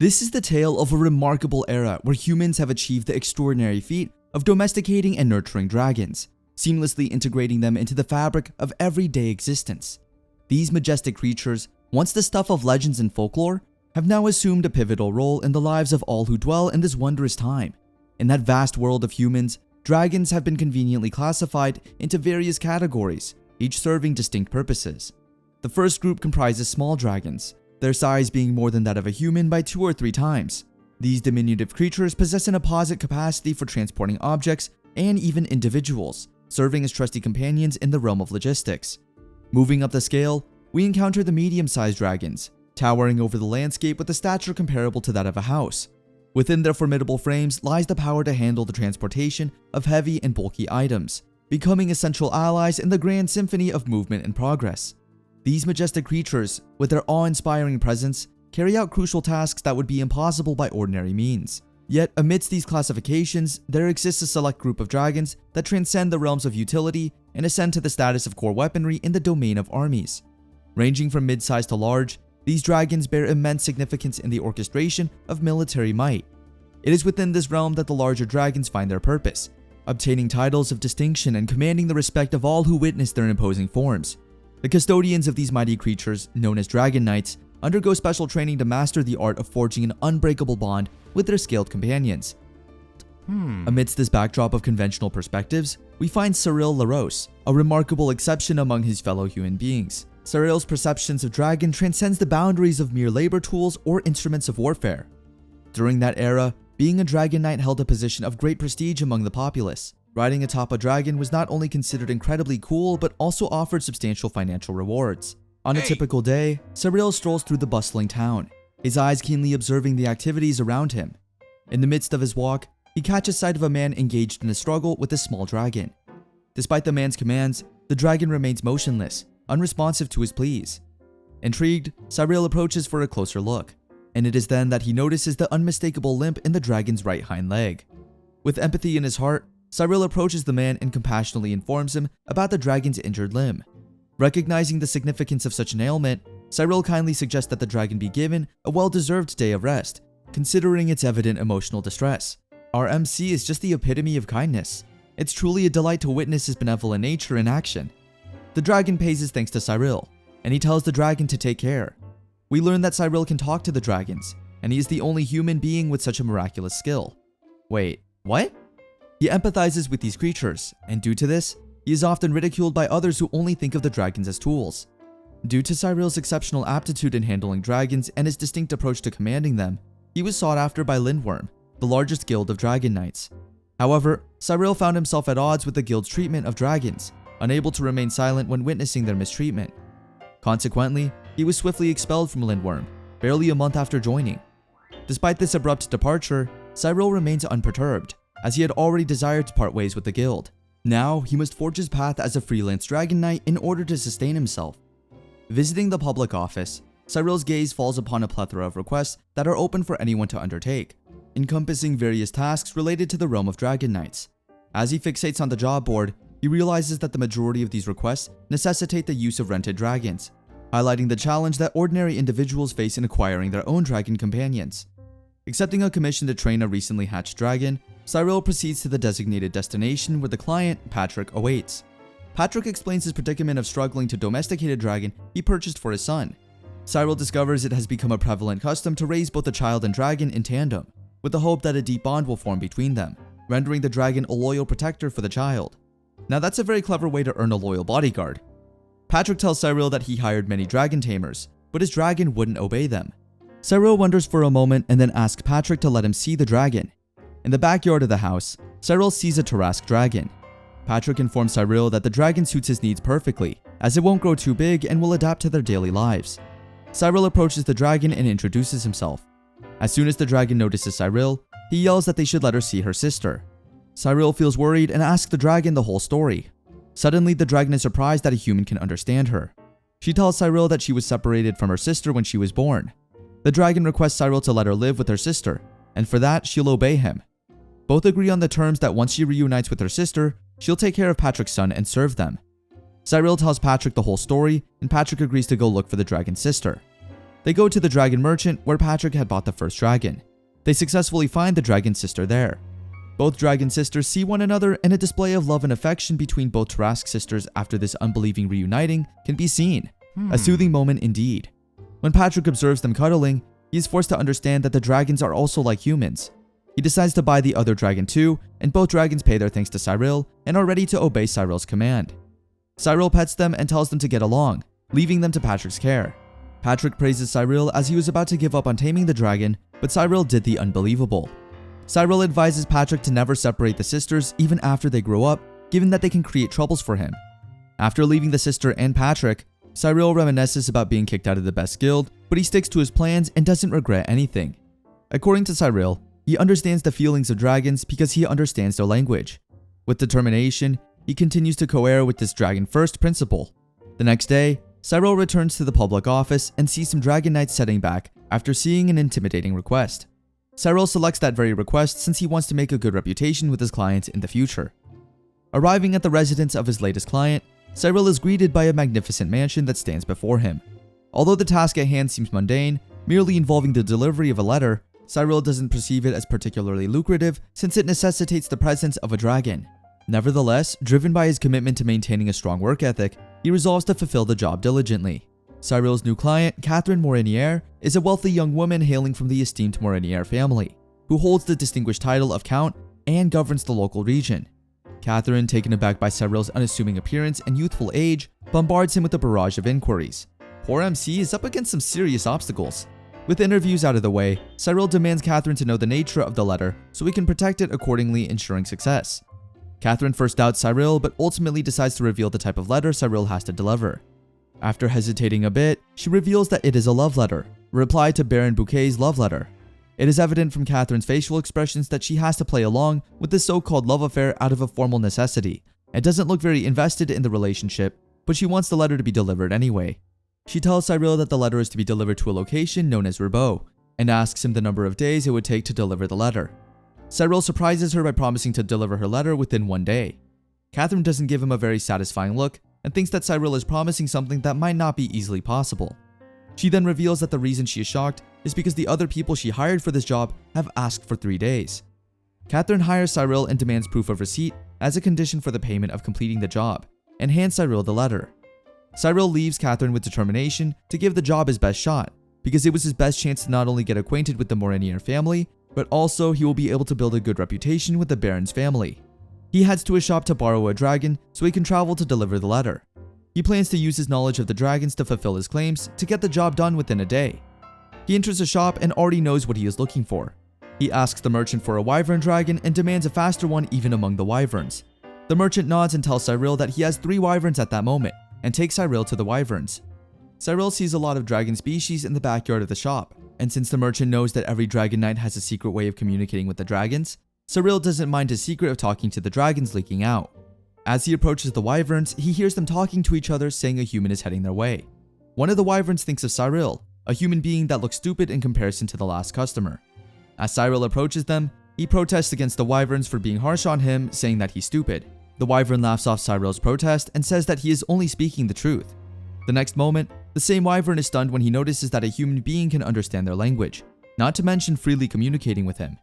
This is the tale of a remarkable era where humans have achieved the extraordinary feat of domesticating and nurturing dragons, seamlessly integrating them into the fabric of everyday existence. These majestic creatures, once the stuff of legends and folklore, have now assumed a pivotal role in the lives of all who dwell in this wondrous time. In that vast world of humans, dragons have been conveniently classified into various categories, each serving distinct purposes. The first group comprises small dragons, their size being more than that of a human by 2 or 3 times. These diminutive creatures possess an apposite capacity for transporting objects and even individuals, serving as trusty companions in the realm of logistics. Moving up the scale, we encounter the medium-sized dragons, towering over the landscape with a stature comparable to that of a house. Within their formidable frames lies the power to handle the transportation of heavy and bulky items, becoming essential allies in the grand symphony of movement and progress. These majestic creatures, with their awe-inspiring presence, carry out crucial tasks that would be impossible by ordinary means. Yet, amidst these classifications, there exists a select group of dragons that transcend the realms of utility and ascend to the status of core weaponry in the domain of armies. Ranging from mid-size to large, these dragons bear immense significance in the orchestration of military might. It is within this realm that the larger dragons find their purpose, obtaining titles of distinction and commanding the respect of all who witness their imposing forms. The custodians of these mighty creatures, known as Dragon Knights, undergo special training to master the art of forging an unbreakable bond with their scaled companions. Amidst this backdrop of conventional perspectives, we find Cyril Laros, a remarkable exception among his fellow human beings. Cyril's perceptions of dragon transcends the boundaries of mere labor tools or instruments of warfare. During that era, being a Dragon Knight held a position of great prestige among the populace. Riding atop a dragon was not only considered incredibly cool, but also offered substantial financial rewards. On a typical day, Cyril strolls through the bustling town, his eyes keenly observing the activities around him. In the midst of his walk, he catches sight of a man engaged in a struggle with a small dragon. Despite the man's commands, the dragon remains motionless, unresponsive to his pleas. Intrigued, Cyril approaches for a closer look, and it is then that he notices the unmistakable limp in the dragon's right hind leg. With empathy in his heart, Cyril approaches the man and compassionately informs him about the dragon's injured limb. Recognizing the significance of such an ailment, Cyril kindly suggests that the dragon be given a well-deserved day of rest, considering its evident emotional distress. Our MC is just the epitome of kindness. It's truly a delight to witness his benevolent nature in action. The dragon pays his thanks to Cyril, and he tells the dragon to take care. We learn that Cyril can talk to the dragons, and he is the only human being with such a miraculous skill. Wait, what? He empathizes with these creatures, and due to this, he is often ridiculed by others who only think of the dragons as tools. Due to Cyril's exceptional aptitude in handling dragons and his distinct approach to commanding them, he was sought after by Lindworm, the largest guild of Dragon Knights. However, Cyril found himself at odds with the guild's treatment of dragons, unable to remain silent when witnessing their mistreatment. Consequently, he was swiftly expelled from Lindworm, barely a month after joining. Despite this abrupt departure, Cyril remains unperturbed, as he had already desired to part ways with the guild. Now, he must forge his path as a freelance Dragon Knight in order to sustain himself. Visiting the public office, Cyril's gaze falls upon a plethora of requests that are open for anyone to undertake, encompassing various tasks related to the realm of Dragon Knights. As he fixates on the job board, he realizes that the majority of these requests necessitate the use of rented dragons, highlighting the challenge that ordinary individuals face in acquiring their own dragon companions. Accepting a commission to train a recently hatched dragon, Cyril proceeds to the designated destination where the client, Patrick, awaits. Patrick explains his predicament of struggling to domesticate a dragon he purchased for his son. Cyril discovers it has become a prevalent custom to raise both the child and dragon in tandem, with the hope that a deep bond will form between them, rendering the dragon a loyal protector for the child. Now that's a very clever way to earn a loyal bodyguard. Patrick tells Cyril that he hired many dragon tamers, but his dragon wouldn't obey them. Cyril wonders for a moment and then asks Patrick to let him see the dragon. In the backyard of the house, Cyril sees a Tarrasque dragon. Patrick informs Cyril that the dragon suits his needs perfectly, as it won't grow too big and will adapt to their daily lives. Cyril approaches the dragon and introduces himself. As soon as the dragon notices Cyril, he yells that they should let her see her sister. Cyril feels worried and asks the dragon the whole story. Suddenly, the dragon is surprised that a human can understand her. She tells Cyril that she was separated from her sister when she was born. The dragon requests Cyril to let her live with her sister, and for that, she'll obey him. Both agree on the terms that once she reunites with her sister, she'll take care of Patrick's son and serve them. Cyril tells Patrick the whole story, and Patrick agrees to go look for the dragon's sister. They go to the dragon merchant where Patrick had bought the first dragon. They successfully find the dragon sister there. Both dragon sisters see one another, and a display of love and affection between both Tarrasque sisters after this unbelieving reuniting can be seen. A soothing moment indeed. When Patrick observes them cuddling, he is forced to understand that the dragons are also like humans. He decides to buy the other dragon too, and both dragons pay their thanks to Cyril and are ready to obey Cyril's command. Cyril pets them and tells them to get along, leaving them to Patrick's care. Patrick praises Cyril as he was about to give up on taming the dragon, but Cyril did the unbelievable. Cyril advises Patrick to never separate the sisters even after they grow up, given that they can create troubles for him. After leaving the sister and Patrick, Cyril reminisces about being kicked out of the best guild, but he sticks to his plans and doesn't regret anything. According to Cyril, he understands the feelings of dragons because he understands their language. With determination, he continues to cohere with this dragon first principle. The next day, Cyril returns to the public office and sees some dragon knights setting back after seeing an intimidating request. Cyril selects that very request since he wants to make a good reputation with his clients in the future. Arriving at the residence of his latest client, Cyril is greeted by a magnificent mansion that stands before him. Although the task at hand seems mundane, merely involving the delivery of a letter, Cyril doesn't perceive it as particularly lucrative since it necessitates the presence of a dragon. Nevertheless, driven by his commitment to maintaining a strong work ethic, he resolves to fulfill the job diligently. Cyril's new client, Catherine Morinier, is a wealthy young woman hailing from the esteemed Morinier family, who holds the distinguished title of Count and governs the local region. Catherine, taken aback by Cyril's unassuming appearance and youthful age, bombards him with a barrage of inquiries. Poor MC is up against some serious obstacles. With interviews out of the way, Cyril demands Catherine to know the nature of the letter so he can protect it accordingly, ensuring success. Catherine first doubts Cyril, but ultimately decides to reveal the type of letter Cyril has to deliver. After hesitating a bit, she reveals that it is a love letter, a reply to Baron Bouquet's love letter. It is evident from Catherine's facial expressions that she has to play along with this so-called love affair out of a formal necessity, and doesn't look very invested in the relationship, but she wants the letter to be delivered anyway. She tells Cyril that the letter is to be delivered to a location known as Roubaud, and asks him the number of days it would take to deliver the letter. Cyril surprises her by promising to deliver her letter within 1 day. Catherine doesn't give him a very satisfying look and thinks that Cyril is promising something that might not be easily possible. She then reveals that the reason she is shocked is because the other people she hired for this job have asked for 3 days. Catherine hires Cyril and demands proof of receipt as a condition for the payment of completing the job, and hands Cyril the letter. Cyril leaves Catherine with determination to give the job his best shot, because it was his best chance to not only get acquainted with the Morinier family, but also he will be able to build a good reputation with the Baron's family. He heads to a shop to borrow a dragon so he can travel to deliver the letter. He plans to use his knowledge of the dragons to fulfill his claims to get the job done within a day. He enters a shop and already knows what he is looking for. He asks the merchant for a wyvern dragon and demands a faster one even among the wyverns. The merchant nods and tells Cyril that he has 3 wyverns at that moment, and takes Cyril to the wyverns. Cyril sees a lot of dragon species in the backyard of the shop, and since the merchant knows that every dragon knight has a secret way of communicating with the dragons, Cyril doesn't mind his secret of talking to the dragons leaking out. As he approaches the wyverns, he hears them talking to each other, saying a human is heading their way. One of the wyverns thinks of Cyril, a human being that looks stupid in comparison to the last customer. As Cyril approaches them, he protests against the wyverns for being harsh on him, saying that he's stupid. The wyvern laughs off Cyril's protest and says that he is only speaking the truth. The next moment, the same wyvern is stunned when he notices that a human being can understand their language, not to mention freely communicating with him.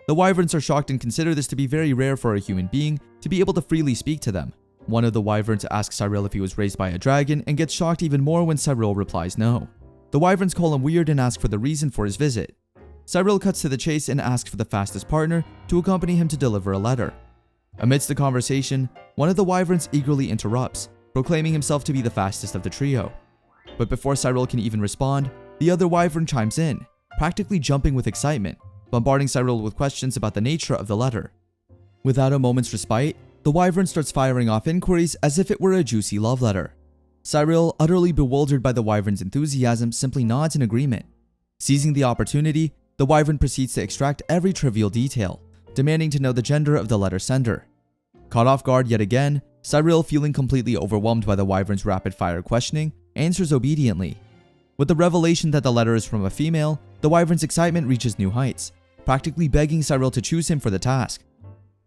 The wyverns are shocked and consider this to be very rare for a human being to be able to freely speak to them. One of the wyverns asks Cyril if he was raised by a dragon and gets shocked even more when Cyril replies no. The wyverns call him weird and ask for the reason for his visit. Cyril cuts to the chase and asks for the fastest partner to accompany him to deliver a letter. Amidst the conversation, one of the wyverns eagerly interrupts, proclaiming himself to be the fastest of the trio. But before Cyril can even respond, the other wyvern chimes in, practically jumping with excitement, bombarding Cyril with questions about the nature of the letter. Without a moment's respite, the wyvern starts firing off inquiries as if it were a juicy love letter. Cyril, utterly bewildered by the wyvern's enthusiasm, simply nods in agreement. Seizing the opportunity, the wyvern proceeds to extract every trivial detail, demanding to know the gender of the letter sender. Caught off guard yet again, Cyril, feeling completely overwhelmed by the wyvern's rapid-fire questioning, answers obediently. With the revelation that the letter is from a female, the wyvern's excitement reaches new heights, practically begging Cyril to choose him for the task.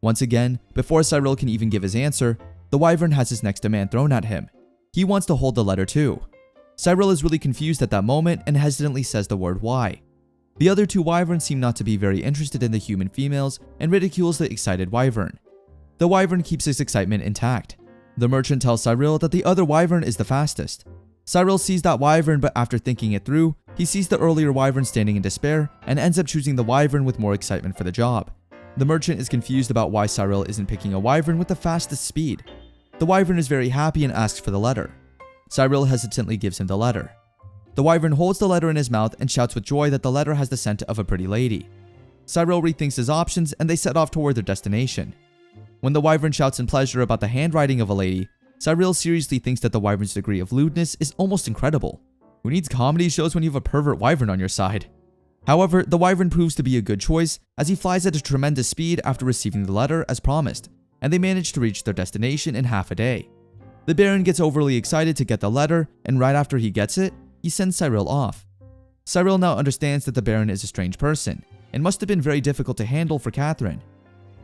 Once again, before Cyril can even give his answer, the wyvern has his next demand thrown at him. He wants to hold the letter too. Cyril is really confused at that moment and hesitantly says the word why. The other two wyverns seem not to be very interested in the human females and ridicules the excited wyvern. The wyvern keeps his excitement intact. The merchant tells Cyril that the other wyvern is the fastest. Cyril sees that wyvern, but after thinking it through, he sees the earlier wyvern standing in despair and ends up choosing the wyvern with more excitement for the job. The merchant is confused about why Cyril isn't picking a wyvern with the fastest speed. The wyvern is very happy and asks for the letter. Cyril hesitantly gives him the letter. The wyvern holds the letter in his mouth and shouts with joy that the letter has the scent of a pretty lady. Cyril rethinks his options and they set off toward their destination. When the wyvern shouts in pleasure about the handwriting of a lady, Cyril seriously thinks that the wyvern's degree of lewdness is almost incredible. Who needs comedy shows when you have a pervert wyvern on your side? However, the wyvern proves to be a good choice as he flies at a tremendous speed after receiving the letter as promised, and they manage to reach their destination in half a day. The Baron gets overly excited to get the letter, and right after he gets it, he sends Cyril off. Cyril now understands that the Baron is a strange person, and must have been very difficult to handle for Catherine.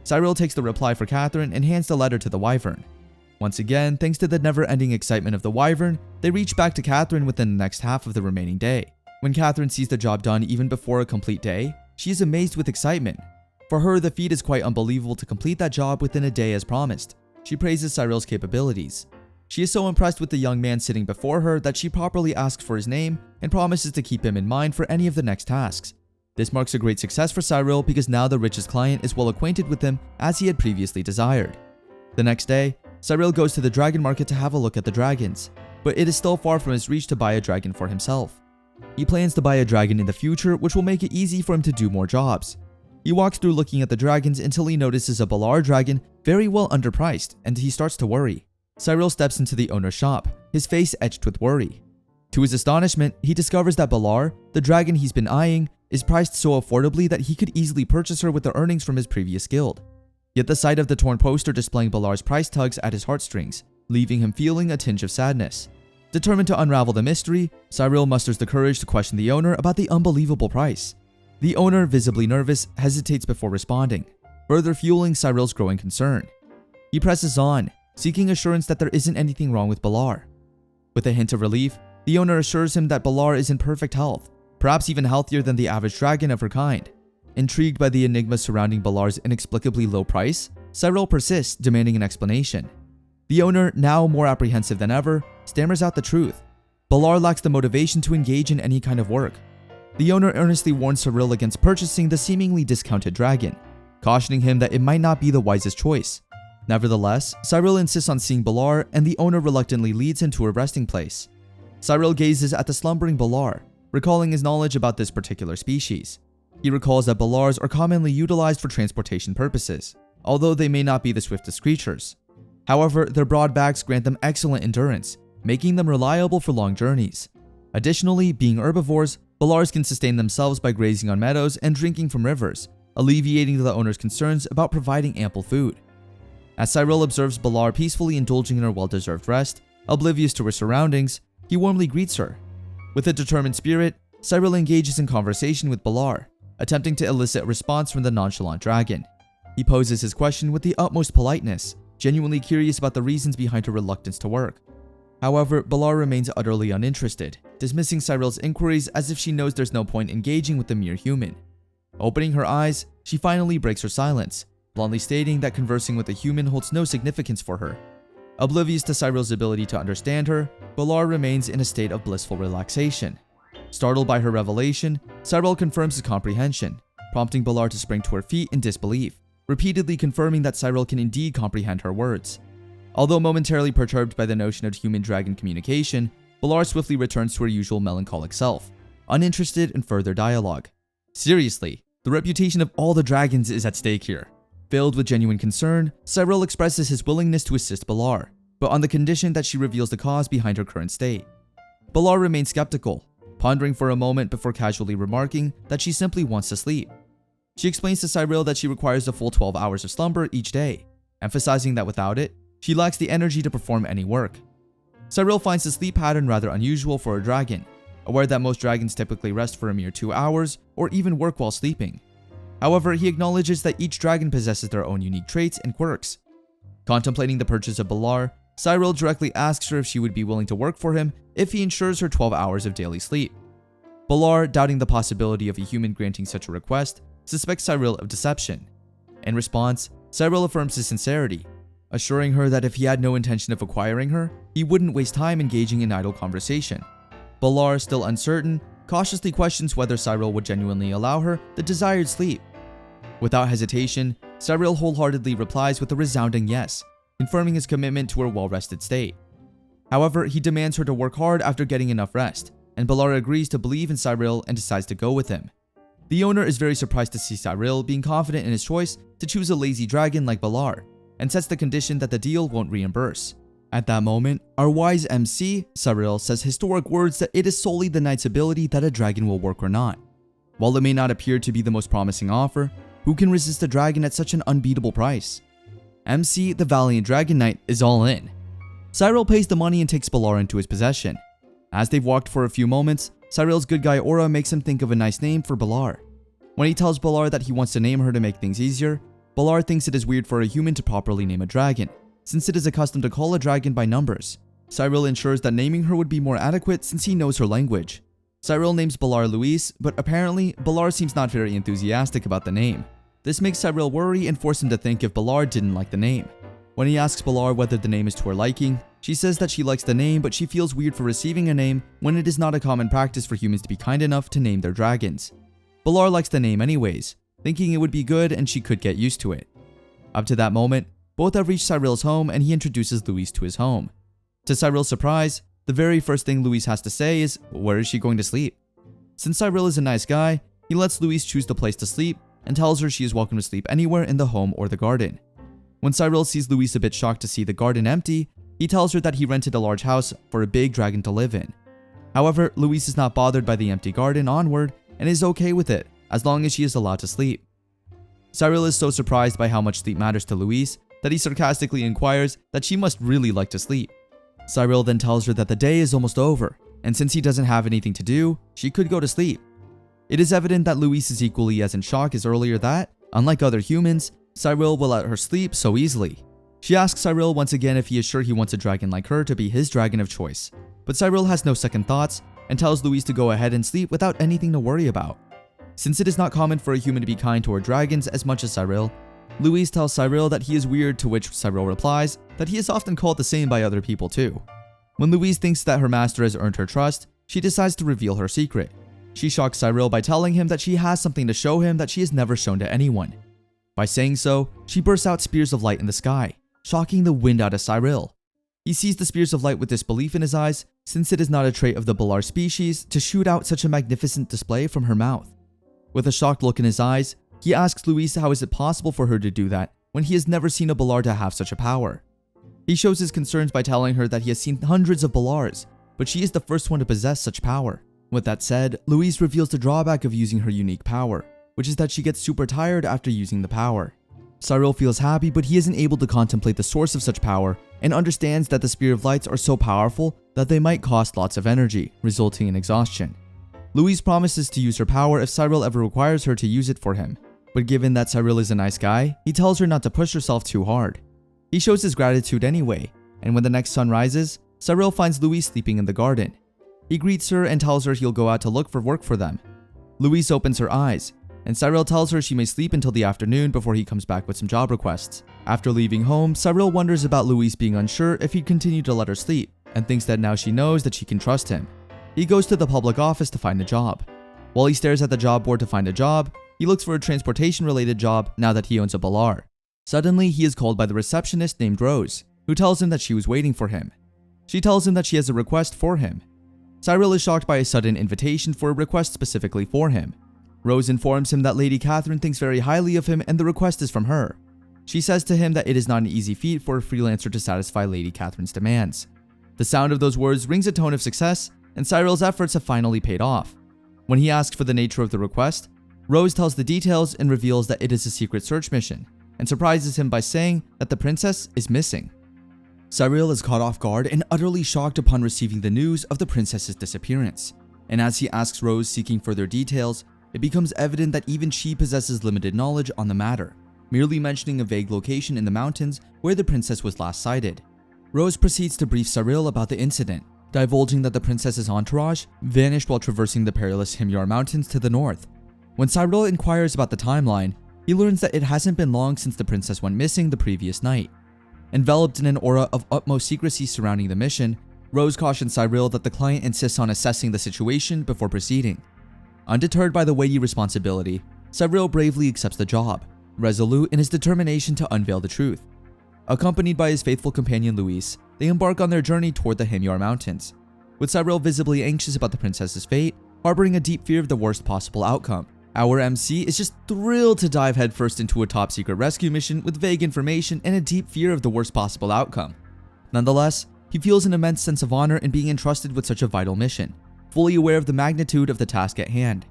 Cyril takes the reply for Catherine and hands the letter to the wyvern. Once again, thanks to the never-ending excitement of the wyvern, they reach back to Catherine within the next half of the remaining day. When Catherine sees the job done even before a complete day, she is amazed with excitement. For her, the feat is quite unbelievable to complete that job within a day as promised. She praises Cyril's capabilities. She is so impressed with the young man sitting before her that she properly asks for his name and promises to keep him in mind for any of the next tasks. This marks a great success for Cyril because now the richest client is well acquainted with him as he had previously desired. The next day, Cyril goes to the dragon market to have a look at the dragons, but it is still far from his reach to buy a dragon for himself. He plans to buy a dragon in the future, which will make it easy for him to do more jobs. He walks through looking at the dragons until he notices a Balar dragon very well underpriced, and he starts to worry. Cyril steps into the owner's shop, his face etched with worry. To his astonishment, he discovers that Balar, the dragon he's been eyeing, is priced so affordably that he could easily purchase her with the earnings from his previous guild. Yet the sight of the torn poster displaying Balar's price tugs at his heartstrings, leaving him feeling a tinge of sadness. Determined to unravel the mystery, Cyril musters the courage to question the owner about the unbelievable price. The owner, visibly nervous, hesitates before responding, further fueling Cyril's growing concern. He presses on, seeking assurance that there isn't anything wrong with Balar. With a hint of relief, the owner assures him that Balar is in perfect health, perhaps even healthier than the average dragon of her kind. Intrigued by the enigma surrounding Balar's inexplicably low price, Cyril persists, demanding an explanation. The owner, now more apprehensive than ever, stammers out the truth. Balar lacks the motivation to engage in any kind of work. The owner earnestly warns Cyril against purchasing the seemingly discounted dragon, cautioning him that it might not be the wisest choice. Nevertheless, Cyril insists on seeing Balar, and the owner reluctantly leads him to her resting place. Cyril gazes at the slumbering Balar, recalling his knowledge about this particular species. He recalls that Balars are commonly utilized for transportation purposes, although they may not be the swiftest creatures. However, their broad backs grant them excellent endurance, making them reliable for long journeys. Additionally, being herbivores, Balars can sustain themselves by grazing on meadows and drinking from rivers, alleviating the owner's concerns about providing ample food. As Cyril observes Balar peacefully indulging in her well-deserved rest, oblivious to her surroundings, he warmly greets her. With a determined spirit, Cyril engages in conversation with Balar, attempting to elicit a response from the nonchalant dragon. He poses his question with the utmost politeness, genuinely curious about the reasons behind her reluctance to work. However, Balar remains utterly uninterested, dismissing Cyril's inquiries as if she knows there's no point engaging with the mere human. Opening her eyes, she finally breaks her silence, bluntly stating that conversing with a human holds no significance for her. Oblivious to Cyril's ability to understand her, Balar remains in a state of blissful relaxation. Startled by her revelation, Cyril confirms his comprehension, prompting Balar to spring to her feet in disbelief, repeatedly confirming that Cyril can indeed comprehend her words. Although momentarily perturbed by the notion of human-dragon communication, Balar swiftly returns to her usual melancholic self, uninterested in further dialogue. Seriously, the reputation of all the dragons is at stake here. Filled with genuine concern, Cyril expresses his willingness to assist Balar, but on the condition that she reveals the cause behind her current state. Balar remains skeptical, pondering for a moment before casually remarking that she simply wants to sleep. She explains to Cyril that she requires a full 12 hours of slumber each day, emphasizing that without it, she lacks the energy to perform any work. Cyril finds the sleep pattern rather unusual for a dragon, aware that most dragons typically rest for a mere 2 hours or even work while sleeping. However, he acknowledges that each dragon possesses their own unique traits and quirks. Contemplating the purchase of Balar, Cyril directly asks her if she would be willing to work for him if he ensures her 12 hours of daily sleep. B'Elar, doubting the possibility of a human granting such a request, suspects Cyril of deception. In response, Cyril affirms his sincerity, assuring her that if he had no intention of acquiring her, he wouldn't waste time engaging in idle conversation. B'Elar, still uncertain, cautiously questions whether Cyril would genuinely allow her the desired sleep. Without hesitation, Cyril wholeheartedly replies with a resounding yes, confirming his commitment to her well-rested state. However, he demands her to work hard after getting enough rest, and B'Elar agrees to believe in Cyril and decides to go with him. The owner is very surprised to see Cyril being confident in his choice to choose a lazy dragon like B'Elar, and sets the condition that the deal won't reimburse. At that moment, our wise MC, Cyril, says historic words that it is solely the knight's ability that a dragon will work or not. While it may not appear to be the most promising offer, who can resist a dragon at such an unbeatable price? MC, the valiant dragon knight, is all in. Cyril pays the money and takes B'Elar into his possession. As they've walked for a few moments, Cyril's good guy aura makes him think of a nice name for B'Elar. When he tells B'Elar that he wants to name her to make things easier, B'Elar thinks it is weird for a human to properly name a dragon, since it is accustomed to call a dragon by numbers. Cyril ensures that naming her would be more adequate since he knows her language. Cyril names B'Elar Louise, but apparently, B'Elar seems not very enthusiastic about the name. This makes Cyril worry and force him to think if B'Elar didn't like the name. When he asks B'Elar whether the name is to her liking, she says that she likes the name, but she feels weird for receiving a name when it is not a common practice for humans to be kind enough to name their dragons. B'Elar likes the name anyways, thinking it would be good and she could get used to it. Up to that moment, both have reached Cyril's home and he introduces Louise to his home. To Cyril's surprise, the very first thing Louise has to say is, where is she going to sleep? Since Cyril is a nice guy, he lets Louise choose the place to sleep and tells her she is welcome to sleep anywhere in the home or the garden. When Cyril sees Louise a bit shocked to see the garden empty, he tells her that he rented a large house for a big dragon to live in. However, Louise is not bothered by the empty garden onward and is okay with it as long as she is allowed to sleep. Cyril is so surprised by how much sleep matters to Louise that he sarcastically inquires that she must really like to sleep. Cyril then tells her that the day is almost over, and since he doesn't have anything to do, she could go to sleep. It is evident that Louise is equally as in shock as earlier that, unlike other humans, Cyril will let her sleep so easily. She asks Cyril once again if he is sure he wants a dragon like her to be his dragon of choice, but Cyril has no second thoughts and tells Louise to go ahead and sleep without anything to worry about. Since it is not common for a human to be kind toward dragons as much as Cyril, Louise tells Cyril that he is weird, to which Cyril replies that he is often called the same by other people too. When Louise thinks that her master has earned her trust, she decides to reveal her secret. She shocks Cyril by telling him that she has something to show him that she has never shown to anyone. By saying so, she bursts out spears of light in the sky, shocking the wind out of Cyril. He sees the spears of light with disbelief in his eyes, since it is not a trait of the B'Elar species to shoot out such a magnificent display from her mouth. With a shocked look in his eyes, he asks Louise how is it possible for her to do that when he has never seen a B'Elar to have such a power. He shows his concerns by telling her that he has seen hundreds of B'Elars, but she is the first one to possess such power. With that said, Louise reveals the drawback of using her unique power, which is that she gets super tired after using the power. Cyril feels happy, but he isn't able to contemplate the source of such power and understands that the Spear of Lights are so powerful that they might cost lots of energy, resulting in exhaustion. Louise promises to use her power if Cyril ever requires her to use it for him, but given that Cyril is a nice guy, he tells her not to push herself too hard. He shows his gratitude anyway, and when the next sun rises, Cyril finds Louise sleeping in the garden. He greets her and tells her he'll go out to look for work for them. Louise opens her eyes, and Cyril tells her she may sleep until the afternoon before he comes back with some job requests. After leaving home, Cyril wonders about Louise being unsure if he'd continue to let her sleep, and thinks that now she knows that she can trust him. He goes to the public office to find a job. While he stares at the job board to find a job, he looks for a transportation-related job now that he owns a B'Elar. Suddenly, he is called by the receptionist named Rose, who tells him that she was waiting for him. She tells him that she has a request for him. Cyril is shocked by a sudden invitation for a request specifically for him. Rose informs him that Lady Catherine thinks very highly of him and the request is from her. She says to him that it is not an easy feat for a freelancer to satisfy Lady Catherine's demands. The sound of those words rings a tone of success, and Cyril's efforts have finally paid off. When he asks for the nature of the request, Rose tells the details and reveals that it is a secret search mission, and surprises him by saying that the princess is missing. Cyril is caught off guard and utterly shocked upon receiving the news of the princess's disappearance, and as he asks Rose seeking further details, it becomes evident that even she possesses limited knowledge on the matter, merely mentioning a vague location in the mountains where the princess was last sighted. Rose proceeds to brief Cyril about the incident, divulging that the princess's entourage vanished while traversing the perilous Himyar Mountains to the north. When Cyril inquires about the timeline, he learns that it hasn't been long since the princess went missing the previous night. Enveloped in an aura of utmost secrecy surrounding the mission, Rose cautions Cyril that the client insists on assessing the situation before proceeding. Undeterred by the weighty responsibility, Cyril bravely accepts the job, resolute in his determination to unveil the truth. Accompanied by his faithful companion Louise, they embark on their journey toward the Himyar Mountains, with Cyril visibly anxious about the princess's fate, harboring a deep fear of the worst possible outcome. Our MC is just thrilled to dive headfirst into a top-secret rescue mission with vague information and a deep fear of the worst possible outcome. Nonetheless, he feels an immense sense of honor in being entrusted with such a vital mission, fully aware of the magnitude of the task at hand.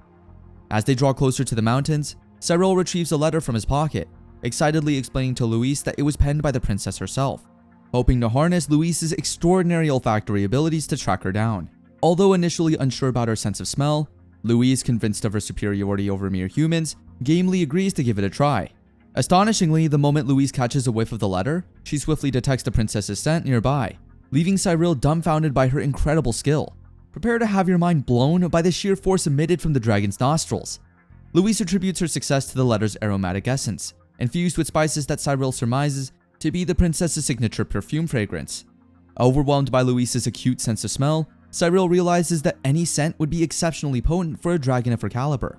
As they draw closer to the mountains, Cyril retrieves a letter from his pocket, excitedly explaining to Louise that it was penned by the princess herself, hoping to harness Louise's extraordinary olfactory abilities to track her down. Although initially unsure about her sense of smell, Louise, convinced of her superiority over mere humans, gamely agrees to give it a try. Astonishingly, the moment Louise catches a whiff of the letter, she swiftly detects the princess's scent nearby, leaving Cyril dumbfounded by her incredible skill. Prepare to have your mind blown by the sheer force emitted from the dragon's nostrils. Louise attributes her success to the letter's aromatic essence, infused with spices that Cyril surmises to be the princess's signature perfume fragrance. Overwhelmed by Louise's acute sense of smell, Cyril realizes that any scent would be exceptionally potent for a dragon of her caliber.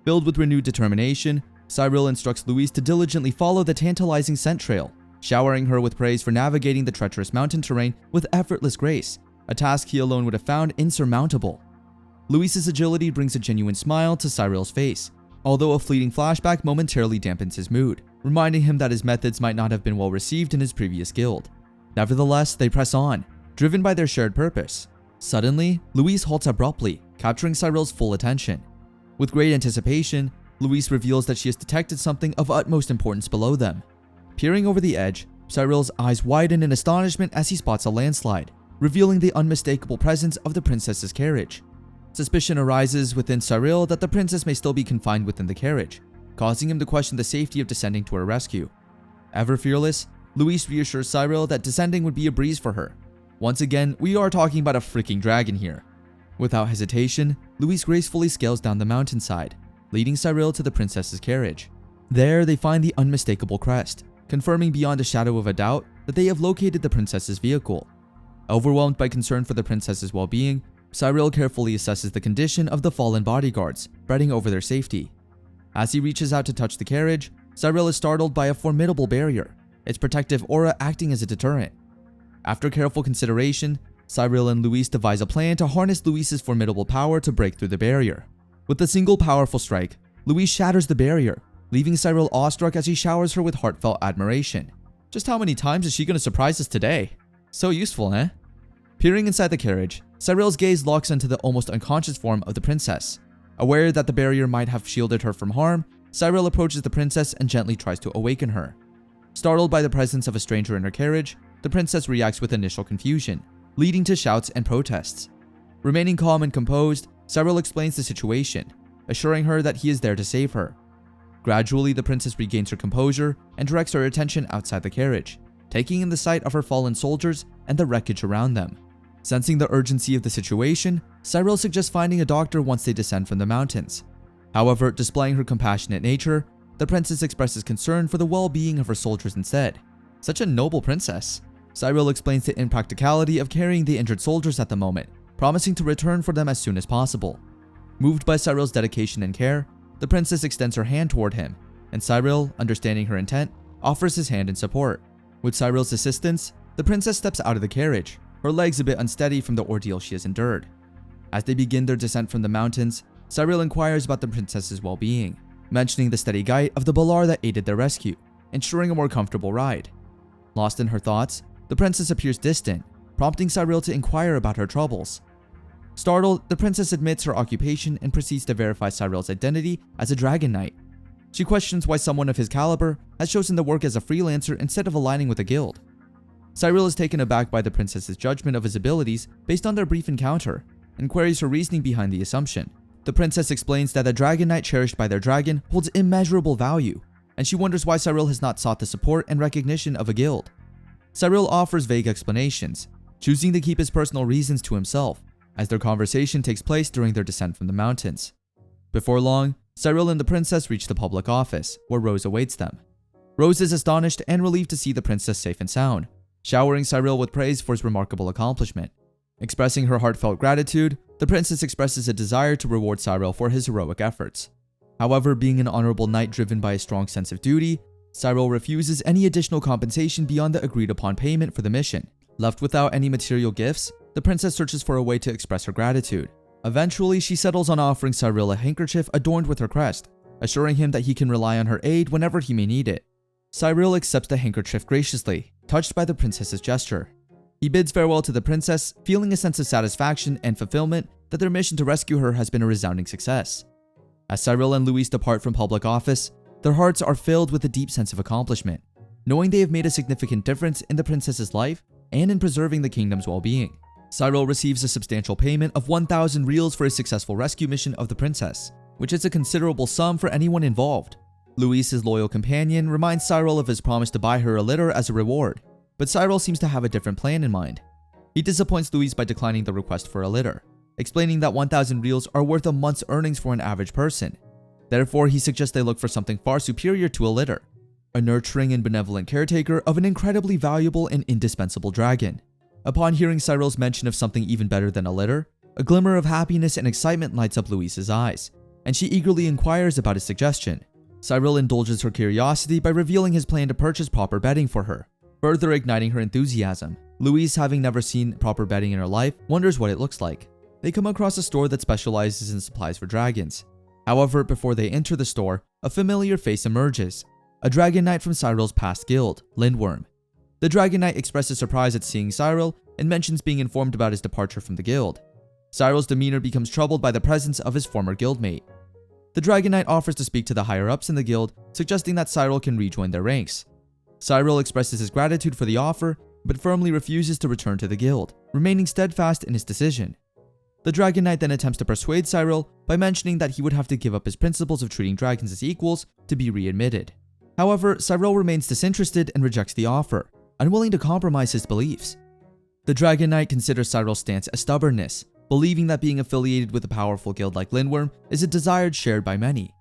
Filled with renewed determination, Cyril instructs Louise to diligently follow the tantalizing scent trail, showering her with praise for navigating the treacherous mountain terrain with effortless grace, a task he alone would have found insurmountable. Louise's agility brings a genuine smile to Cyril's face, although a fleeting flashback momentarily dampens his mood, reminding him that his methods might not have been well received in his previous guild. Nevertheless, they press on, driven by their shared purpose. Suddenly, Louise halts abruptly, capturing Cyril's full attention. With great anticipation, Louise reveals that she has detected something of utmost importance below them. Peering over the edge, Cyril's eyes widen in astonishment as he spots a landslide, revealing the unmistakable presence of the princess's carriage. Suspicion arises within Cyril that the princess may still be confined within the carriage, causing him to question the safety of descending to her rescue. Ever fearless, Louise reassures Cyril that descending would be a breeze for her. Once again, we are talking about a freaking dragon here. Without hesitation, Louise gracefully scales down the mountainside, leading Cyril to the princess's carriage. There, they find the unmistakable crest, confirming beyond a shadow of a doubt that they have located the princess's vehicle. Overwhelmed by concern for the princess's well-being, Cyril carefully assesses the condition of the fallen bodyguards, fretting over their safety. As he reaches out to touch the carriage, Cyril is startled by a formidable barrier, its protective aura acting as a deterrent. After careful consideration, Cyril and Louise devise a plan to harness Louise's formidable power to break through the barrier. With a single powerful strike, Louise shatters the barrier, leaving Cyril awestruck as he showers her with heartfelt admiration. Just how many times is she going to surprise us today? So useful, eh? Peering inside the carriage, Cyril's gaze locks into the almost unconscious form of the princess. Aware that the barrier might have shielded her from harm, Cyril approaches the princess and gently tries to awaken her. Startled by the presence of a stranger in her carriage, the princess reacts with initial confusion, leading to shouts and protests. Remaining calm and composed, Cyril explains the situation, assuring her that he is there to save her. Gradually, the princess regains her composure and directs her attention outside the carriage, taking in the sight of her fallen soldiers and the wreckage around them. Sensing the urgency of the situation, Cyril suggests finding a doctor once they descend from the mountains. However, displaying her compassionate nature, the princess expresses concern for the well-being of her soldiers instead. Such a noble princess. Cyril explains the impracticality of carrying the injured soldiers at the moment, promising to return for them as soon as possible. Moved by Cyril's dedication and care, the princess extends her hand toward him, and Cyril, understanding her intent, offers his hand in support. With Cyril's assistance, the princess steps out of the carriage, her legs a bit unsteady from the ordeal she has endured. As they begin their descent from the mountains, Cyril inquires about the princess's well-being, mentioning the steady gait of the Balar that aided their rescue, ensuring a more comfortable ride. Lost in her thoughts, the princess appears distant, prompting Cyril to inquire about her troubles. Startled, the princess admits her occupation and proceeds to verify Cyril's identity as a dragon knight. She questions why someone of his caliber has chosen to work as a freelancer instead of aligning with a guild. Cyril is taken aback by the princess's judgment of his abilities based on their brief encounter, and queries her reasoning behind the assumption. The princess explains that a dragon knight cherished by their dragon holds immeasurable value, and she wonders why Cyril has not sought the support and recognition of a guild. Cyril offers vague explanations, choosing to keep his personal reasons to himself, as their conversation takes place during their descent from the mountains. Before long, Cyril and the princess reach the public office, where Rose awaits them. Rose is astonished and relieved to see the princess safe and sound, showering Cyril with praise for his remarkable accomplishment. Expressing her heartfelt gratitude, the princess expresses a desire to reward Cyril for his heroic efforts. However, being an honorable knight driven by a strong sense of duty, Cyril refuses any additional compensation beyond the agreed-upon payment for the mission. Left without any material gifts, the princess searches for a way to express her gratitude. Eventually, she settles on offering Cyril a handkerchief adorned with her crest, assuring him that he can rely on her aid whenever he may need it. Cyril accepts the handkerchief graciously, touched by the princess's gesture. He bids farewell to the princess, feeling a sense of satisfaction and fulfillment that their mission to rescue her has been a resounding success. As Cyril and Louise depart from public office, their hearts are filled with a deep sense of accomplishment, knowing they have made a significant difference in the princess's life and in preserving the kingdom's well-being. Cyril receives a substantial payment of 1,000 reals for his successful rescue mission of the princess, which is a considerable sum for anyone involved. Louise, his loyal companion, reminds Cyril of his promise to buy her a litter as a reward, but Cyril seems to have a different plan in mind. He disappoints Louise by declining the request for a litter, explaining that 1,000 reals are worth a month's earnings for an average person. Therefore, he suggests they look for something far superior to a litter, a nurturing and benevolent caretaker of an incredibly valuable and indispensable dragon. Upon hearing Cyril's mention of something even better than a litter, a glimmer of happiness and excitement lights up Louise's eyes, and she eagerly inquires about his suggestion. Cyril indulges her curiosity by revealing his plan to purchase proper bedding for her, further igniting her enthusiasm. Louise, having never seen proper bedding in her life, wonders what it looks like. They come across a store that specializes in supplies for dragons. However, before they enter the store, a familiar face emerges, a dragon knight from Cyril's past guild, Lindworm. The dragon knight expresses surprise at seeing Cyril and mentions being informed about his departure from the guild. Cyril's demeanor becomes troubled by the presence of his former guildmate. The dragon knight offers to speak to the higher-ups in the guild, suggesting that Cyril can rejoin their ranks. Cyril expresses his gratitude for the offer, but firmly refuses to return to the guild, remaining steadfast in his decision. The dragon knight then attempts to persuade Cyril by mentioning that he would have to give up his principles of treating dragons as equals to be readmitted. However, Cyril remains disinterested and rejects the offer, unwilling to compromise his beliefs. The dragon knight considers Cyril's stance as stubbornness, believing that being affiliated with a powerful guild like Lindworm is a desire shared by many.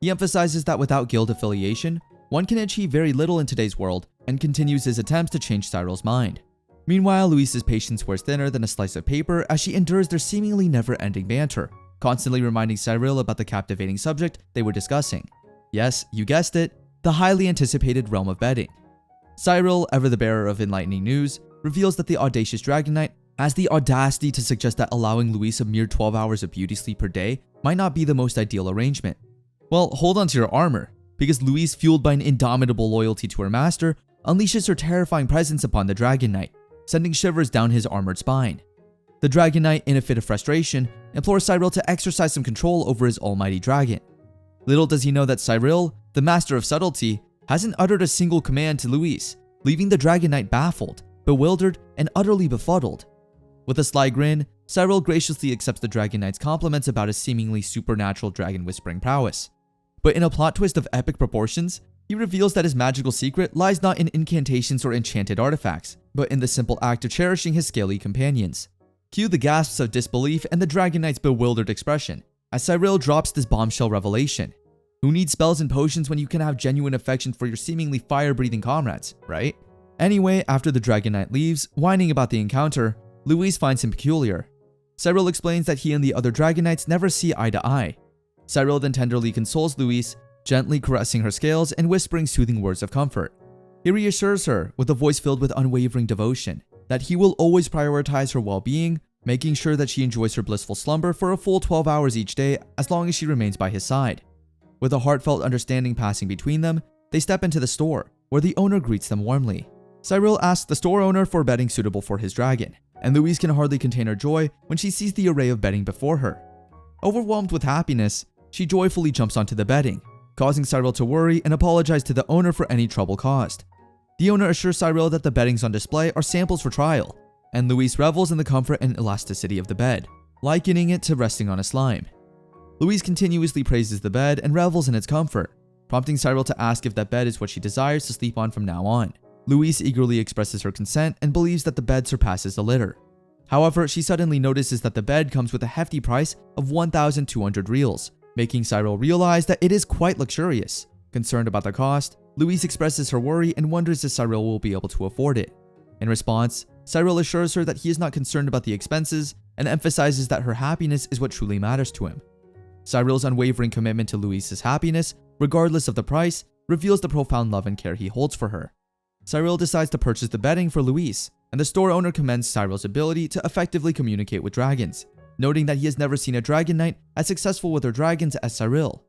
He emphasizes that without guild affiliation, one can achieve very little in today's world, and continues his attempts to change Cyril's mind. Meanwhile, Louise's patience wears thinner than a slice of paper as she endures their seemingly never-ending banter, constantly reminding Cyril about the captivating subject they were discussing. Yes, you guessed it, the highly anticipated realm of bedding. Cyril, ever the bearer of enlightening news, reveals that the audacious dragon knight has the audacity to suggest that allowing Louise a mere 12 hours of beauty sleep per day might not be the most ideal arrangement. Well, hold on to your armor, because Louise, fueled by an indomitable loyalty to her master, unleashes her terrifying presence upon the dragon knight, sending shivers down his armored spine. The dragon knight, in a fit of frustration, implores Cyril to exercise some control over his almighty dragon. Little does he know that Cyril, the master of subtlety, hasn't uttered a single command to Louise, leaving the dragon knight baffled, bewildered, and utterly befuddled. With a sly grin, Cyril graciously accepts the dragon knight's compliments about his seemingly supernatural dragon whispering prowess. But in a plot twist of epic proportions, he reveals that his magical secret lies not in incantations or enchanted artifacts, but in the simple act of cherishing his scaly companions. Cue the gasps of disbelief and the dragon knight's bewildered expression, as Cyril drops this bombshell revelation. Who needs spells and potions when you can have genuine affection for your seemingly fire-breathing comrades, right? Anyway, after the dragon knight leaves, whining about the encounter, Louise finds him peculiar. Cyril explains that he and the other dragon knights never see eye to eye. Cyril then tenderly consoles Louise, gently caressing her scales and whispering soothing words of comfort. He reassures her, with a voice filled with unwavering devotion, that he will always prioritize her well-being, making sure that she enjoys her blissful slumber for a full 12 hours each day as long as she remains by his side. With a heartfelt understanding passing between them, they step into the store, where the owner greets them warmly. Cyril asks the store owner for bedding suitable for his dragon, and Louise can hardly contain her joy when she sees the array of bedding before her. Overwhelmed with happiness, she joyfully jumps onto the bedding, causing Cyril to worry and apologize to the owner for any trouble caused. The owner assures Cyril that the beddings on display are samples for trial, and Louise revels in the comfort and elasticity of the bed, likening it to resting on a slime. Louise continuously praises the bed and revels in its comfort, prompting Cyril to ask if that bed is what she desires to sleep on from now on. Louise eagerly expresses her consent and believes that the bed surpasses the litter. However, she suddenly notices that the bed comes with a hefty price of 1,200 reals, making Cyril realize that it is quite luxurious. Concerned about the cost, Louise expresses her worry and wonders if Cyril will be able to afford it. In response, Cyril assures her that he is not concerned about the expenses and emphasizes that her happiness is what truly matters to him. Cyril's unwavering commitment to Louise's happiness, regardless of the price, reveals the profound love and care he holds for her. Cyril decides to purchase the bedding for Louise, and the store owner commends Cyril's ability to effectively communicate with dragons, noting that he has never seen a dragon knight as successful with their dragons as Cyril.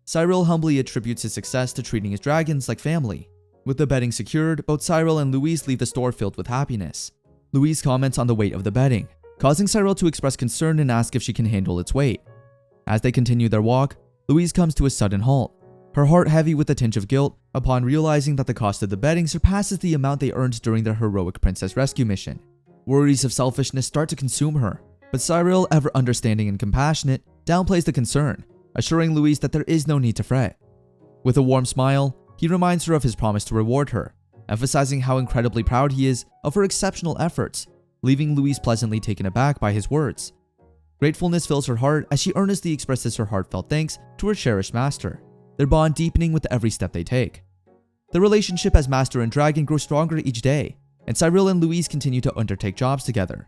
Cyril humbly attributes his success to treating his dragons like family. With the bedding secured, both Cyril and Louise leave the store filled with happiness. Louise comments on the weight of the bedding, causing Cyril to express concern and ask if she can handle its weight. As they continue their walk, Louise comes to a sudden halt, her heart heavy with a tinge of guilt upon realizing that the cost of the bedding surpasses the amount they earned during their heroic princess rescue mission. Worries of selfishness start to consume her, but Cyril, ever understanding and compassionate, downplays the concern, assuring Louise that there is no need to fret. With a warm smile, he reminds her of his promise to reward her, emphasizing how incredibly proud he is of her exceptional efforts, leaving Louise pleasantly taken aback by his words. Gratefulness fills her heart as she earnestly expresses her heartfelt thanks to her cherished master, their bond deepening with every step they take. The relationship as master and dragon grows stronger each day, and Cyril and Louise continue to undertake jobs together.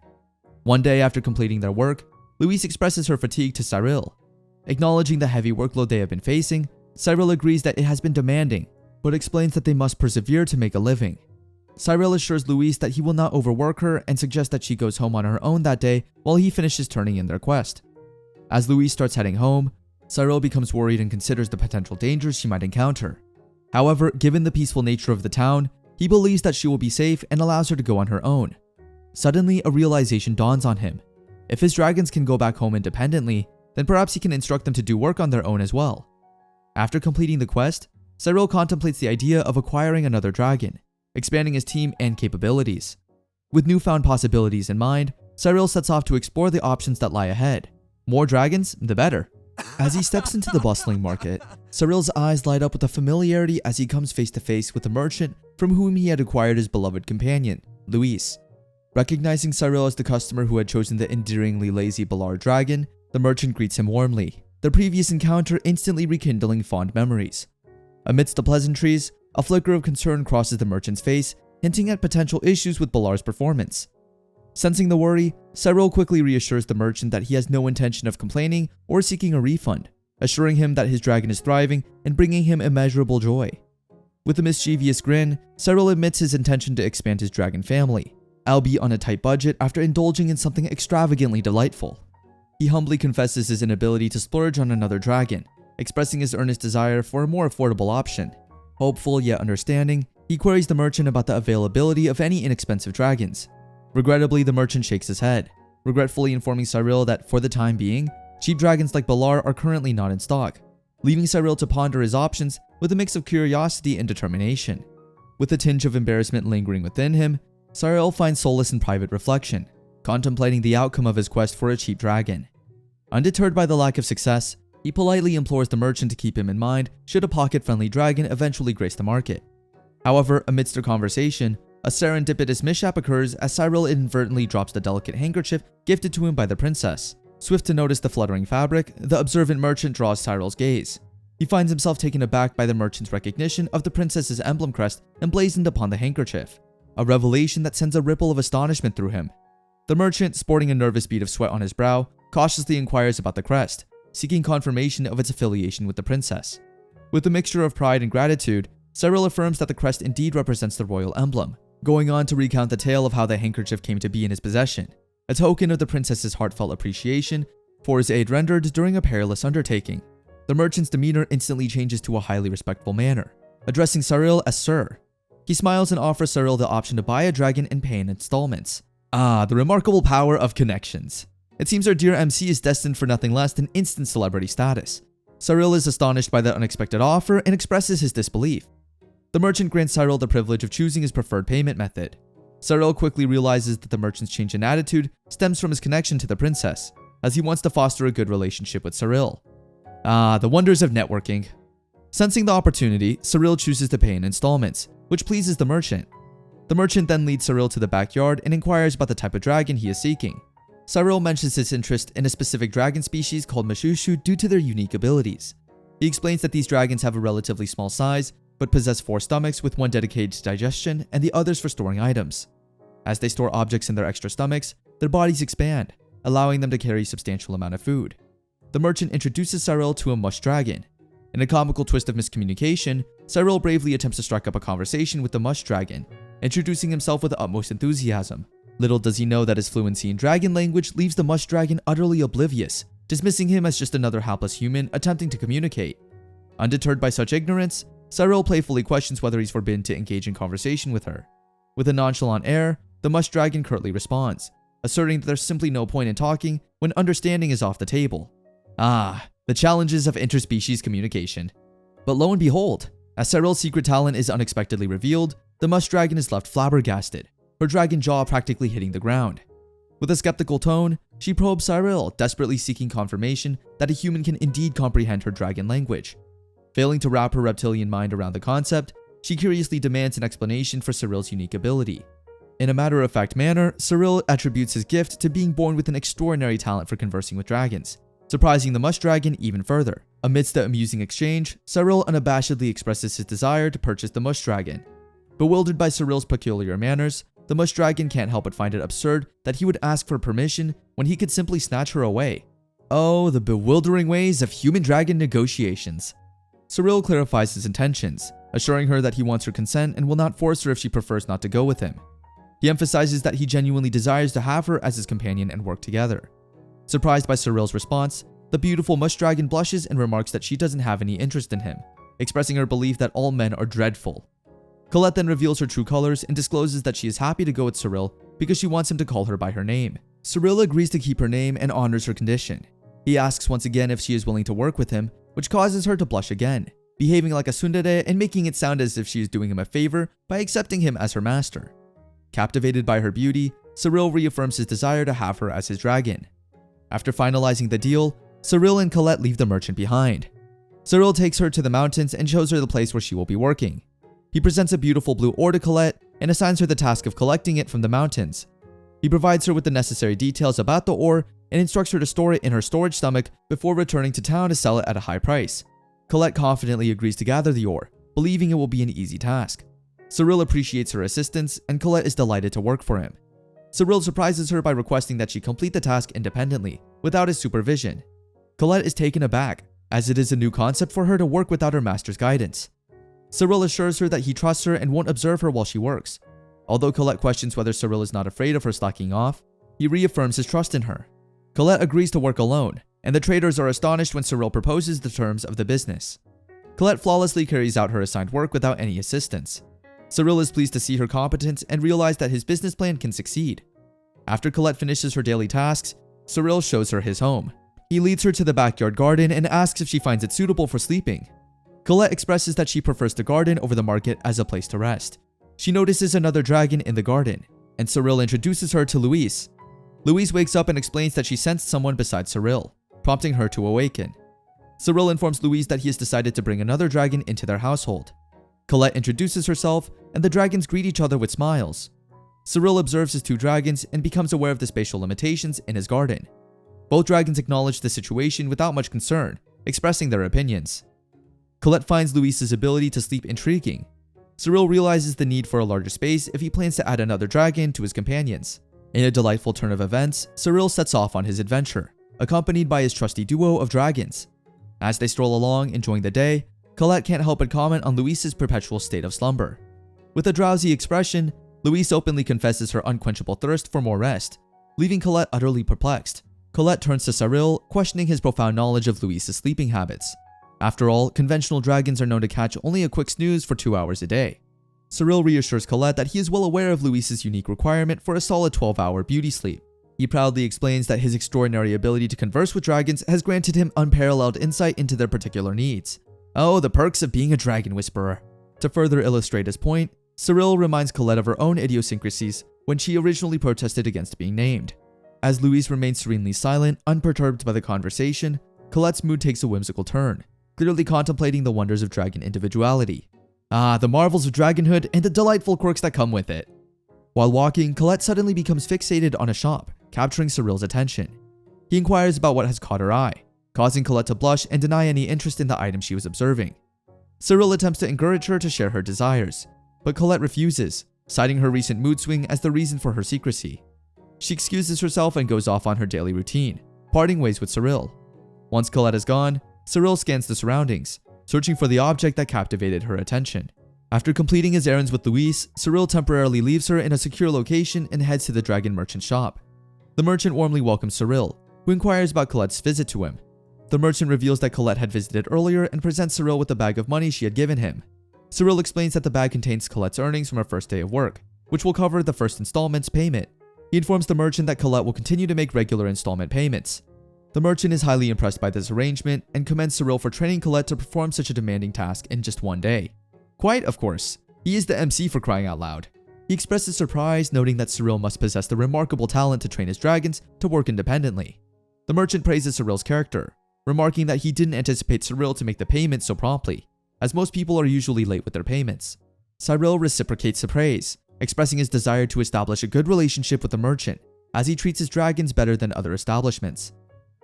One day after completing their work, Louise expresses her fatigue to Cyril. Acknowledging the heavy workload they have been facing, Cyril agrees that it has been demanding, but explains that they must persevere to make a living. Cyril assures Louise that he will not overwork her and suggests that she goes home on her own that day while he finishes turning in their quest. As Louise starts heading home, Cyril becomes worried and considers the potential dangers she might encounter. However, given the peaceful nature of the town, he believes that she will be safe and allows her to go on her own. Suddenly, a realization dawns on him. If his dragons can go back home independently, then perhaps he can instruct them to do work on their own as well. After completing the quest, Cyril contemplates the idea of acquiring another dragon, expanding his team and capabilities. With newfound possibilities in mind, Cyril sets off to explore the options that lie ahead. More dragons, the better. As he steps into the bustling market, Cyril's eyes light up with a familiarity as he comes face to face with the merchant from whom he had acquired his beloved companion, Louise. Recognizing Cyril as the customer who had chosen the endearingly lazy Balar dragon, the merchant greets him warmly, their previous encounter instantly rekindling fond memories. Amidst the pleasantries, a flicker of concern crosses the merchant's face, hinting at potential issues with Balar's performance. Sensing the worry, Cyril quickly reassures the merchant that he has no intention of complaining or seeking a refund, assuring him that his dragon is thriving and bringing him immeasurable joy. With a mischievous grin, Cyril admits his intention to expand his dragon family, albeit on a tight budget after indulging in something extravagantly delightful. He humbly confesses his inability to splurge on another dragon, expressing his earnest desire for a more affordable option. Hopeful yet understanding, he queries the merchant about the availability of any inexpensive dragons. Regrettably, the merchant shakes his head, regretfully informing Cyril that for the time being, cheap dragons like Balar are currently not in stock, leaving Cyril to ponder his options with a mix of curiosity and determination. With a tinge of embarrassment lingering within him, Cyril finds solace in private reflection, contemplating the outcome of his quest for a cheap dragon. Undeterred by the lack of success, he politely implores the merchant to keep him in mind should a pocket-friendly dragon eventually grace the market. However, amidst their conversation, a serendipitous mishap occurs as Cyril inadvertently drops the delicate handkerchief gifted to him by the princess. Swift to notice the fluttering fabric, the observant merchant draws Cyril's gaze. He finds himself taken aback by the merchant's recognition of the princess's emblem crest emblazoned upon the handkerchief, a revelation that sends a ripple of astonishment through him. The merchant, sporting a nervous bead of sweat on his brow, cautiously inquires about the crest, seeking confirmation of its affiliation with the princess. With a mixture of pride and gratitude, Cyril affirms that the crest indeed represents the royal emblem, going on to recount the tale of how the handkerchief came to be in his possession, a token of the princess's heartfelt appreciation for his aid rendered during a perilous undertaking. The merchant's demeanor instantly changes to a highly respectful manner, addressing Cyril as Sir. He smiles and offers Cyril the option to buy a dragon and pay in installments. Ah, the remarkable power of connections. It seems our dear MC is destined for nothing less than instant celebrity status. Cyril is astonished by the unexpected offer and expresses his disbelief. The merchant grants Cyril the privilege of choosing his preferred payment method. Cyril quickly realizes that the merchant's change in attitude stems from his connection to the princess, as he wants to foster a good relationship with Cyril. Ah, the wonders of networking. Sensing the opportunity, Cyril chooses to pay in installments, which pleases the merchant. The merchant then leads Cyril to the backyard and inquires about the type of dragon he is seeking. Cyril mentions his interest in a specific dragon species called Mashushu due to their unique abilities. He explains that these dragons have a relatively small size, but possess 4 stomachs with one dedicated to digestion and the others for storing items. As they store objects in their extra stomachs, their bodies expand, allowing them to carry a substantial amount of food. The merchant introduces Cyril to a mush dragon. In a comical twist of miscommunication, Cyril bravely attempts to strike up a conversation with the mush dragon, introducing himself with the utmost enthusiasm. Little does he know that his fluency in dragon language leaves the mush dragon utterly oblivious, dismissing him as just another hapless human attempting to communicate. Undeterred by such ignorance, Cyril playfully questions whether he's forbidden to engage in conversation with her. With a nonchalant air, the mush dragon curtly responds, asserting that there's simply no point in talking when understanding is off the table. Ah, the challenges of interspecies communication. But lo and behold, as Cyril's secret talent is unexpectedly revealed, the mush dragon is left flabbergasted, her dragon jaw practically hitting the ground. With a skeptical tone, she probes Cyril, desperately seeking confirmation that a human can indeed comprehend her dragon language. Failing to wrap her reptilian mind around the concept, she curiously demands an explanation for Cyril's unique ability. In a matter-of-fact manner, Cyril attributes his gift to being born with an extraordinary talent for conversing with dragons, surprising the mush dragon even further. Amidst the amusing exchange, Cyril unabashedly expresses his desire to purchase the mush dragon. Bewildered by Cyril's peculiar manners, the mush dragon can't help but find it absurd that he would ask for permission when he could simply snatch her away. Oh, the bewildering ways of human-dragon negotiations. Cyril clarifies his intentions, assuring her that he wants her consent and will not force her if she prefers not to go with him. He emphasizes that he genuinely desires to have her as his companion and work together. Surprised by Cyril's response, the beautiful mush dragon blushes and remarks that she doesn't have any interest in him, expressing her belief that all men are dreadful. Colette then reveals her true colors and discloses that she is happy to go with Cyril because she wants him to call her by her name. Cyril agrees to keep her name and honors her condition. He asks once again if she is willing to work with him, which causes her to blush again, behaving like a tsundere and making it sound as if she is doing him a favor by accepting him as her master. Captivated by her beauty, Cyril reaffirms his desire to have her as his dragon. After finalizing the deal, Cyril and Colette leave the merchant behind. Cyril takes her to the mountains and shows her the place where she will be working. He presents a beautiful blue ore to Colette and assigns her the task of collecting it from the mountains. He provides her with the necessary details about the ore and instructs her to store it in her storage stomach before returning to town to sell it at a high price. Colette confidently agrees to gather the ore, believing it will be an easy task. Cyril appreciates her assistance, and Colette is delighted to work for him. Cyril surprises her by requesting that she complete the task independently, without his supervision. Colette is taken aback, as it is a new concept for her to work without her master's guidance. Cyril assures her that he trusts her and won't observe her while she works. Although Colette questions whether Cyril is not afraid of her slacking off, he reaffirms his trust in her. Colette agrees to work alone, and the traders are astonished when Cyril proposes the terms of the business. Colette flawlessly carries out her assigned work without any assistance. Cyril is pleased to see her competence and realize that his business plan can succeed. After Colette finishes her daily tasks, Cyril shows her his home. He leads her to the backyard garden and asks if she finds it suitable for sleeping. Colette expresses that she prefers the garden over the market as a place to rest. She notices another dragon in the garden, and Cyril introduces her to Louise. Louise wakes up and explains that she sensed someone besides Cyril, prompting her to awaken. Cyril informs Louise that he has decided to bring another dragon into their household. Colette introduces herself, and the dragons greet each other with smiles. Cyril observes his 2 dragons and becomes aware of the spatial limitations in his garden. Both dragons acknowledge the situation without much concern, expressing their opinions. Colette finds Louise's ability to sleep intriguing. Cyril realizes the need for a larger space if he plans to add another dragon to his companions. In a delightful turn of events, Cyril sets off on his adventure, accompanied by his trusty duo of dragons. As they stroll along, enjoying the day, Colette can't help but comment on Louise's perpetual state of slumber. With a drowsy expression, Louise openly confesses her unquenchable thirst for more rest, leaving Colette utterly perplexed. Colette turns to Cyril, questioning his profound knowledge of Louise's sleeping habits. After all, conventional dragons are known to catch only a quick snooze for 2 hours a day. Cyril reassures Colette that he is well aware of Louise's unique requirement for a solid 12-hour beauty sleep. He proudly explains that his extraordinary ability to converse with dragons has granted him unparalleled insight into their particular needs. Oh, the perks of being a dragon whisperer. To further illustrate his point, Cyril reminds Colette of her own idiosyncrasies when she originally protested against being named. As Louise remains serenely silent, unperturbed by the conversation, Colette's mood takes a whimsical turn, clearly contemplating the wonders of dragon individuality. Ah, the marvels of dragonhood and the delightful quirks that come with it. While walking, Colette suddenly becomes fixated on a shop, capturing Cyril's attention. He inquires about what has caught her eye, causing Colette to blush and deny any interest in the item she was observing. Cyril attempts to encourage her to share her desires, but Colette refuses, citing her recent mood swing as the reason for her secrecy. She excuses herself and goes off on her daily routine, parting ways with Cyril. Once Colette is gone, Cyril scans the surroundings, searching for the object that captivated her attention. After completing his errands with Louise, Cyril temporarily leaves her in a secure location and heads to the dragon merchant shop. The merchant warmly welcomes Cyril, who inquires about Colette's visit to him. The merchant reveals that Colette had visited earlier and presents Cyril with the bag of money she had given him. Cyril explains that the bag contains Colette's earnings from her first day of work, which will cover the first installment's payment. He informs the merchant that Colette will continue to make regular installment payments. The merchant is highly impressed by this arrangement and commends Cyril for training Colette to perform such a demanding task in just one day. Quite, of course. He is the MC for crying out loud. He expresses surprise, noting that Cyril must possess the remarkable talent to train his dragons to work independently. The merchant praises Cyril's character, remarking that he didn't anticipate Cyril to make the payment so promptly, as most people are usually late with their payments. Cyril reciprocates the praise, expressing his desire to establish a good relationship with the merchant, as he treats his dragons better than other establishments.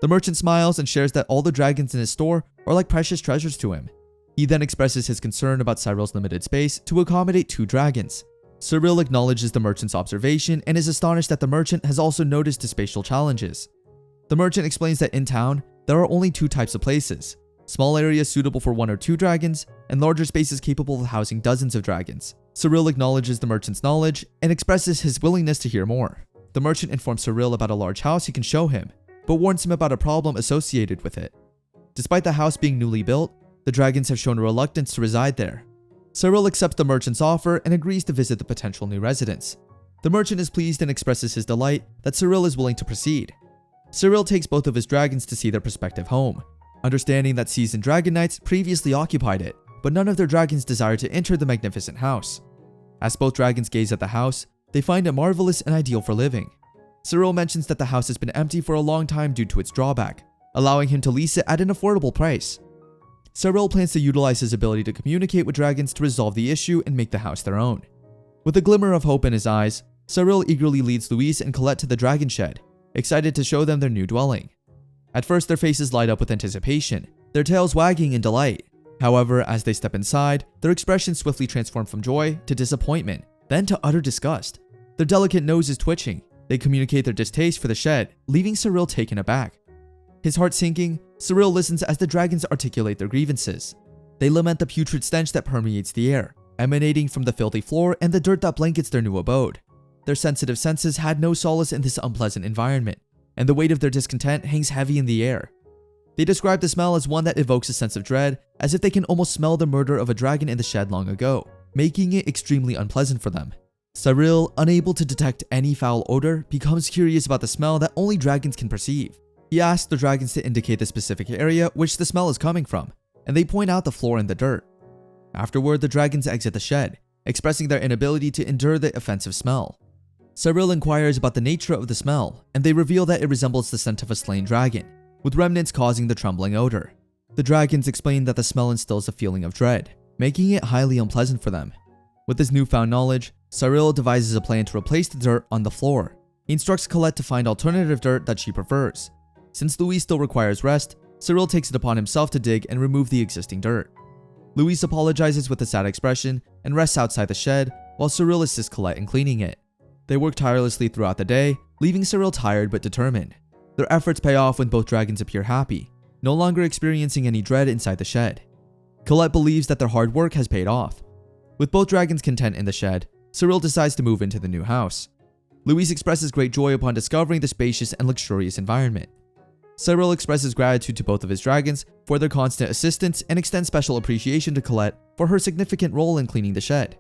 The merchant smiles and shares that all the dragons in his store are like precious treasures to him. He then expresses his concern about Cyril's limited space to accommodate 2 dragons. Cyril acknowledges the merchant's observation and is astonished that the merchant has also noticed his spatial challenges. The merchant explains that in town, there are only 2 types of places: small areas suitable for 1 or 2 dragons, and larger spaces capable of housing dozens of dragons. Cyril acknowledges the merchant's knowledge and expresses his willingness to hear more. The merchant informs Cyril about a large house he can show him, but warns him about a problem associated with it. Despite the house being newly built, the dragons have shown a reluctance to reside there. Cyril accepts the merchant's offer and agrees to visit the potential new residents. The merchant is pleased and expresses his delight that Cyril is willing to proceed. Cyril takes both of his dragons to see their prospective home, understanding that seasoned dragon knights previously occupied it, but none of their dragons desire to enter the magnificent house. As both dragons gaze at the house, they find it marvelous and ideal for living. Cyril mentions that the house has been empty for a long time due to its drawback, allowing him to lease it at an affordable price. Cyril plans to utilize his ability to communicate with dragons to resolve the issue and make the house their own. With a glimmer of hope in his eyes, Cyril eagerly leads Louise and Colette to the dragon shed, excited to show them their new dwelling. At first, their faces light up with anticipation, their tails wagging in delight. However, as they step inside, their expressions swiftly transform from joy to disappointment, then to utter disgust. Their delicate noses twitching, they communicate their distaste for the shed, leaving Cyril taken aback. His heart sinking, Cyril listens as the dragons articulate their grievances. They lament the putrid stench that permeates the air, emanating from the filthy floor and the dirt that blankets their new abode. Their sensitive senses had no solace in this unpleasant environment, and the weight of their discontent hangs heavy in the air. They describe the smell as one that evokes a sense of dread, as if they can almost smell the murder of a dragon in the shed long ago, making it extremely unpleasant for them. Cyril, unable to detect any foul odor, becomes curious about the smell that only dragons can perceive. He asks the dragons to indicate the specific area which the smell is coming from, and they point out the floor and the dirt. Afterward, the dragons exit the shed, expressing their inability to endure the offensive smell. Cyril inquires about the nature of the smell, and they reveal that it resembles the scent of a slain dragon, with remnants causing the trembling odor. The dragons explain that the smell instills a feeling of dread, making it highly unpleasant for them. With this newfound knowledge, Cyril devises a plan to replace the dirt on the floor. He instructs Colette to find alternative dirt that she prefers. Since Louise still requires rest, Cyril takes it upon himself to dig and remove the existing dirt. Louise apologizes with a sad expression and rests outside the shed, while Cyril assists Colette in cleaning it. They work tirelessly throughout the day, leaving Cyril tired but determined. Their efforts pay off when both dragons appear happy, no longer experiencing any dread inside the shed. Colette believes that their hard work has paid off. With both dragons content in the shed, Cyril decides to move into the new house. Louise expresses great joy upon discovering the spacious and luxurious environment. Cyril expresses gratitude to both of his dragons for their constant assistance and extends special appreciation to Colette for her significant role in cleaning the shed.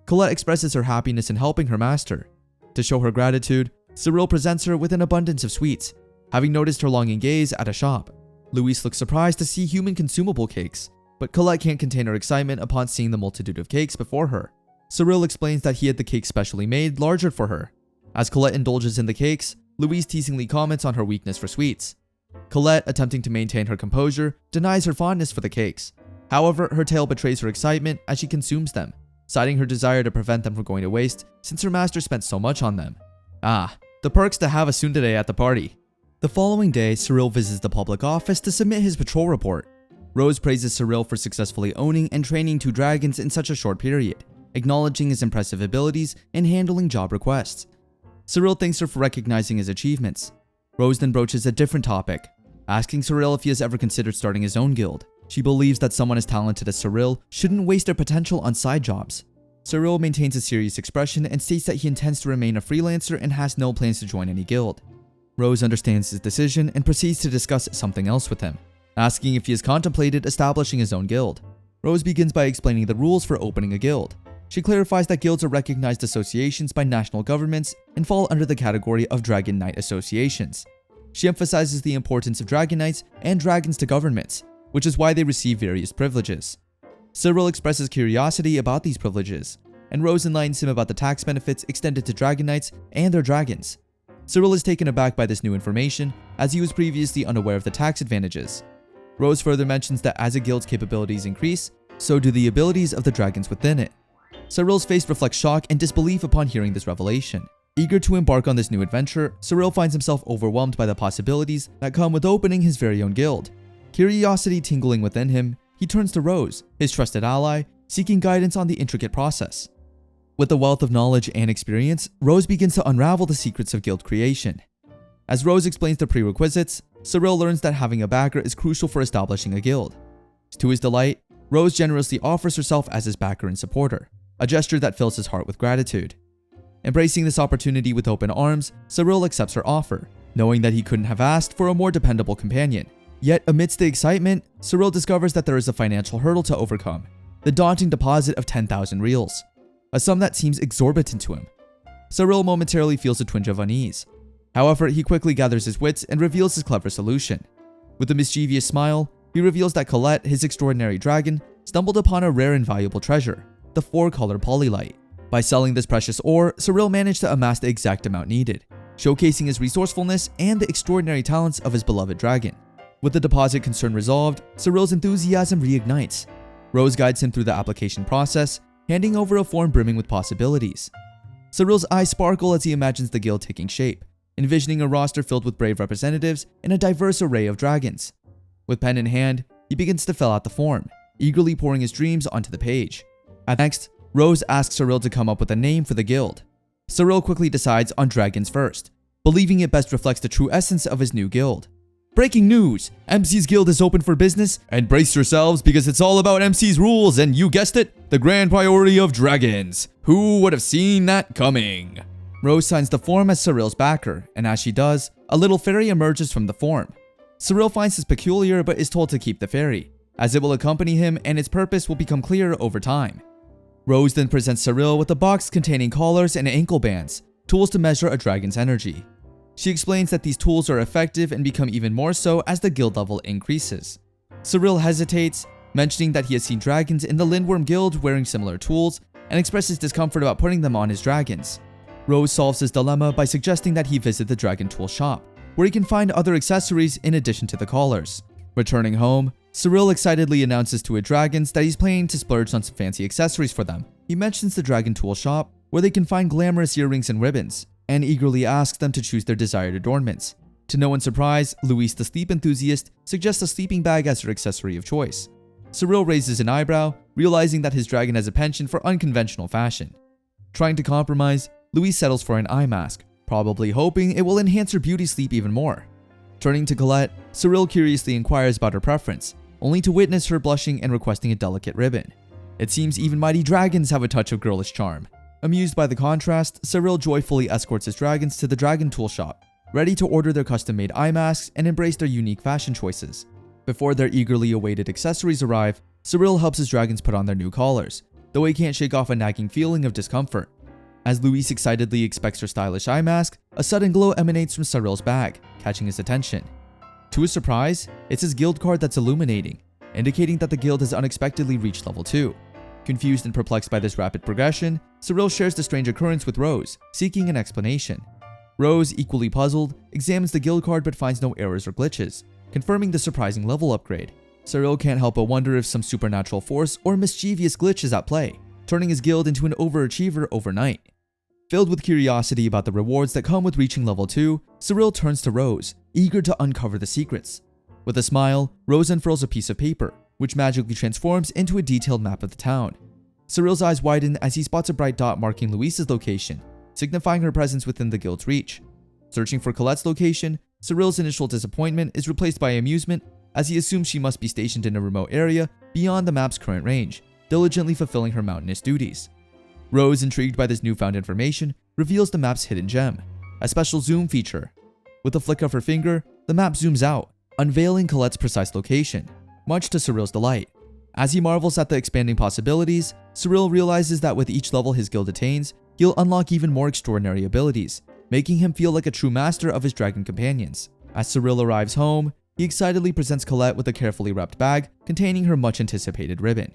Colette expresses her happiness in helping her master. To show her gratitude, Cyril presents her with an abundance of sweets, having noticed her longing gaze at a shop. Louise looks surprised to see human consumable cakes, but Colette can't contain her excitement upon seeing the multitude of cakes before her. Cyril explains that he had the cakes specially made larger for her. As Colette indulges in the cakes, Louise teasingly comments on her weakness for sweets. Colette, attempting to maintain her composure, denies her fondness for the cakes. However, her tale betrays her excitement as she consumes them. citing her desire to prevent them from going to waste since her master spent so much on them. Ah, the perks to have a tsundere at the party. The following day, Cyril visits the public office to submit his patrol report. Rose praises Cyril for successfully owning and training 2 dragons in such a short period, acknowledging his impressive abilities in handling job requests. Cyril thanks her for recognizing his achievements. Rose then broaches a different topic, asking Cyril if he has ever considered starting his own guild. She believes that someone as talented as Cyril shouldn't waste their potential on side jobs. Cyril maintains a serious expression and states that he intends to remain a freelancer and has no plans to join any guild. Rose understands his decision and proceeds to discuss something else with him, asking if he has contemplated establishing his own guild. Rose begins by explaining the rules for opening a guild. She clarifies that guilds are recognized associations by national governments and fall under the category of Dragon Knight associations. She emphasizes the importance of Dragon Knights and dragons to governments, which is why they receive various privileges. Cyril expresses curiosity about these privileges, and Rose enlightens him about the tax benefits extended to Dragon Knights and their dragons. Cyril is taken aback by this new information, as he was previously unaware of the tax advantages. Rose further mentions that as a guild's capabilities increase, so do the abilities of the dragons within it. Cyril's face reflects shock and disbelief upon hearing this revelation. Eager to embark on this new adventure, Cyril finds himself overwhelmed by the possibilities that come with opening his very own guild. Curiosity tingling within him, he turns to Rose, his trusted ally, seeking guidance on the intricate process. With a wealth of knowledge and experience, Rose begins to unravel the secrets of guild creation. As Rose explains the prerequisites, Cyril learns that having a backer is crucial for establishing a guild. To his delight, Rose generously offers herself as his backer and supporter, a gesture that fills his heart with gratitude. Embracing this opportunity with open arms, Cyril accepts her offer, knowing that he couldn't have asked for a more dependable companion. Yet amidst the excitement, Cyril discovers that there is a financial hurdle to overcome, the daunting deposit of 10,000 reals, a sum that seems exorbitant to him. Cyril momentarily feels a twinge of unease. However, he quickly gathers his wits and reveals his clever solution. With a mischievous smile, he reveals that Colette, his extraordinary dragon, stumbled upon a rare and valuable treasure, the 4-color polylite. By selling this precious ore, Cyril managed to amass the exact amount needed, showcasing his resourcefulness and the extraordinary talents of his beloved dragon. With the deposit concern resolved, Cyril's enthusiasm reignites. Rose guides him through the application process, handing over a form brimming with possibilities. Cyril's eyes sparkle as he imagines the guild taking shape, envisioning a roster filled with brave representatives and a diverse array of dragons. With pen in hand, he begins to fill out the form, eagerly pouring his dreams onto the page. Next, Rose asks Cyril to come up with a name for the guild. Cyril quickly decides on Dragons First, believing it best reflects the true essence of his new guild. Breaking news! MC's Guild is open for business, and brace yourselves because it's all about MC's rules and you guessed it, the grand priority of dragons. Who would have seen that coming? Rose signs the form as Cyril's backer, and as she does, a little fairy emerges from the form. Cyril finds this peculiar but is told to keep the fairy, as it will accompany him and its purpose will become clear over time. Rose then presents Cyril with a box containing collars and ankle bands, tools to measure a dragon's energy. She explains that these tools are effective and become even more so as the guild level increases. Cyril hesitates, mentioning that he has seen dragons in the Lindworm Guild wearing similar tools, and expresses discomfort about putting them on his dragons. Rose solves his dilemma by suggesting that he visit the Dragon Tool shop, where he can find other accessories in addition to the collars. Returning home, Cyril excitedly announces to his dragons that he's planning to splurge on some fancy accessories for them. He mentions the Dragon Tool shop, where they can find glamorous earrings and ribbons, and eagerly asks them to choose their desired adornments. To no one's surprise, Louise the sleep enthusiast suggests a sleeping bag as her accessory of choice. Cyril raises an eyebrow, realizing that his dragon has a penchant for unconventional fashion. Trying to compromise, Louise settles for an eye mask, probably hoping it will enhance her beauty sleep even more. Turning to Colette, Cyril curiously inquires about her preference, only to witness her blushing and requesting a delicate ribbon. It seems even mighty dragons have a touch of girlish charm. Amused by the contrast, Cyril joyfully escorts his dragons to the Dragon Tool shop, ready to order their custom-made eye masks and embrace their unique fashion choices. Before their eagerly awaited accessories arrive, Cyril helps his dragons put on their new collars, though he can't shake off a nagging feeling of discomfort. As Louise excitedly inspects her stylish eye mask, a sudden glow emanates from Cyril's bag, catching his attention. To his surprise, it's his guild card that's illuminating, indicating that the guild has unexpectedly reached level 2. Confused and perplexed by this rapid progression, Cyril shares the strange occurrence with Rose, seeking an explanation. Rose, equally puzzled, examines the guild card but finds no errors or glitches, confirming the surprising level upgrade. Cyril can't help but wonder if some supernatural force or mischievous glitch is at play, turning his guild into an overachiever overnight. Filled with curiosity about the rewards that come with reaching level 2, Cyril turns to Rose, eager to uncover the secrets. With a smile, Rose unfurls a piece of paper, which magically transforms into a detailed map of the town. Cyril's eyes widen as he spots a bright dot marking Louise's location, signifying her presence within the guild's reach. Searching for Colette's location, Cyril's initial disappointment is replaced by amusement as he assumes she must be stationed in a remote area beyond the map's current range, diligently fulfilling her mountainous duties. Rose, intrigued by this newfound information, reveals the map's hidden gem, a special zoom feature. With a flick of her finger, the map zooms out, unveiling Colette's precise location, much to Cyril's delight. As he marvels at the expanding possibilities, Cyril realizes that with each level his guild attains, he'll unlock even more extraordinary abilities, making him feel like a true master of his dragon companions. As Cyril arrives home, he excitedly presents Colette with a carefully wrapped bag containing her much-anticipated ribbon.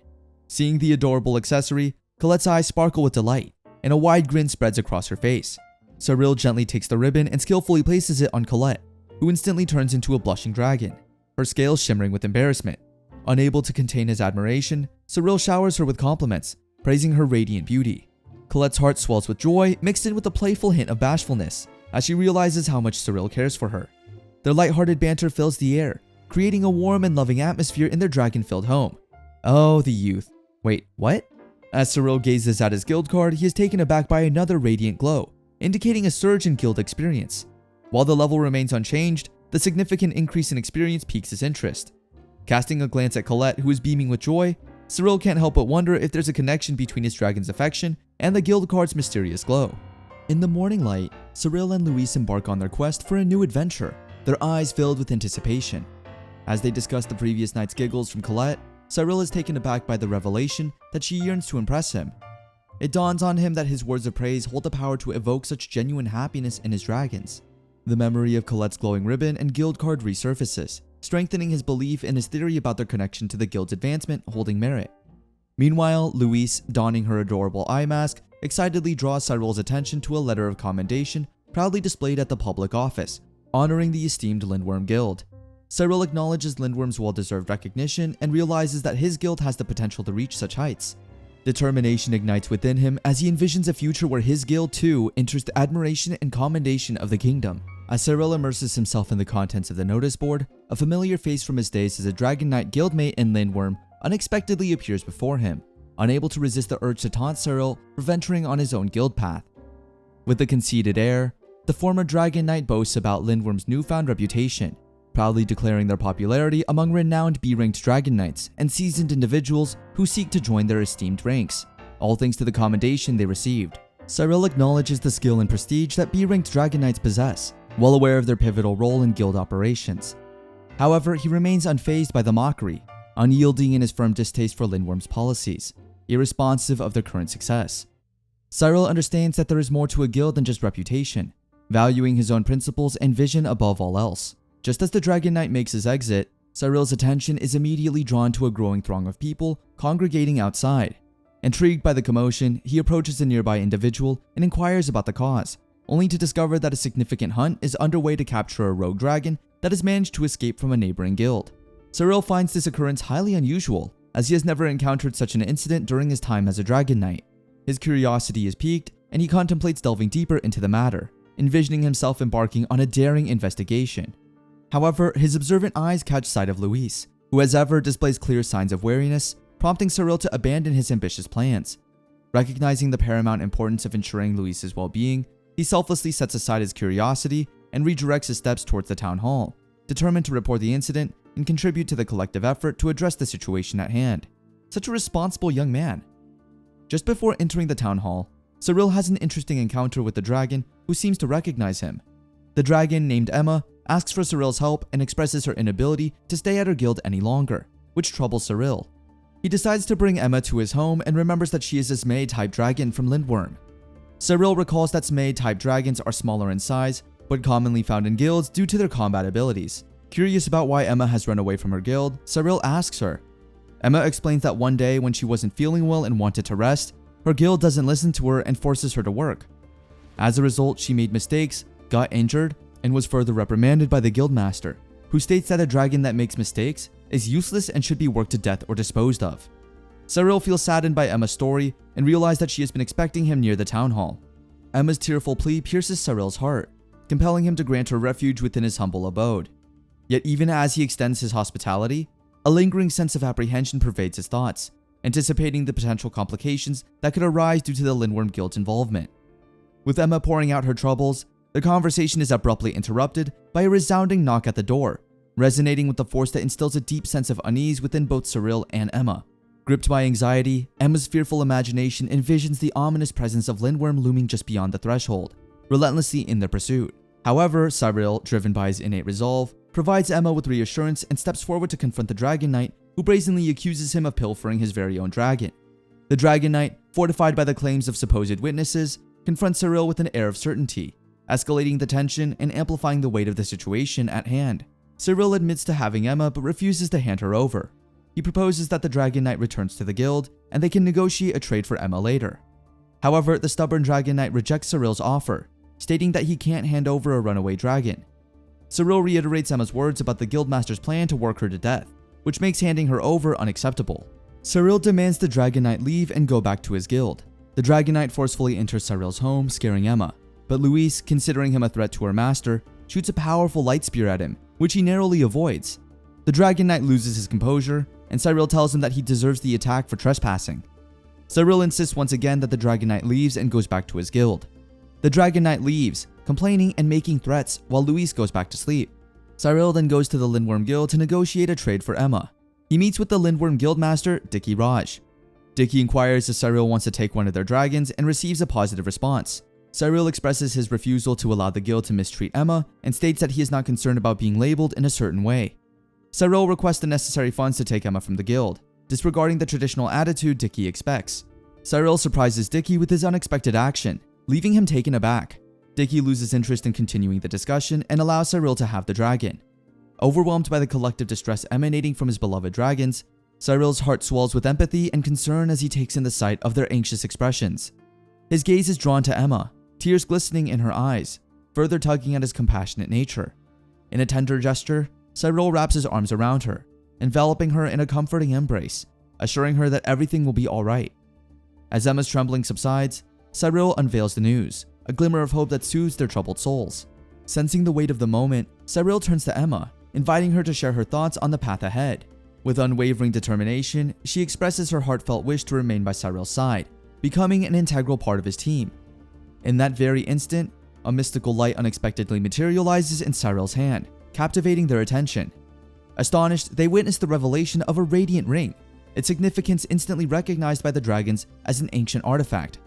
Seeing the adorable accessory, Colette's eyes sparkle with delight, and a wide grin spreads across her face. Cyril gently takes the ribbon and skillfully places it on Colette, who instantly turns into a blushing dragon, her scales shimmering with embarrassment. Unable to contain his admiration, Cyril showers her with compliments, praising her radiant beauty. Colette's heart swells with joy, mixed in with a playful hint of bashfulness, as she realizes how much Cyril cares for her. Their lighthearted banter fills the air, creating a warm and loving atmosphere in their dragon-filled home. Oh, the youth. Wait, what? As Cyril gazes at his guild card, he is taken aback by another radiant glow, indicating a surge in guild experience. While the level remains unchanged, the significant increase in experience piques his interest. Casting a glance at Colette, who is beaming with joy, Cyril can't help but wonder if there's a connection between his dragon's affection and the guild card's mysterious glow. In the morning light, Cyril and Louise embark on their quest for a new adventure, their eyes filled with anticipation. As they discuss the previous night's giggles from Colette, Cyril is taken aback by the revelation that she yearns to impress him. It dawns on him that his words of praise hold the power to evoke such genuine happiness in his dragons. The memory of Colette's glowing ribbon and guild card resurfaces, strengthening his belief in his theory about their connection to the guild's advancement holding merit. Meanwhile, Louise, donning her adorable eye mask, excitedly draws Cyril's attention to a letter of commendation proudly displayed at the public office, honoring the esteemed Lindworm Guild. Cyril acknowledges Lindworm's well-deserved recognition and realizes that his guild has the potential to reach such heights. Determination ignites within him as he envisions a future where his guild too enters the admiration and commendation of the kingdom. As Cyril immerses himself in the contents of the notice board, a familiar face from his days as a Dragon Knight guildmate in Lindworm unexpectedly appears before him, unable to resist the urge to taunt Cyril for venturing on his own guild path. With a conceited air, the former Dragon Knight boasts about Lindworm's newfound reputation, proudly declaring their popularity among renowned B-ranked Dragon Knights and seasoned individuals who seek to join their esteemed ranks, all thanks to the commendation they received. Cyril acknowledges the skill and prestige that B-ranked Dragon Knights possess, well aware of their pivotal role in guild operations. However, he remains unfazed by the mockery, unyielding in his firm distaste for Lindworm's policies, irresponsive of their current success. Cyril understands that there is more to a guild than just reputation, valuing his own principles and vision above all else. Just as the Dragon Knight makes his exit, Cyril's attention is immediately drawn to a growing throng of people congregating outside. Intrigued by the commotion, he approaches a nearby individual and inquires about the cause, only to discover that a significant hunt is underway to capture a rogue dragon that has managed to escape from a neighboring guild. Cyril finds this occurrence highly unusual, as he has never encountered such an incident during his time as a Dragon Knight. His curiosity is piqued, and he contemplates delving deeper into the matter, envisioning himself embarking on a daring investigation. However, his observant eyes catch sight of Louise, who as ever displays clear signs of wariness, prompting Cyril to abandon his ambitious plans. Recognizing the paramount importance of ensuring Louise's well-being, he selflessly sets aside his curiosity and redirects his steps towards the town hall, determined to report the incident and contribute to the collective effort to address the situation at hand. Such a responsible young man. Just before entering the town hall, Cyril has an interesting encounter with the dragon who seems to recognize him. The dragon, named Emma, asks for Cyril's help and expresses her inability to stay at her guild any longer, which troubles Cyril. He decides to bring Emma to his home and remembers that she is a Zmei-type dragon from Lindworm. Cyril recalls that Zmei-type dragons are smaller in size, but commonly found in guilds due to their combat abilities. Curious about why Emma has run away from her guild, Cyril asks her. Emma explains that one day when she wasn't feeling well and wanted to rest, her guild doesn't listen to her and forces her to work. As a result, she made mistakes, got injured, and was further reprimanded by the guildmaster, who states that a dragon that makes mistakes is useless and should be worked to death or disposed of. Cyril feels saddened by Emma's story and realizes that she has been expecting him near the town hall. Emma's tearful plea pierces Cyril's heart, compelling him to grant her refuge within his humble abode. Yet even as he extends his hospitality, a lingering sense of apprehension pervades his thoughts, anticipating the potential complications that could arise due to the Lindworm Guild's involvement. With Emma pouring out her troubles, the conversation is abruptly interrupted by a resounding knock at the door, resonating with the force that instills a deep sense of unease within both Cyril and Emma. Gripped by anxiety, Emma's fearful imagination envisions the ominous presence of Lindworm looming just beyond the threshold, relentlessly in their pursuit. However, Cyril, driven by his innate resolve, provides Emma with reassurance and steps forward to confront the Dragon Knight, who brazenly accuses him of pilfering his very own dragon. The Dragon Knight, fortified by the claims of supposed witnesses, confronts Cyril with an air of certainty, escalating the tension and amplifying the weight of the situation at hand. Cyril admits to having Emma but refuses to hand her over. He proposes that the Dragon Knight returns to the guild and they can negotiate a trade for Emma later. However, the stubborn Dragon Knight rejects Cyril's offer, stating that he can't hand over a runaway dragon. Cyril reiterates Emma's words about the Guildmaster's plan to work her to death, which makes handing her over unacceptable. Cyril demands the Dragon Knight leave and go back to his guild. The Dragon Knight forcefully enters Cyril's home, scaring Emma, but Louise, considering him a threat to her master, shoots a powerful light spear at him, which he narrowly avoids. The Dragon Knight loses his composure, and Cyril tells him that he deserves the attack for trespassing. Cyril insists once again that the Dragon Knight leaves and goes back to his guild. The Dragon Knight leaves, complaining and making threats while Louise goes back to sleep. Cyril then goes to the Lindworm Guild to negotiate a trade for Emma. He meets with the Lindworm Guildmaster, Dicky Raj. Dicky inquires if Cyril wants to take one of their dragons and receives a positive response. Cyril expresses his refusal to allow the guild to mistreat Emma and states that he is not concerned about being labeled in a certain way. Cyril requests the necessary funds to take Emma from the guild, disregarding the traditional attitude Dicky expects. Cyril surprises Dicky with his unexpected action, leaving him taken aback. Dicky loses interest in continuing the discussion and allows Cyril to have the dragon. Overwhelmed by the collective distress emanating from his beloved dragons, Cyril's heart swells with empathy and concern as he takes in the sight of their anxious expressions. His gaze is drawn to Emma, tears glistening in her eyes, further tugging at his compassionate nature. In a tender gesture, Cyril wraps his arms around her, enveloping her in a comforting embrace, assuring her that everything will be alright. As Emma's trembling subsides, Cyril unveils the news, a glimmer of hope that soothes their troubled souls. Sensing the weight of the moment, Cyril turns to Emma, inviting her to share her thoughts on the path ahead. With unwavering determination, she expresses her heartfelt wish to remain by Cyril's side, becoming an integral part of his team. In that very instant, a mystical light unexpectedly materializes in Cyril's hand, captivating their attention. Astonished, they witness the revelation of a radiant ring, its significance instantly recognized by the dragons as an ancient artifact.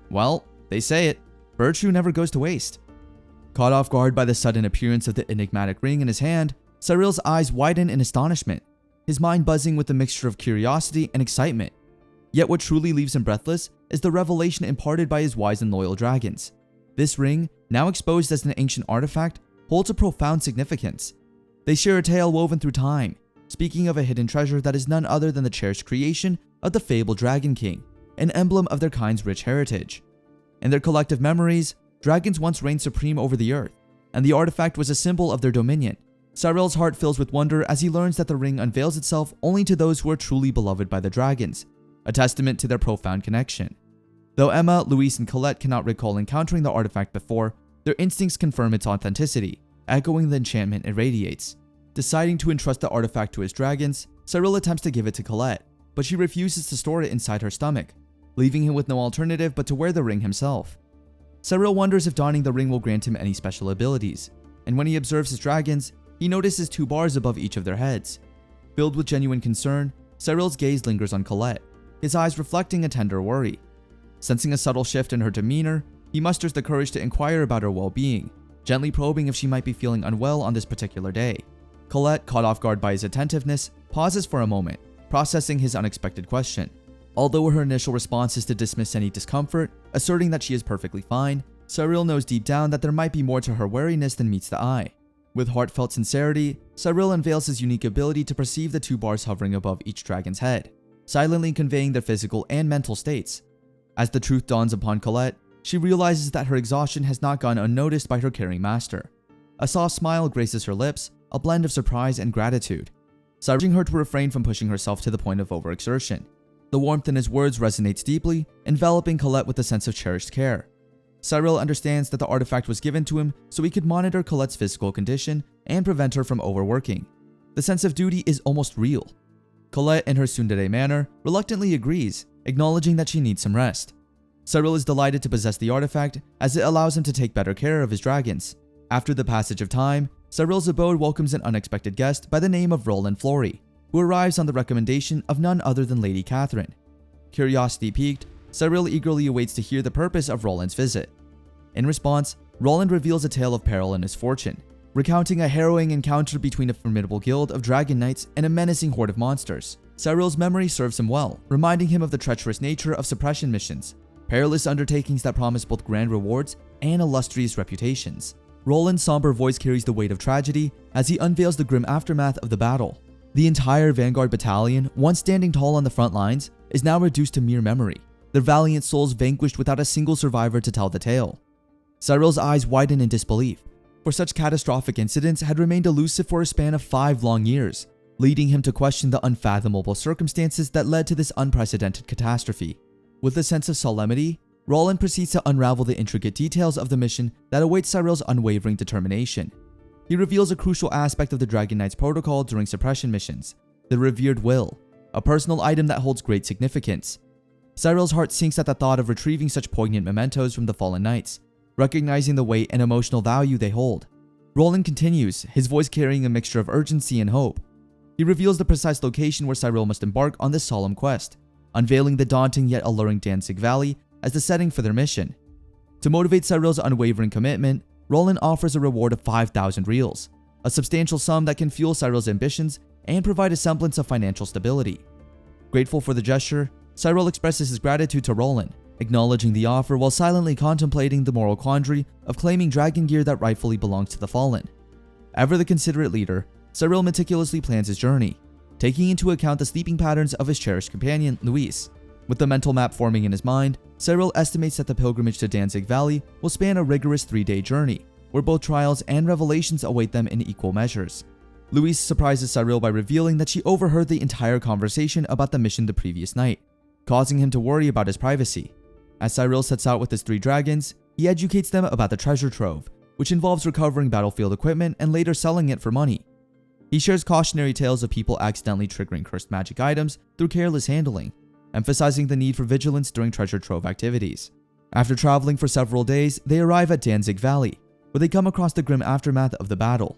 Well, they say it, virtue never goes to waste. Caught off guard by the sudden appearance of the enigmatic ring in his hand, Cyril's eyes widen in astonishment, his mind buzzing with a mixture of curiosity and excitement. Yet what truly leaves him breathless is the revelation imparted by his wise and loyal dragons. This ring, now exposed as an ancient artifact, holds a profound significance. They share a tale woven through time, speaking of a hidden treasure that is none other than the cherished creation of the fabled Dragon King, an emblem of their kind's rich heritage. In their collective memories, dragons once reigned supreme over the earth, and the artifact was a symbol of their dominion. Cyril's heart fills with wonder as he learns that the ring unveils itself only to those who are truly beloved by the dragons, a testament to their profound connection. Though Emma, Louise, and Colette cannot recall encountering the artifact before, their instincts confirm its authenticity, echoing the enchantment it radiates. Deciding to entrust the artifact to his dragons, Cyril attempts to give it to Colette, but she refuses to store it inside her stomach, leaving him with no alternative but to wear the ring himself. Cyril wonders if donning the ring will grant him any special abilities, and when he observes his dragons, he notices 2 bars above each of their heads. Filled with genuine concern, Cyril's gaze lingers on Colette, his eyes reflecting a tender worry. Sensing a subtle shift in her demeanor, he musters the courage to inquire about her well-being, gently probing if she might be feeling unwell on this particular day. Colette, caught off guard by his attentiveness, pauses for a moment, processing his unexpected question. Although her initial response is to dismiss any discomfort, asserting that she is perfectly fine, Cyril knows deep down that there might be more to her wariness than meets the eye. With heartfelt sincerity, Cyril unveils his unique ability to perceive the 2 bars hovering above each dragon's head, silently conveying their physical and mental states. As the truth dawns upon Colette, she realizes that her exhaustion has not gone unnoticed by her caring master. A soft smile graces her lips, a blend of surprise and gratitude, urging her to refrain from pushing herself to the point of overexertion. The warmth in his words resonates deeply, enveloping Colette with a sense of cherished care. Cyril understands that the artifact was given to him so he could monitor Colette's physical condition and prevent her from overworking. The sense of duty is almost real. Colette, in her tsundere manner, reluctantly agrees, acknowledging that she needs some rest. Cyril is delighted to possess the artifact as it allows him to take better care of his dragons. After the passage of time, Cyril's abode welcomes an unexpected guest by the name of Roland Fleury, who arrives on the recommendation of none other than Lady Catherine. Curiosity piqued, Cyril eagerly awaits to hear the purpose of Roland's visit. In response, Roland reveals a tale of peril and misfortune, recounting a harrowing encounter between a formidable guild of dragon knights and a menacing horde of monsters. Cyril's memory serves him well, reminding him of the treacherous nature of suppression missions, perilous undertakings that promise both grand rewards and illustrious reputations. Roland's somber voice carries the weight of tragedy as he unveils the grim aftermath of the battle. The entire Vanguard battalion, once standing tall on the front lines, is now reduced to mere memory, their valiant souls vanquished without a single survivor to tell the tale. Cyril's eyes widen in disbelief, for such catastrophic incidents had remained elusive for a span of 5 long years, leading him to question the unfathomable circumstances that led to this unprecedented catastrophe. With a sense of solemnity, Roland proceeds to unravel the intricate details of the mission that awaits Cyril's unwavering determination. He reveals a crucial aspect of the Dragon Knight's protocol during suppression missions, the revered will, a personal item that holds great significance. Cyril's heart sinks at the thought of retrieving such poignant mementos from the fallen knights, recognizing the weight and emotional value they hold. Roland continues, his voice carrying a mixture of urgency and hope. He reveals the precise location where Cyril must embark on this solemn quest, unveiling the daunting yet alluring Danzig Valley as the setting for their mission. To motivate Cyril's unwavering commitment, Roland offers a reward of 5,000 reals, a substantial sum that can fuel Cyril's ambitions and provide a semblance of financial stability. Grateful for the gesture, Cyril expresses his gratitude to Roland, acknowledging the offer while silently contemplating the moral quandary of claiming dragon gear that rightfully belongs to the fallen. Ever the considerate leader, Cyril meticulously plans his journey, taking into account the sleeping patterns of his cherished companion, Luis. With the mental map forming in his mind, Cyril estimates that the pilgrimage to Danzig Valley will span a rigorous 3-day journey, where both trials and revelations await them in equal measures. Luis surprises Cyril by revealing that she overheard the entire conversation about the mission the previous night, causing him to worry about his privacy. As Cyril sets out with his 3 dragons, he educates them about the treasure trove, which involves recovering battlefield equipment and later selling it for money. He shares cautionary tales of people accidentally triggering cursed magic items through careless handling, emphasizing the need for vigilance during treasure trove activities. After traveling for several days, they arrive at Danzig Valley, where they come across the grim aftermath of the battle.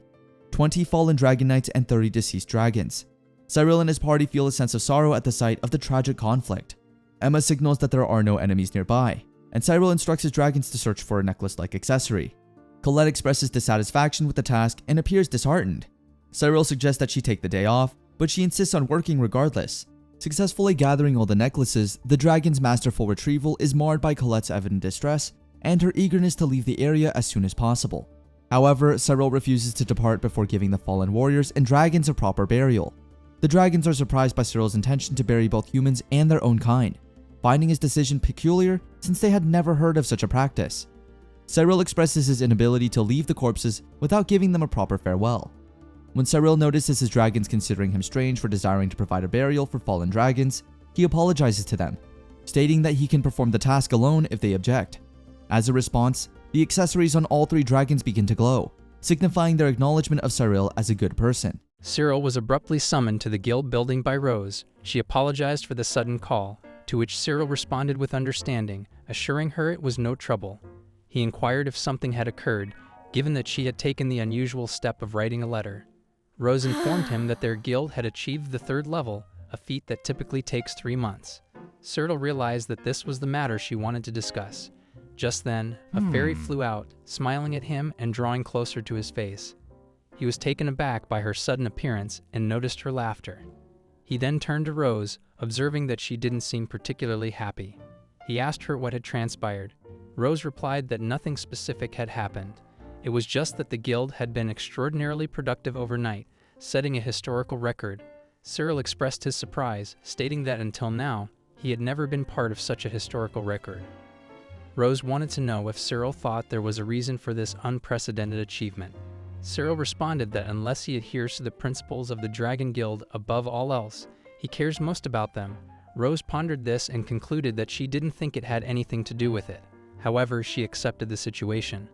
20 fallen dragon knights and 30 deceased dragons. Cyril and his party feel a sense of sorrow at the sight of the tragic conflict. Emma signals that there are no enemies nearby, and Cyril instructs his dragons to search for a necklace-like accessory. Colette expresses dissatisfaction with the task and appears disheartened. Cyril suggests that she take the day off, but she insists on working regardless. Successfully gathering all the necklaces, the dragon's masterful retrieval is marred by Colette's evident distress and her eagerness to leave the area as soon as possible. However, Cyril refuses to depart before giving the fallen warriors and dragons a proper burial. The dragons are surprised by Cyril's intention to bury both humans and their own kind, finding his decision peculiar since they had never heard of such a practice. Cyril expresses his inability to leave the corpses without giving them a proper farewell. When Cyril notices his dragons considering him strange for desiring to provide a burial for fallen dragons, he apologizes to them, stating that he can perform the task alone if they object. As a response, the accessories on all 3 dragons begin to glow, signifying their acknowledgement of Cyril as a good person. Cyril was abruptly summoned to the guild building by Rose. She apologized for the sudden call, to which Cyril responded with understanding, assuring her it was no trouble. He inquired if something had occurred, given that she had taken the unusual step of writing a letter. Rose informed him that their guild had achieved the 3rd level, a feat that typically takes 3 months. Cyril realized that this was the matter she wanted to discuss. Just then, a fairy flew out, smiling at him and drawing closer to his face. He was taken aback by her sudden appearance and noticed her laughter. He then turned to Rose, observing that she didn't seem particularly happy. He asked her what had transpired. Rose replied that nothing specific had happened. It was just that the guild had been extraordinarily productive overnight, setting a historical record. Cyril expressed his surprise, stating that until now, he had never been part of such a historical record. Rose wanted to know if Cyril thought there was a reason for this unprecedented achievement. Cyril responded that unless he adheres to the principles of the Dragon Guild above all else, he cares most about them, Rose pondered this and concluded that she didn't think it had anything to do with it. However, she accepted the situation.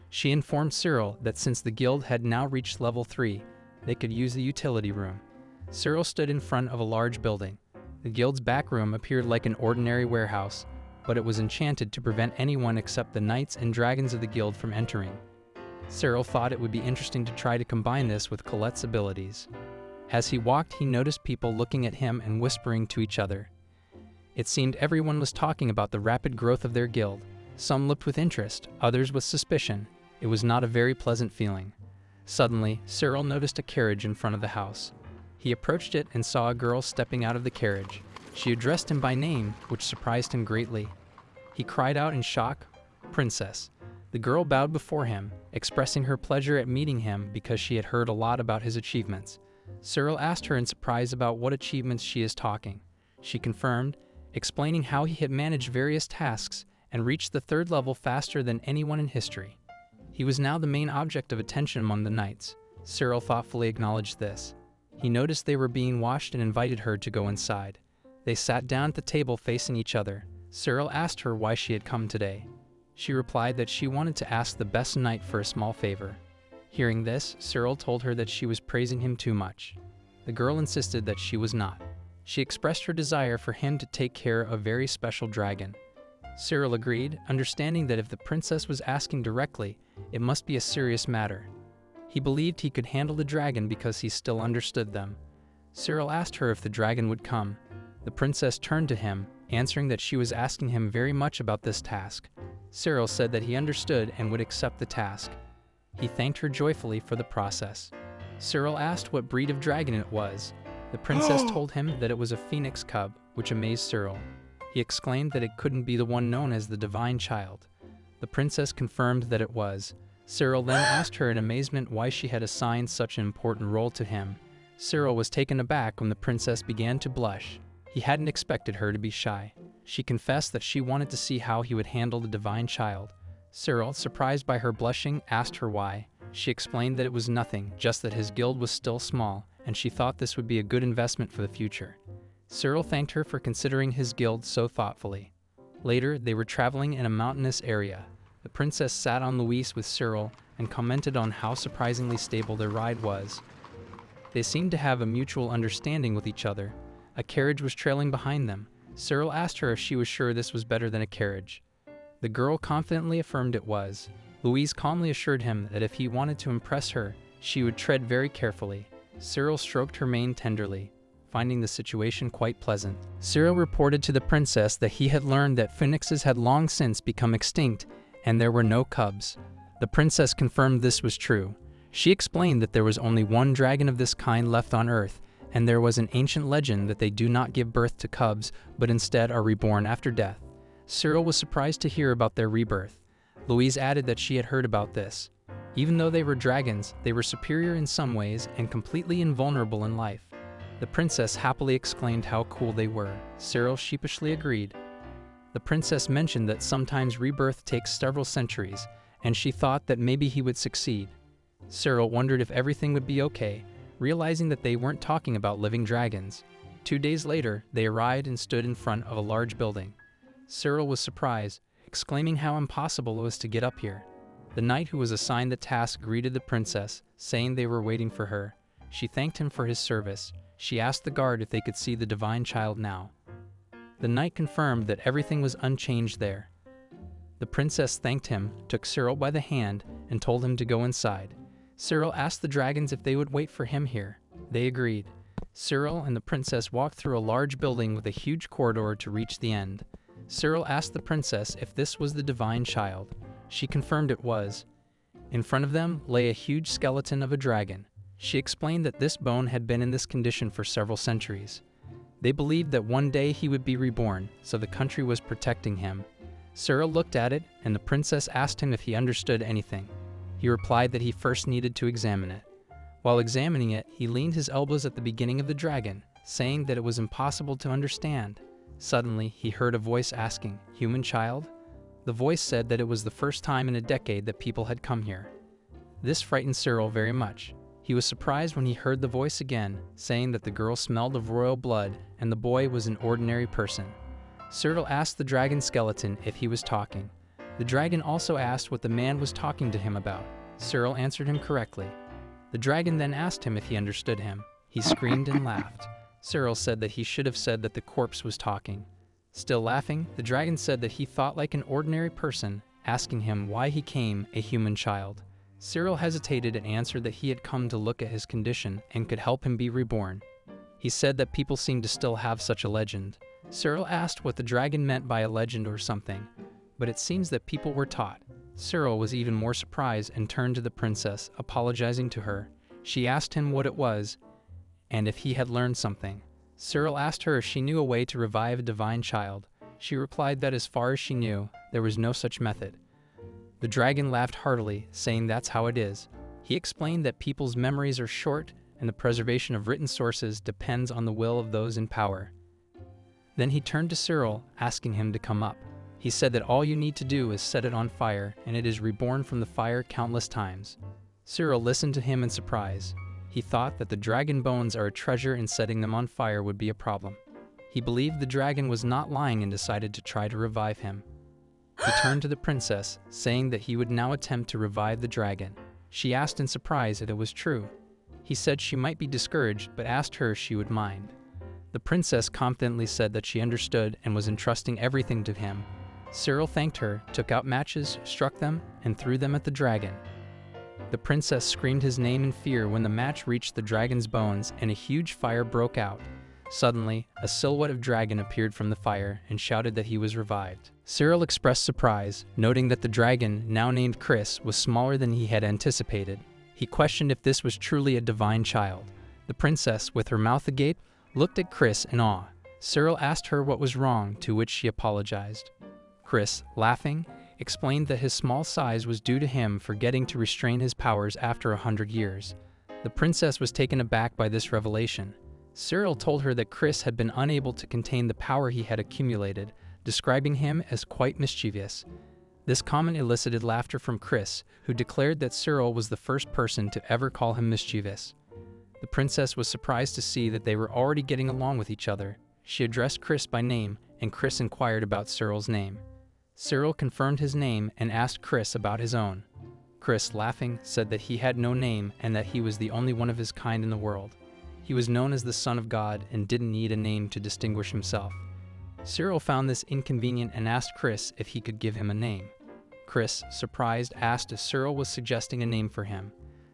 She informed Cyril that since the guild had now reached level 3, they could use the utility room. Cyril stood in front of a large building. The guild's back room appeared like an ordinary warehouse, but it was enchanted to prevent anyone except the knights and dragons of the guild from entering. Cyril thought it would be interesting to try to combine this with Colette's abilities. As he walked, he noticed people looking at him and whispering to each other. It seemed everyone was talking about the rapid growth of their guild. Some looked with interest, others with suspicion. It was not a very pleasant feeling. Suddenly, Cyril noticed a carriage in front of the house. He approached it and saw a girl stepping out of the carriage. She addressed him by name, which surprised him greatly. He cried out in shock, "Princess." The girl bowed before him, expressing her pleasure at meeting him because she had heard a lot about his achievements. Cyril asked her in surprise about what achievements she is talking. She confirmed, explaining how he had managed various tasks and reached the 3rd level faster than anyone in history. He was now the main object of attention among the knights. Cyril thoughtfully acknowledged this. He noticed they were being washed and invited her to go inside. They sat down at the table facing each other. Cyril asked her why she had come today. She replied that she wanted to ask the best knight for a small favor. Hearing this, Cyril told her that she was praising him too much. The girl insisted that she was not. She expressed her desire for him to take care of a very special dragon. Cyril agreed, understanding that if the princess was asking directly, it must be a serious matter. He believed he could handle the dragon because he still understood them. Cyril asked her if the dragon would come. The princess turned to him, answering that she was asking him very much about this task. Cyril said that he understood and would accept the task. He thanked her joyfully for the process. Cyril asked what breed of dragon it was. The princess told him that it was a phoenix cub, which amazed Cyril. He exclaimed that it couldn't be the one known as the Divine Child. The princess confirmed that it was. Cyril then asked her in amazement why she had assigned such an important role to him. Cyril was taken aback when the princess began to blush. He hadn't expected her to be shy. She confessed that she wanted to see how he would handle the Divine Child. Cyril, surprised by her blushing, asked her why. She explained that it was nothing, just that his guild was still small, and she thought this would be a good investment for the future. Cyril thanked her for considering his guild so thoughtfully. Later, they were traveling in a mountainous area. The princess sat on Louise with Cyril and commented on how surprisingly stable their ride was. They seemed to have a mutual understanding with each other. A carriage was trailing behind them. Cyril asked her if she was sure this was better than a carriage. The girl confidently affirmed it was. Louise calmly assured him that if he wanted to impress her, she would tread very carefully. Cyril stroked her mane tenderly, finding the situation quite pleasant. Cyril reported to the princess that he had learned that phoenixes had long since become extinct and there were no cubs. The princess confirmed this was true. She explained that there was only one dragon of this kind left on Earth, and there was an ancient legend that they do not give birth to cubs, but instead are reborn after death. Cyril was surprised to hear about their rebirth. Louise added that she had heard about this. Even though they were dragons, they were superior in some ways and completely invulnerable in life. The princess happily exclaimed how cool they were. Cyril sheepishly agreed. The princess mentioned that sometimes rebirth takes several centuries, and she thought that maybe he would succeed. Cyril wondered if everything would be okay, realizing that they weren't talking about living dragons. 2 days later, they arrived and stood in front of a large building. Cyril was surprised, exclaiming how impossible it was to get up here. The knight who was assigned the task greeted the princess, saying they were waiting for her. She thanked him for his service. She asked the guard if they could see the Divine Child now. The knight confirmed that everything was unchanged there. The princess thanked him, took Cyril by the hand, and told him to go inside. Cyril asked the dragons if they would wait for him here. They agreed. Cyril and the princess walked through a large building with a huge corridor to reach the end. Cyril asked the princess if this was the Divine Child. She confirmed it was. In front of them lay a huge skeleton of a dragon. She explained that this bone had been in this condition for several centuries. They believed that one day he would be reborn, so the country was protecting him. Cyril looked at it, and the princess asked him if he understood anything. He replied that he first needed to examine it. While examining it, he leaned his elbows at the beginning of the dragon, saying that it was impossible to understand. Suddenly, he heard a voice asking, "Human child?" The voice said that it was the first time in a decade that people had come here. This frightened Cyril very much. He was surprised when he heard the voice again, saying that the girl smelled of royal blood and the boy was an ordinary person. Cyril asked the dragon skeleton if he was talking. The dragon also asked what the man was talking to him about. Cyril answered him correctly. The dragon then asked him if he understood him. He screamed and laughed. Cyril said that he should have said that the corpse was talking. Still laughing, the dragon said that he thought like an ordinary person, asking him why he came a human child. Cyril hesitated and answered that he had come to look at his condition and could help him be reborn. He said that people seem to still have such a legend. Cyril asked what the dragon meant by a legend or something, but it seems that people were taught. Cyril was even more surprised and turned to the princess, apologizing to her. She asked him what it was and if he had learned something. Cyril asked her if she knew a way to revive a divine child. She replied that as far as she knew, there was no such method. The dragon laughed heartily, saying that's how it is. He explained that people's memories are short and the preservation of written sources depends on the will of those in power. Then he turned to Cyril, asking him to come up. He said that all you need to do is set it on fire, and it is reborn from the fire countless times. Cyril listened to him in surprise. He thought that the dragon bones are a treasure and setting them on fire would be a problem. He believed the dragon was not lying and decided to try to revive him. He turned to the princess, saying that he would now attempt to revive the dragon. She asked in surprise if it was true. He said she might be discouraged, but asked her if she would mind. The princess confidently said that she understood and was entrusting everything to him. Cyril thanked her, took out matches, struck them, and threw them at the dragon. The princess screamed his name in fear when the match reached the dragon's bones and a huge fire broke out. Suddenly, a silhouette of dragon appeared from the fire and shouted that he was revived. Cyril expressed surprise, noting that the dragon, now named Chris, was smaller than he had anticipated. He questioned if this was truly a divine child. The princess, with her mouth agape, looked at Chris in awe. Cyril asked her what was wrong, to which she apologized. Chris, laughing, explained that his small size was due to him forgetting to restrain his powers after 100 years. The princess was taken aback by this revelation. Cyril told her that Chris had been unable to contain the power he had accumulated, describing him as quite mischievous. This comment elicited laughter from Chris, who declared that Cyril was the first person to ever call him mischievous. The princess was surprised to see that they were already getting along with each other. She addressed Chris by name, and Chris inquired about Cyril's name. Cyril confirmed his name and asked Chris about his own. Chris, laughing, said that he had no name and that he was the only one of his kind in the world. He was known as the Son of God and didn't need a name to distinguish himself. Cyril found this inconvenient and asked Chris if he could give him a name. Chris, surprised, asked if Cyril was suggesting a name for him.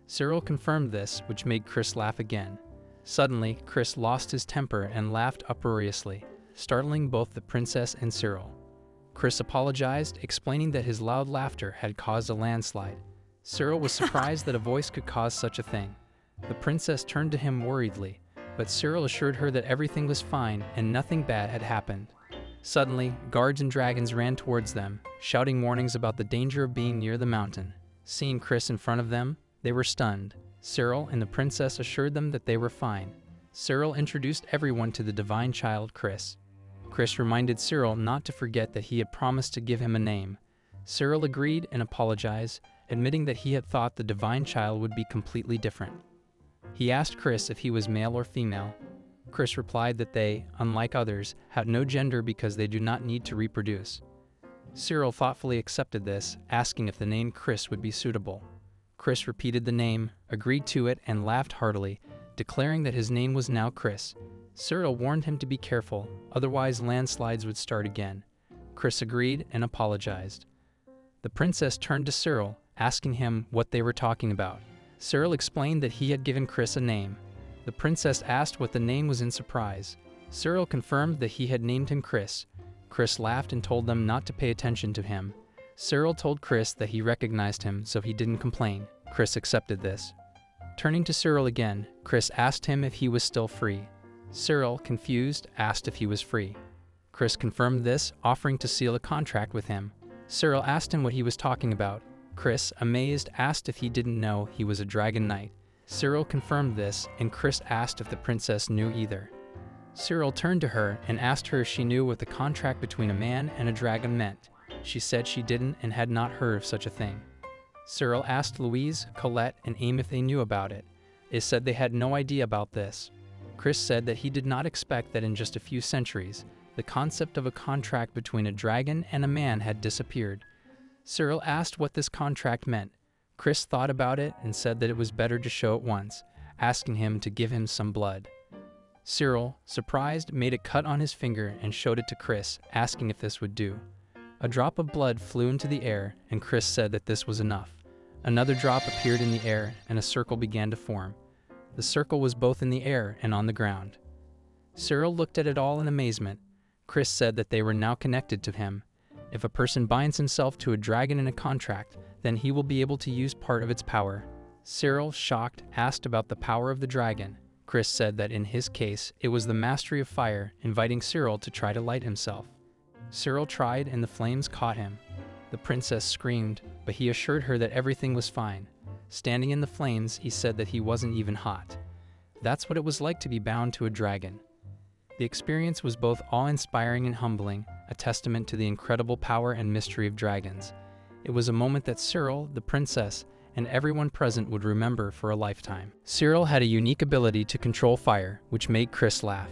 Cyril confirmed this, which made Chris laugh again. Suddenly, Chris lost his temper and laughed uproariously, startling both the princess and Cyril. Chris apologized, explaining that his loud laughter had caused a landslide. Cyril was surprised that a voice could cause such a thing. The princess turned to him worriedly, but Cyril assured her that everything was fine and nothing bad had happened. Suddenly, guards and dragons ran towards them, shouting warnings about the danger of being near the mountain. Seeing Chris in front of them, they were stunned. Cyril and the princess assured them that they were fine. Cyril introduced everyone to the divine child Chris. Chris reminded Cyril not to forget that he had promised to give him a name. Cyril agreed and apologized, admitting that he had thought the divine child would be completely different. He asked Chris if he was male or female. Chris replied that they, unlike others, had no gender because they do not need to reproduce. Cyril thoughtfully accepted this, asking if the name Chris would be suitable. Chris repeated the name, agreed to it, and laughed heartily, declaring that his name was now Chris. Cyril warned him to be careful, otherwise landslides would start again. Chris agreed and apologized. The princess turned to Cyril, asking him what they were talking about. Cyril explained that he had given Chris a name. The princess asked what the name was in surprise. Cyril confirmed that he had named him Chris. Chris laughed and told them not to pay attention to him. Cyril told Chris that he recognized him, so he didn't complain. Chris accepted this. Turning to Cyril again, Chris asked him if he was still free. Cyril, confused, asked if he was free. Chris confirmed this, offering to seal a contract with him. Cyril asked him what he was talking about. Chris, amazed, asked if he didn't know he was a dragon knight. Cyril confirmed this, and Chris asked if the princess knew either. Cyril turned to her and asked her if she knew what the contract between a man and a dragon meant. She said she didn't and had not heard of such a thing. Cyril asked Louise, Colette, and Aim if they knew about it. It said they had no idea about this. Chris said that he did not expect that in just a few centuries, the concept of a contract between a dragon and a man had disappeared. Cyril asked what this contract meant. Chris thought about it and said that it was better to show it once, asking him to give him some blood. Cyril, surprised, made a cut on his finger and showed it to Chris, asking if this would do. A drop of blood flew into the air, and Chris said that this was enough. Another drop appeared in the air, and a circle began to form. The circle was both in the air and on the ground. Cyril looked at it all in amazement. Chris said that they were now connected to him. If a person binds himself to a dragon in a contract, then he will be able to use part of its power. Cyril, shocked, asked about the power of the dragon. Chris said that in his case, it was the mastery of fire, inviting Cyril to try to light himself. Cyril tried and the flames caught him. The princess screamed, but he assured her that everything was fine. Standing in the flames, he said that he wasn't even hot. That's what it was like to be bound to a dragon. The experience was both awe-inspiring and humbling, a testament to the incredible power and mystery of dragons. It was a moment that Cyril, the princess, and everyone present would remember for a lifetime. Cyril had a unique ability to control fire, which made Chris laugh.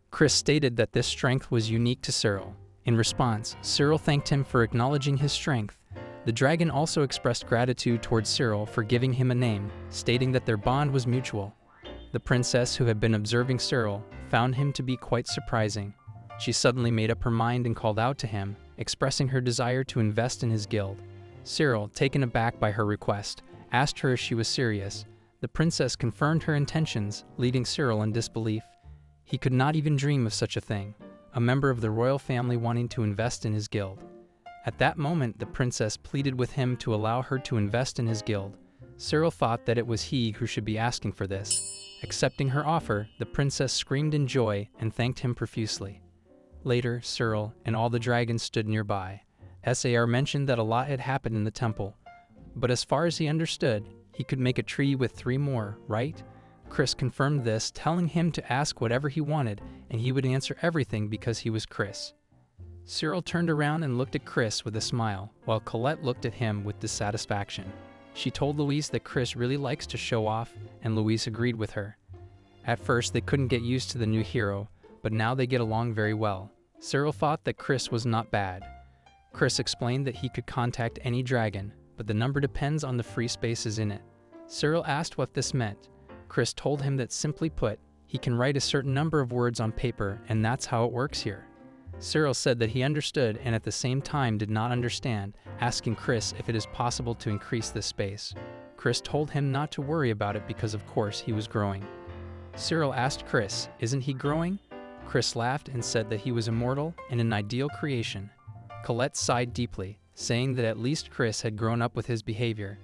Chris stated that this strength was unique to Cyril. In response, Cyril thanked him for acknowledging his strength. The dragon also expressed gratitude towards Cyril for giving him a name, stating that their bond was mutual. The princess, who had been observing Cyril, found him to be quite surprising. She suddenly made up her mind and called out to him, expressing her desire to invest in his guild. Cyril, taken aback by her request, asked her if she was serious. The princess confirmed her intentions, leaving Cyril in disbelief. He could not even dream of such a thing, a member of the royal family wanting to invest in his guild. At that moment, the princess pleaded with him to allow her to invest in his guild. Cyril thought that it was he who should be asking for this. Accepting her offer, the princess screamed in joy and thanked him profusely. Later, Cyril and all the dragons stood nearby. Sar mentioned that a lot had happened in the temple, but as far as he understood, he could make a treaty with 3 more, right? Chris confirmed this, telling him to ask whatever he wanted, and he would answer everything because he was Chris. Cyril turned around and looked at Chris with a smile, while Colette looked at him with dissatisfaction. She told Louise that Chris really likes to show off, and Louise agreed with her. At first, they couldn't get used to the new hero, but now they get along very well. Cyril thought that Chris was not bad. Chris explained that he could contact any dragon, but the number depends on the free spaces in it. Cyril asked what this meant. Chris told him that, simply put, he can write a certain number of words on paper, and that's how it works here. Cyril said that he understood and at the same time did not understand, asking Chris if it is possible to increase this space. Chris told him not to worry about it because of course he was growing. Cyril asked Chris, "Isn't he growing?" Chris laughed and said that he was immortal and an ideal creation. Colette sighed deeply, saying that at least Chris had grown up with his behavior.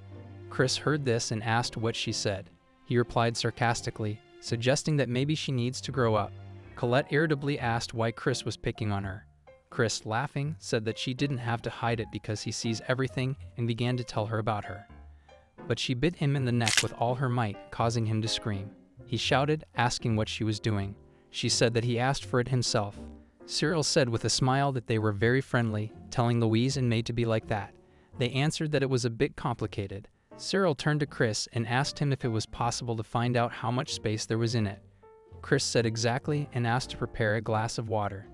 Chris heard this and asked what she said. He replied sarcastically, suggesting that maybe she needs to grow up. Colette irritably asked why Chris was picking on her. Chris, laughing, said that she didn't have to hide it because he sees everything and began to tell her about her. But she bit him in the neck with all her might, causing him to scream. He shouted, asking what she was doing. She said that he asked for it himself. Cyril said with a smile that they were very friendly, telling Louise and May to be like that. They answered that it was a bit complicated. Cyril turned to Chris and asked him if it was possible to find out how much space there was in it. Chris said exactly and asked to prepare a glass of water.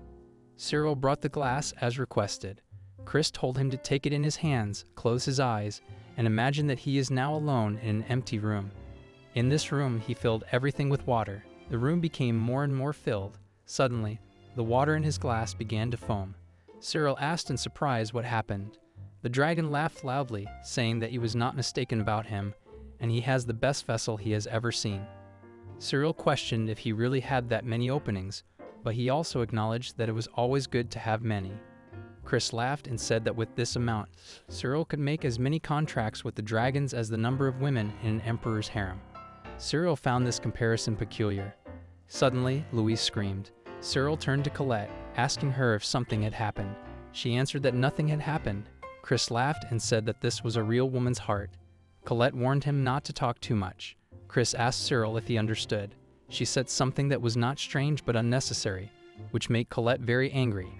Cyril brought the glass as requested. Chris told him to take it in his hands, close his eyes, and imagine that he is now alone in an empty room. In this room, he filled everything with water. The room became more and more filled. Suddenly, the water in his glass began to foam. Cyril asked in surprise what happened. The dragon laughed loudly, saying that he was not mistaken about him, and he has the best vessel he has ever seen. Cyril questioned if he really had that many openings, but he also acknowledged that it was always good to have many. Chris laughed and said that with this amount, Cyril could make as many contracts with the dragons as the number of women in an emperor's harem. Cyril found this comparison peculiar. Suddenly, Louise screamed. Cyril turned to Colette, asking her if something had happened. She answered that nothing had happened. Chris laughed and said that this was a real woman's heart. Colette warned him not to talk too much. Chris asked Cyril if he understood. She said something that was not strange but unnecessary, which made Colette very angry.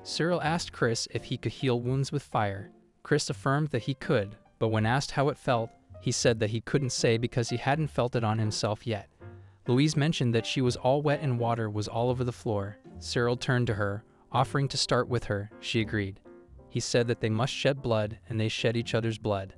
Cyril asked Chris if he could heal wounds with fire. Chris affirmed that he could, but when asked how it felt, He said that he couldn't say because he hadn't felt it on himself yet. Louise mentioned that she was all wet and water was all over the floor. Cyril turned to her, offering to start with her. She agreed. He said that they must shed blood, and they shed each other's blood.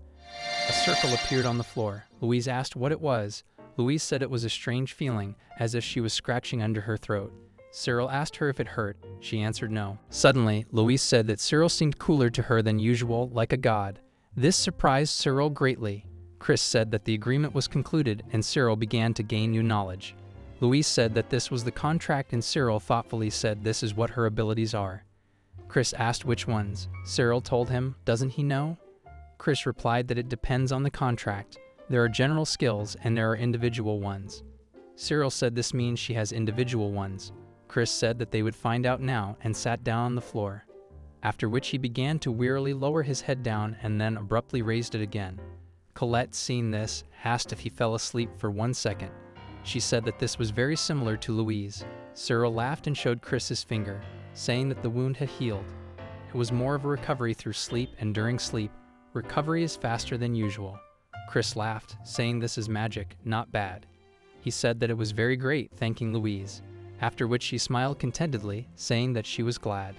A circle appeared on the floor. Louise asked what it was. Louise said it was a strange feeling, as if she was scratching under her throat. Cyril asked her if it hurt. She answered no. Suddenly, Louise said that Cyril seemed cooler to her than usual, like a god. This surprised Cyril greatly. Chris said that the agreement was concluded, and Cyril began to gain new knowledge. Louise said that this was the contract, and Cyril thoughtfully said this is what her abilities are. Chris asked which ones. Cyril told him, doesn't he know? Chris replied that it depends on the contract. There are general skills and there are individual ones. Cyril said this means she has individual ones. Chris said that they would find out now and sat down on the floor, after which he began to wearily lower his head down and then abruptly raised it again. Colette, seeing this, asked if he fell asleep for 1 second. She said that this was very similar to Louise. Cyril laughed and showed Chris his finger, saying that the wound had healed. It was more of a recovery through sleep, and during sleep, recovery is faster than usual. Chris laughed, saying this is magic, not bad. He said that it was very great, thanking Louise, after which she smiled contentedly, saying that she was glad.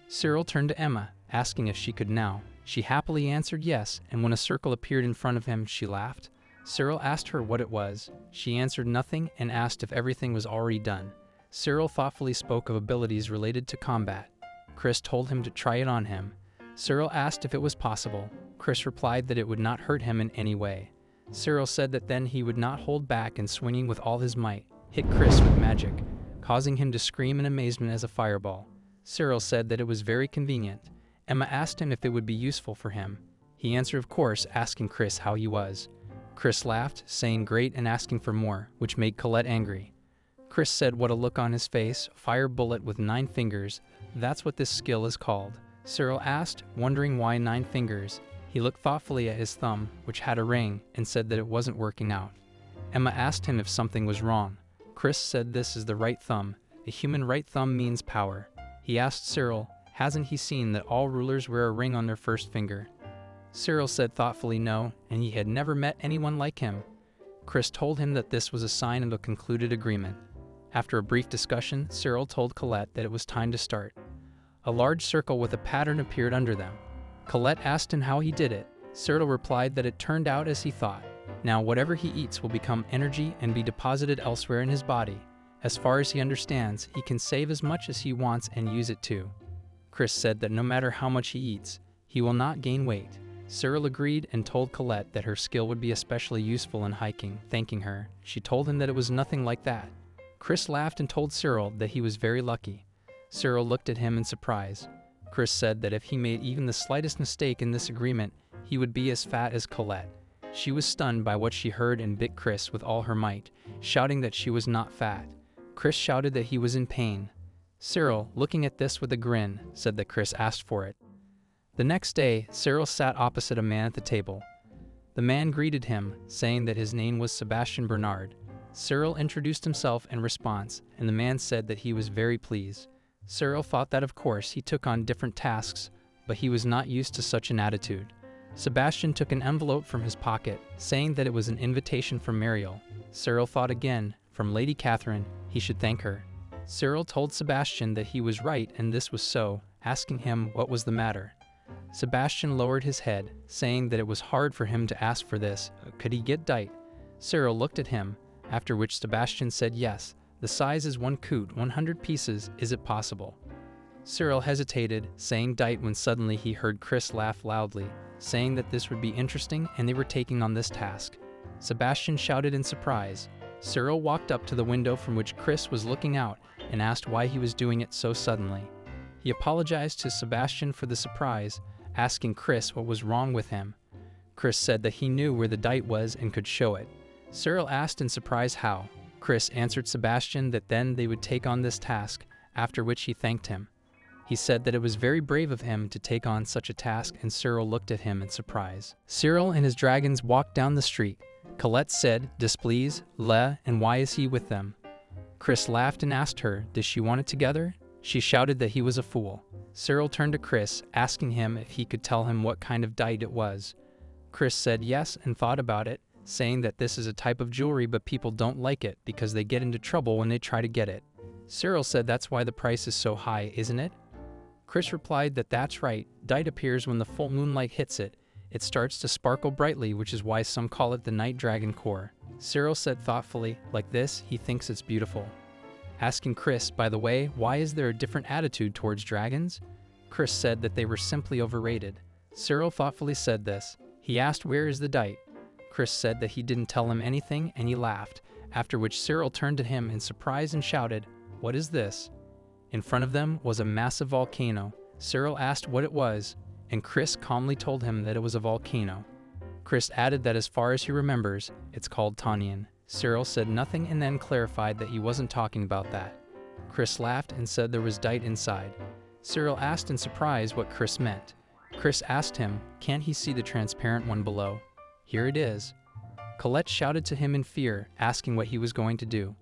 Cyril turned to Emma, asking if she could now. She happily answered yes, and when a circle appeared in front of him, she laughed. Cyril asked her what it was. She answered nothing and asked if everything was already done. Cyril thoughtfully spoke of abilities related to combat. Chris told him to try it on him. Cyril asked if it was possible. Chris replied that it would not hurt him in any way. Cyril said that then he would not hold back and swinging with all his might, hit Chris with magic, causing him to scream in amazement as a fireball. Cyril said that it was very convenient. Emma asked him if it would be useful for him. He answered of course, asking Chris how he was. Chris laughed, saying great and asking for more, which made Colette angry. Chris said what a look on his face, fire bullet with 9 fingers, that's what this skill is called. Cyril asked, wondering why 9 fingers. He looked thoughtfully at his thumb, which had a ring, and said that it wasn't working out. Emma asked him if something was wrong. Chris said this is the right thumb. The human right thumb means power. He asked Cyril, hasn't he seen that all rulers wear a ring on their first finger? Cyril said thoughtfully no, and he had never met anyone like him. Chris told him that this was a sign of a concluded agreement. After a brief discussion, Cyril told Colette that it was time to start. A large circle with a pattern appeared under them. Colette asked him how he did it. Cyril replied that it turned out as he thought. Now whatever he eats will become energy and be deposited elsewhere in his body. As far as he understands, he can save as much as he wants and use it too. Chris said that no matter how much he eats, he will not gain weight. Cyril agreed and told Colette that her skill would be especially useful in hiking, thanking her. She told him that it was nothing like that. Chris laughed and told Cyril that he was very lucky. Cyril looked at him in surprise. Chris said that if he made even the slightest mistake in this agreement, he would be as fat as Colette. She was stunned by what she heard and bit Chris with all her might, shouting that she was not fat. Chris shouted that he was in pain. Cyril, looking at this with a grin, said that Chris asked for it. The next day, Cyril sat opposite a man at the table. The man greeted him, saying that his name was Sebastian Bernard. Cyril introduced himself in response, and the man said that he was very pleased. Cyril thought that of course he took on different tasks, but he was not used to such an attitude. Sebastian took an envelope from his pocket, saying that it was an invitation from Mariel. Cyril thought again, from Lady Catherine, he should thank her. Cyril told Sebastian that he was right and this was so, asking him what was the matter. Sebastian lowered his head, saying that it was hard for him to ask for this. Could he get dite? Cyril looked at him, after which Sebastian said yes. The size is 1 coot, 100 pieces, is it possible? Cyril hesitated, saying dite when suddenly he heard Chris laugh loudly, saying that this would be interesting and they were taking on this task. Sebastian shouted in surprise. Cyril walked up to the window from which Chris was looking out and asked why he was doing it so suddenly. He apologized to Sebastian for the surprise, asking Chris what was wrong with him. Chris said that he knew where the dite was and could show it. Cyril asked in surprise how. Chris answered Sebastian that then they would take on this task, after which he thanked him. He said that it was very brave of him to take on such a task, and Cyril looked at him in surprise. Cyril and his dragons walked down the street. Colette said, displeased, le, and why is he with them? Chris laughed and asked her, does she want it together? She shouted that he was a fool. Cyril turned to Chris, asking him if he could tell him what kind of dite it was. Chris said yes and thought about it, saying that this is a type of jewelry but people don't like it because they get into trouble when they try to get it. Cyril said that's why the price is so high, isn't it? Chris replied that that's right. Dite appears when the full moonlight hits it. It starts to sparkle brightly, which is why some call it the night dragon core. Cyril said thoughtfully, like this, he thinks it's beautiful. Asking Chris, by the way, why is there a different attitude towards dragons? Chris said that they were simply overrated. Cyril thoughtfully said this. He asked where is the dite. Chris said that he didn't tell him anything and he laughed, after which Cyril turned to him in surprise and shouted, "What is this?" In front of them was a massive volcano. Cyril asked what it was, and Chris calmly told him that it was a volcano. Chris added that as far as he remembers, it's called Tanyan. Cyril said nothing and then clarified that he wasn't talking about that. Chris laughed and said there was dite inside. Cyril asked in surprise what Chris meant. Chris asked him, can't he see the transparent one below? Here it is. Colette shouted to him in fear, asking what he was going to do.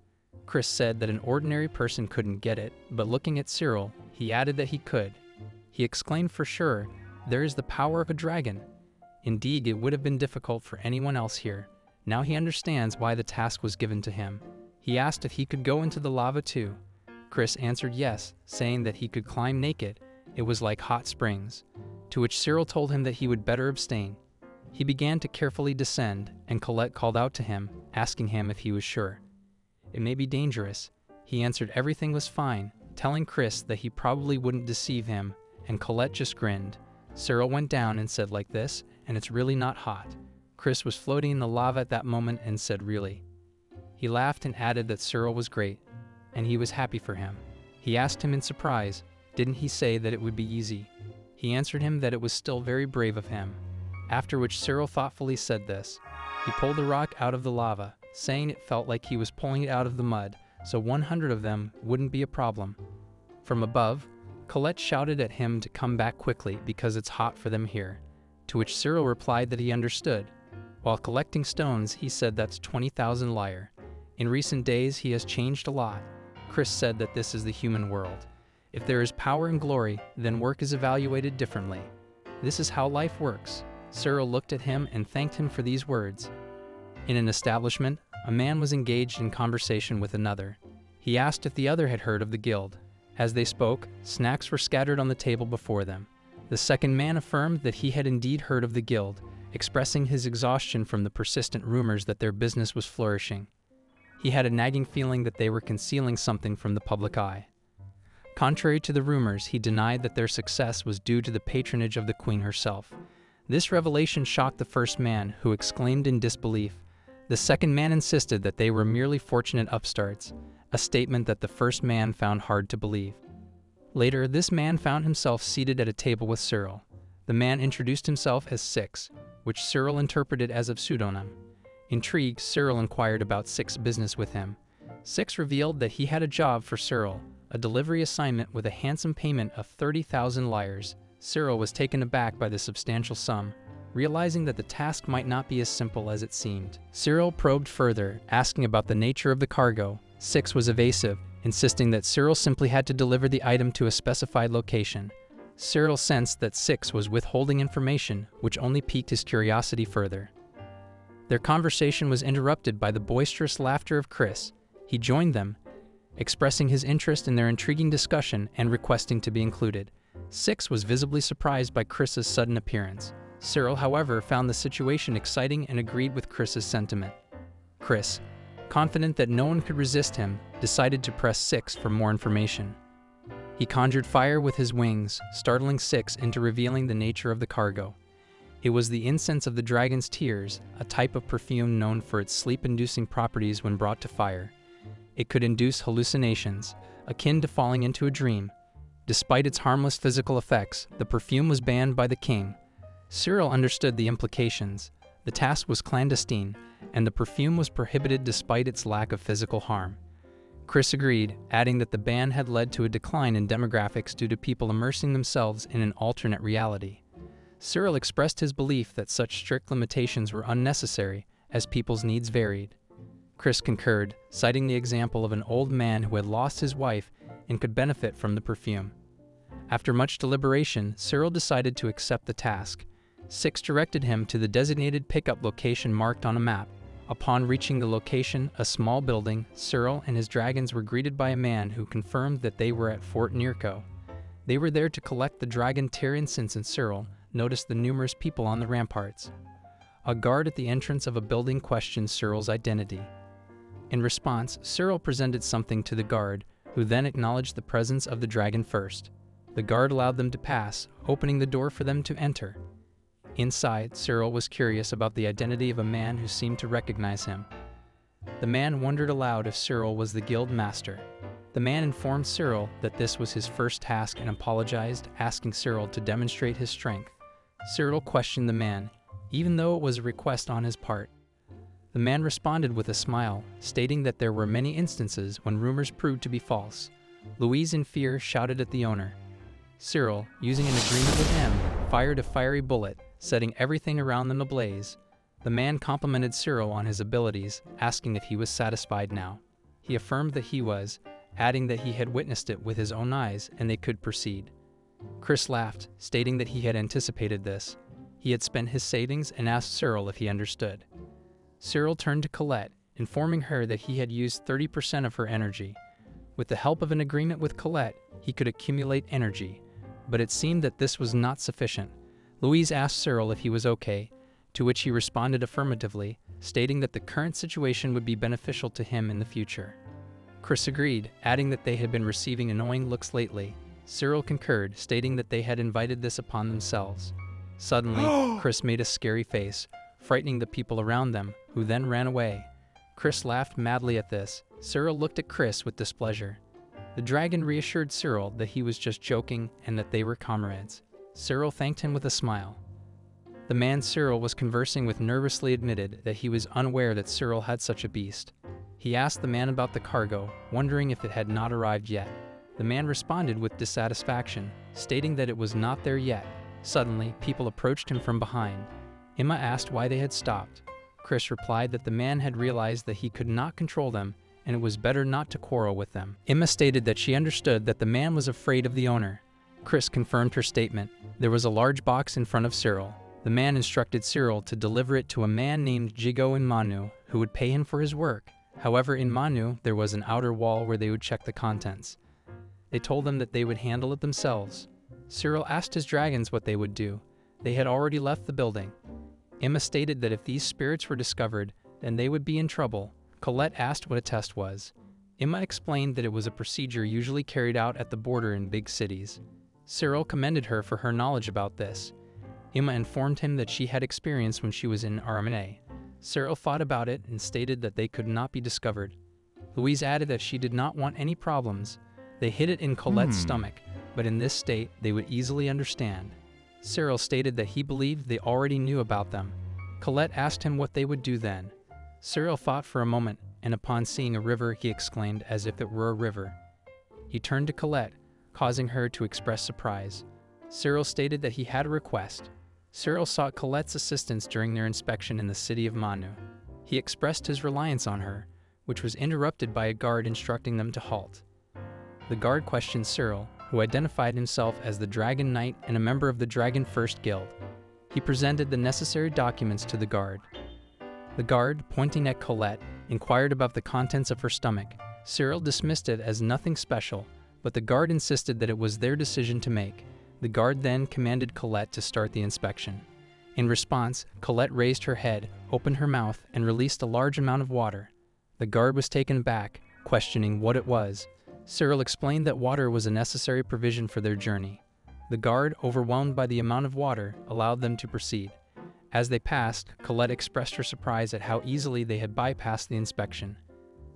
Chris said that an ordinary person couldn't get it, but looking at Cyril, he added that he could. He exclaimed for sure, there is the power of a dragon. Indeed, it would have been difficult for anyone else here. Now he understands why the task was given to him. He asked if he could go into the lava too. Chris answered yes, saying that he could climb naked. It was like hot springs. To which Cyril told him that he would better abstain. He began to carefully descend, and Colette called out to him, asking him if he was sure. It may be dangerous. He answered everything was fine, telling Chris that he probably wouldn't deceive him, and Colette just grinned. Cyril went down and said like this, and it's really not hot. Chris was floating in the lava at that moment and said really. He laughed and added that Cyril was great, and he was happy for him. He asked him in surprise, didn't he say that it would be easy? He answered him that it was still very brave of him. After which Cyril thoughtfully said this. He pulled the rock out of the lava, saying it felt like he was pulling it out of the mud, so 100 of them wouldn't be a problem. From above, Colette shouted at him to come back quickly because it's hot for them here, to which Cyril replied that he understood. While collecting stones, he said that's 20,000 lyre. In recent days, he has changed a lot. Chris said that this is the human world. If there is power and glory, then work is evaluated differently. This is how life works. Cyril looked at him and thanked him for these words. In an establishment, a man was engaged in conversation with another. He asked if the other had heard of the guild. As they spoke, snacks were scattered on the table before them. The second man affirmed that he had indeed heard of the guild, expressing his exhaustion from the persistent rumors that their business was flourishing. He had a nagging feeling that they were concealing something from the public eye. Contrary to the rumors, he denied that their success was due to the patronage of the queen herself. This revelation shocked the first man, who exclaimed in disbelief. The second man insisted that they were merely fortunate upstarts, a statement that the first man found hard to believe. Later, this man found himself seated at a table with Cyril. The man introduced himself as Six, which Cyril interpreted as a pseudonym. Intrigued, Cyril inquired about Six's business with him. Six revealed that he had a job for Cyril, a delivery assignment with a handsome payment of 30,000 lyres. Cyril was taken aback by the substantial sum, realizing that the task might not be as simple as it seemed. Cyril probed further, asking about the nature of the cargo. Six was evasive, insisting that Cyril simply had to deliver the item to a specified location. Cyril sensed that Six was withholding information, which only piqued his curiosity further. Their conversation was interrupted by the boisterous laughter of Chris. He joined them, expressing his interest in their intriguing discussion and requesting to be included. Six was visibly surprised by Chris's sudden appearance. Cyril, however, found the situation exciting and agreed with Chris's sentiment. Chris, confident that no one could resist him, decided to press Six for more information. He conjured fire with his wings, startling Six into revealing the nature of the cargo. It was the incense of the dragon's tears, a type of perfume known for its sleep-inducing properties when brought to fire. It could induce hallucinations, akin to falling into a dream. Despite its harmless physical effects, the perfume was banned by the king. Cyril understood the implications. The task was clandestine, and the perfume was prohibited despite its lack of physical harm. Chris agreed, adding that the ban had led to a decline in demographics due to people immersing themselves in an alternate reality. Cyril expressed his belief that such strict limitations were unnecessary, as people's needs varied. Chris concurred, citing the example of an old man who had lost his wife and could benefit from the perfume. After much deliberation, Cyril decided to accept the task. Six directed him to the designated pickup location marked on a map. Upon reaching the location, a small building, Cyril and his dragons were greeted by a man who confirmed that they were at Fort Nirko. They were there to collect the dragon Tyrion since Cyril noticed the numerous people on the ramparts. A guard at the entrance of a building questioned Cyril's identity. In response, Cyril presented something to the guard, who then acknowledged the presence of the dragon first. The guard allowed them to pass, opening the door for them to enter. Inside, Cyril was curious about the identity of a man who seemed to recognize him. The man wondered aloud if Cyril was the guild master. The man informed Cyril that this was his first task and apologized, asking Cyril to demonstrate his strength. Cyril questioned the man, even though it was a request on his part. The man responded with a smile, stating that there were many instances when rumors proved to be false. Louise, in fear, shouted at the owner. Cyril, using an agreement with him, fired a fiery bullet, setting everything around them ablaze. The man complimented Cyril on his abilities, asking if he was satisfied now. He affirmed that he was, adding that he had witnessed it with his own eyes and they could proceed. Chris laughed, stating that he had anticipated this. He had spent his savings and asked Cyril if he understood. Cyril turned to Colette, informing her that he had used 30% of her energy. With the help of an agreement with Colette, he could accumulate energy, but it seemed that this was not sufficient. Louise asked Cyril if he was okay, to which he responded affirmatively, stating that the current situation would be beneficial to him in the future. Chris agreed, adding that they had been receiving annoying looks lately. Cyril concurred, stating that they had invited this upon themselves. Suddenly, Chris made a scary face, frightening the people around them, who then ran away. Chris laughed madly at this. Cyril looked at Chris with displeasure. The dragon reassured Cyril that he was just joking and that they were comrades. Cyril thanked him with a smile. The man Cyril was conversing with nervously admitted that he was unaware that Cyril had such a beast. He asked the man about the cargo, wondering if it had not arrived yet. The man responded with dissatisfaction, stating that it was not there yet. Suddenly, people approached him from behind. Emma asked why they had stopped. Chris replied that the man had realized that he could not control them and it was better not to quarrel with them. Emma stated that she understood that the man was afraid of the owner. Chris confirmed her statement. There was a large box in front of Cyril. The man instructed Cyril to deliver it to a man named Jigo in Manu, who would pay him for his work. However, in Manu, there was an outer wall where they would check the contents. They told them that they would handle it themselves. Cyril asked his dragons what they would do. They had already left the building. Emma stated that if these spirits were discovered, then they would be in trouble. Colette asked what a test was. Emma explained that it was a procedure usually carried out at the border in big cities. Cyril commended her for her knowledge about this. Emma informed him that she had experience when she was in Armene. Cyril thought about it and stated that they could not be discovered. Louise added that she did not want any problems. They hid it in Colette's stomach, but in this state, they would easily understand. Cyril stated that he believed they already knew about them. Colette asked him what they would do then. Cyril thought for a moment, and upon seeing a river, he exclaimed as if it were a river. He turned to Colette, causing her to express surprise. Cyril stated that he had a request. Cyril sought Colette's assistance during their inspection in the city of Manu. He expressed his reliance on her, which was interrupted by a guard instructing them to halt. The guard questioned Cyril, who identified himself as the Dragon Knight and a member of the Dragon First Guild. He presented the necessary documents to the guard. The guard, pointing at Colette, inquired about the contents of her stomach. Cyril dismissed it as nothing special, but the guard insisted that it was their decision to make. The guard then commanded Colette to start the inspection. In response, Colette raised her head, opened her mouth, and released a large amount of water. The guard was taken aback, questioning what it was. Cyril explained that water was a necessary provision for their journey. The guard, overwhelmed by the amount of water, allowed them to proceed. As they passed, Colette expressed her surprise at how easily they had bypassed the inspection.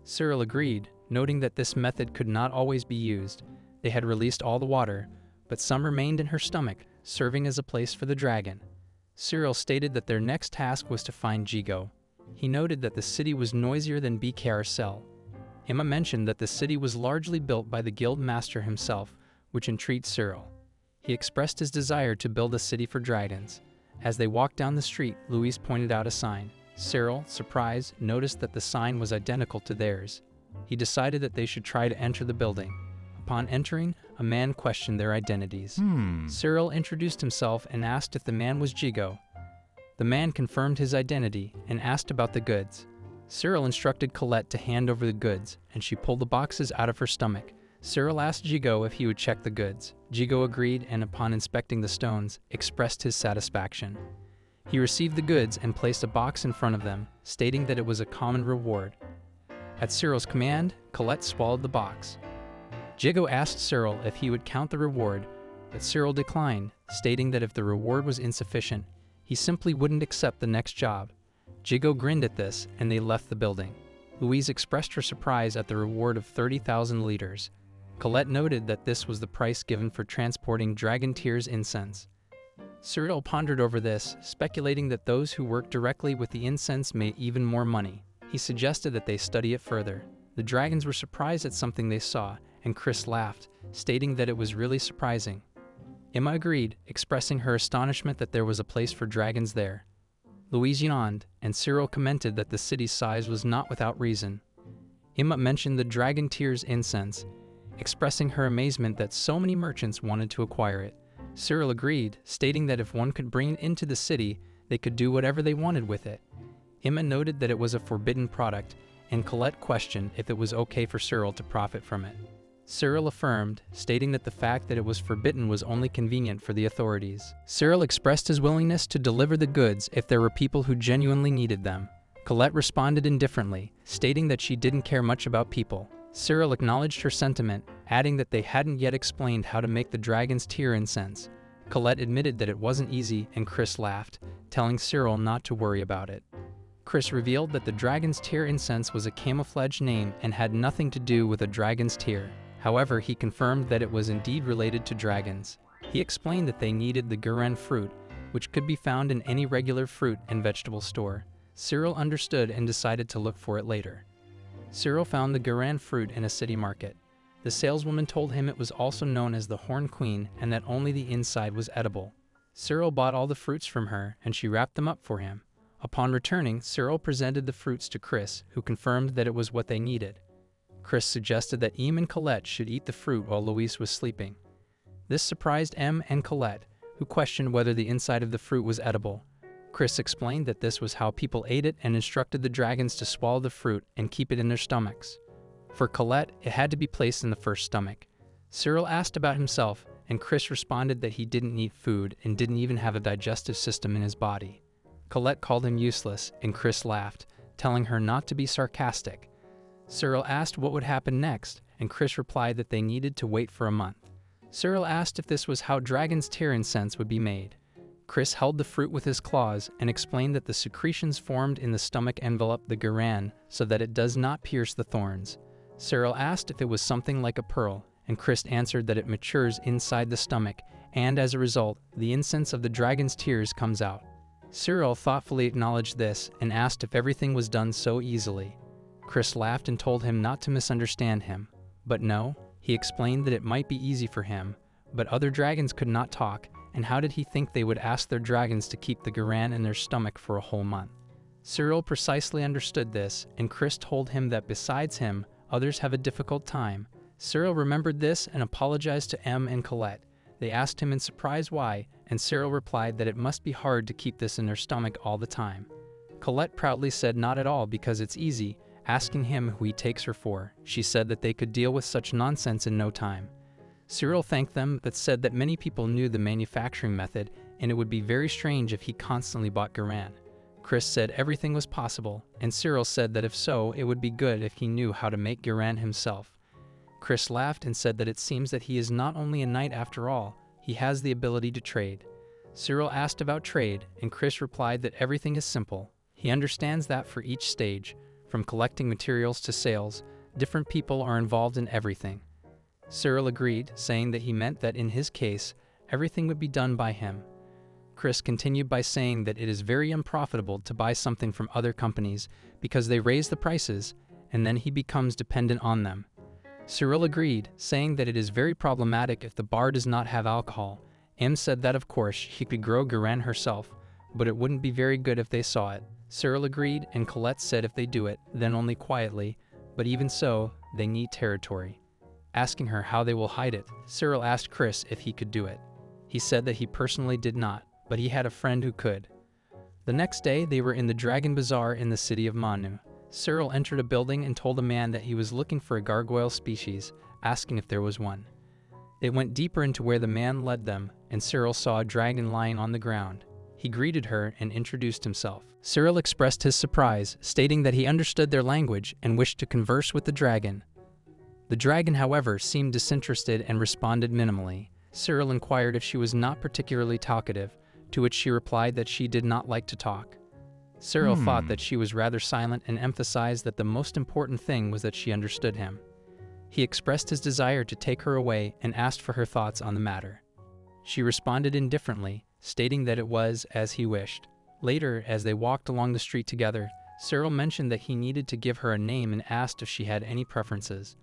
Cyril agreed, noting that this method could not always be used. They had released all the water, but some remained in her stomach, serving as a place for the dragon. Cyril stated that their next task was to find Jigo. He noted that the city was noisier than BKRSL. Emma mentioned that the city was largely built by the guild master himself, which intrigued Cyril. He expressed his desire to build a city for dragons. As they walked down the street, Louise pointed out a sign. Cyril, surprised, noticed that the sign was identical to theirs. He decided that they should try to enter the building. Upon entering, a man questioned their identities. Cyril introduced himself and asked if the man was Jigo. The man confirmed his identity and asked about the goods. Cyril instructed Colette to hand over the goods, and she pulled the boxes out of her stomach. Cyril asked Jigo if he would check the goods. Jigo agreed and, upon inspecting the stones, expressed his satisfaction. He received the goods and placed a box in front of them, stating that it was a common reward. At Cyril's command, Colette swallowed the box. Jigo asked Cyril if he would count the reward, but Cyril declined, stating that if the reward was insufficient, he simply wouldn't accept the next job. Jigo grinned at this, and they left the building. Louise expressed her surprise at the reward of 30,000 liters. Colette noted that this was the price given for transporting Dragon Tear's incense. Cyril pondered over this, speculating that those who work directly with the incense made even more money. He suggested that they study it further. The dragons were surprised at something they saw, and Chris laughed, stating that it was really surprising. Emma agreed, expressing her astonishment that there was a place for dragons there. Louise yawned, and Cyril commented that the city's size was not without reason. Emma mentioned the Dragon Tear's incense, expressing her amazement that so many merchants wanted to acquire it. Cyril agreed, stating that if one could bring it into the city, they could do whatever they wanted with it. Emma noted that it was a forbidden product, and Colette questioned if it was okay for Cyril to profit from it. Cyril affirmed, stating that the fact that it was forbidden was only convenient for the authorities. Cyril expressed his willingness to deliver the goods if there were people who genuinely needed them. Colette responded indifferently, stating that she didn't care much about people. Cyril acknowledged her sentiment, adding that they hadn't yet explained how to make the Dragon's Tear incense. Colette admitted that it wasn't easy, and Chris laughed, telling Cyril not to worry about it. Chris revealed that the Dragon's Tear incense was a camouflage name and had nothing to do with a dragon's tear. However, he confirmed that it was indeed related to dragons. He explained that they needed the Guren fruit, which could be found in any regular fruit and vegetable store. Cyril understood and decided to look for it later. Cyril found the Guren fruit in a city market. The saleswoman told him it was also known as the Horn Queen and that only the inside was edible. Cyril bought all the fruits from her, and she wrapped them up for him. Upon returning, Cyril presented the fruits to Chris, who confirmed that it was what they needed. Chris suggested that Em and Colette should eat the fruit while Louise was sleeping. This surprised Em and Colette, who questioned whether the inside of the fruit was edible. Chris explained that this was how people ate it and instructed the dragons to swallow the fruit and keep it in their stomachs. For Colette, it had to be placed in the first stomach. Cyril asked about himself, and Chris responded that he didn't need food and didn't even have a digestive system in his body. Colette called him useless, and Chris laughed, telling her not to be sarcastic. Cyril asked what would happen next, and Chris replied that they needed to wait for a month. Cyril asked if this was how Dragon's Tear incense would be made. Chris held the fruit with his claws and explained that the secretions formed in the stomach envelop the Guren so that it does not pierce the thorns. Cyril asked if it was something like a pearl, and Chris answered that it matures inside the stomach, and as a result, the incense of the Dragon's Tears comes out. Cyril thoughtfully acknowledged this and asked if everything was done so easily. Chris laughed and told him not to misunderstand him. But no, he explained that it might be easy for him, but other dragons could not talk, and how did he think they would ask their dragons to keep the Guren in their stomach for a whole month? Cyril precisely understood this, and Chris told him that besides him, others have a difficult time. Cyril remembered this and apologized to Em and Colette. They asked him in surprise why, and Cyril replied that it must be hard to keep this in their stomach all the time. Colette proudly said not at all because it's easy, asking him who he takes her for. She said that they could deal with such nonsense in no time. Cyril thanked them but said that many people knew the manufacturing method and it would be very strange if he constantly bought Guren. Chris said everything was possible, and Cyril said that if so, it would be good if he knew how to make Guren himself. Chris laughed and said that it seems that he is not only a knight after all, he has the ability to trade. Cyril asked about trade, and Chris replied that everything is simple. He understands that for each stage, from collecting materials to sales, different people are involved in everything. Cyril agreed, saying that he meant that in his case, everything would be done by him. Chris continued by saying that it is very unprofitable to buy something from other companies because they raise the prices, and then he becomes dependent on them. Cyril agreed, saying that it is very problematic if the bar does not have alcohol. Em said that of course she could grow Guren herself, but it wouldn't be very good if they saw it. Cyril agreed, and Colette said if they do it, then only quietly, but even so, they need territory. asking her how they will hide it. Cyril asked Chris if he could do it. He said that he personally did not, but he had a friend who could. The next day, they were in the Dragon Bazaar in the city of Manu. Cyril entered a building and told a man that he was looking for a gargoyle species, asking if there was one. They went deeper into where the man led them, and Cyril saw a dragon lying on the ground. He greeted her and introduced himself. Cyril expressed his surprise, stating that he understood their language and wished to converse with the dragon. The dragon, however, seemed disinterested and responded minimally. Cyril inquired if she was not particularly talkative, to which she replied that she did not like to talk. Cyril thought that she was rather silent and emphasized that the most important thing was that she understood him. He expressed his desire to take her away and asked for her thoughts on the matter. She responded indifferently, stating that it was as he wished. Later, as they walked along the street together, Cyril mentioned that he needed to give her a name and asked if she had any preferences.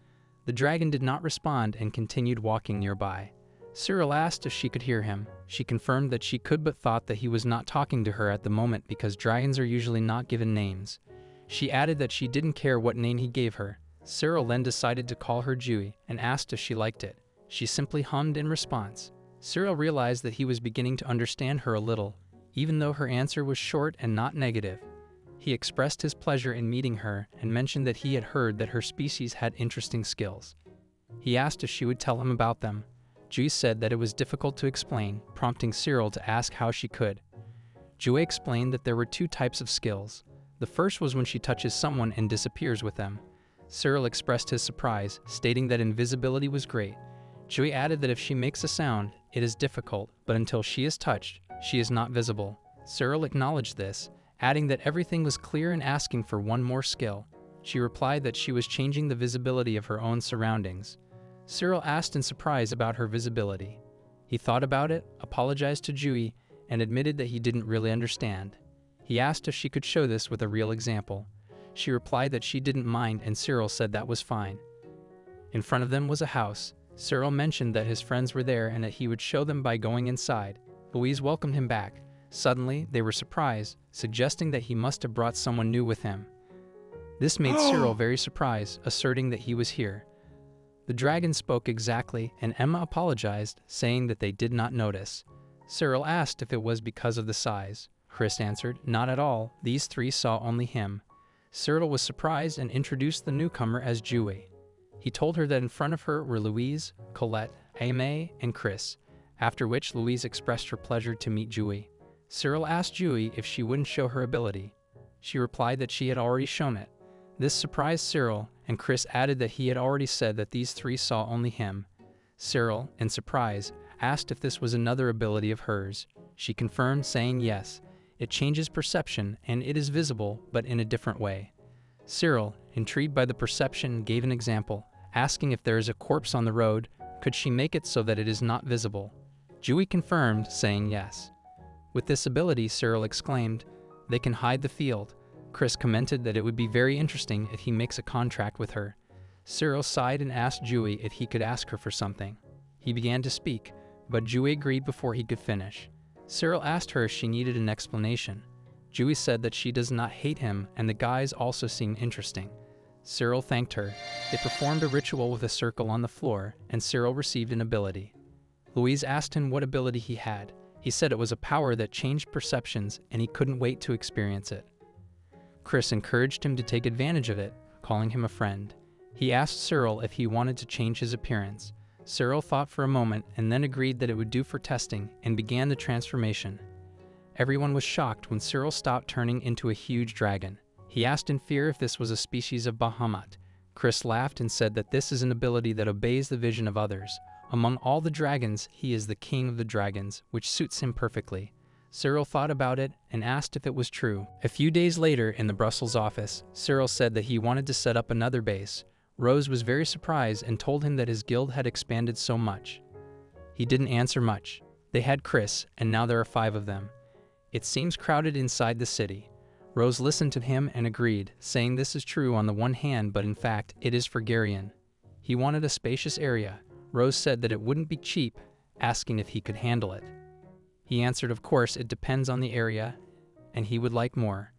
The dragon did not respond and continued walking nearby. Cyril asked if she could hear him. She confirmed that she could, but thought that he was not talking to her at the moment because dragons are usually not given names. She added that she didn't care what name he gave her. Cyril then decided to call her Jui and asked if she liked it. She simply hummed in response. Cyril realized that he was beginning to understand her a little, even though her answer was short and not negative. He expressed his pleasure in meeting her and mentioned that he had heard that her species had interesting skills. He asked if she would tell him about them. Jui said that it was difficult to explain, prompting Cyril to ask how she could. Jui explained that there were two types of skills. The first was when she touches someone and disappears with them. Cyril expressed his surprise, stating that invisibility was great. Jui added that if she makes a sound, it is difficult, but until she is touched, she is not visible. Cyril acknowledged this, adding that everything was clear and asking for one more skill. She replied that she was changing the visibility of her own surroundings. Cyril asked in surprise about her visibility. He thought about it, apologized to Jui, and admitted that he didn't really understand. He asked if she could show this with a real example. She replied that she didn't mind, and Cyril said that was fine. In front of them was a house. Cyril mentioned that his friends were there and that he would show them by going inside. Louise welcomed him back. Suddenly, they were surprised, suggesting that he must have brought someone new with him. This made Cyril very surprised, asserting that he was here. The dragon spoke exactly, and Emma apologized, saying that they did not notice. Cyril asked if it was because of the size. Chris answered, not at all, these three saw only him. Cyril was surprised and introduced the newcomer as Jui. He told her that in front of her were Louise, Colette, Aimee, and Chris, after which Louise expressed her pleasure to meet Jui. Cyril asked Jui if she wouldn't show her ability. She replied that she had already shown it. This surprised Cyril, and Chris added that he had already said that these three saw only him. Cyril, in surprise, asked if this was another ability of hers. She confirmed, saying yes. It changes perception, and it is visible, but in a different way. Cyril, intrigued by the perception, gave an example, asking if there is a corpse on the road, could she make it so that it is not visible? Jui confirmed, saying yes. With this ability, Cyril exclaimed, they can hide the field. Chris commented that it would be very interesting if he makes a contract with her. Cyril sighed and asked Jui if he could ask her for something. He began to speak, but Jui agreed before he could finish. Cyril asked her if she needed an explanation. Jui said that she does not hate him, and the guys also seem interesting. Cyril thanked her. They performed a ritual with a circle on the floor, and Cyril received an ability. Louise asked him what ability he had. He said it was a power that changed perceptions, and he couldn't wait to experience it. Chris encouraged him to take advantage of it, calling him a friend. He asked Cyril if he wanted to change his appearance. Cyril thought for a moment and then agreed that it would do for testing and began the transformation. Everyone was shocked when Cyril stopped turning into a huge dragon. He asked in fear if this was a species of Bahamut. Chris laughed and said that this is an ability that obeys the vision of others. Among all the dragons, he is the king of the dragons, which suits him perfectly. Cyril thought about it and asked if it was true. A few days later, in the Brussels office, Cyril said that he wanted to set up another base. Rose was very surprised and told him that his guild had expanded so much. He didn't answer much. They had Chris, and now there are 5 of them. It seems crowded inside the city. Rose listened to him and agreed, saying this is true on the one hand, but in fact, it is for Garion. He wanted a spacious area. Rose said that it wouldn't be cheap, asking if he could handle it. He answered, of course, it depends on the area, and he would like more.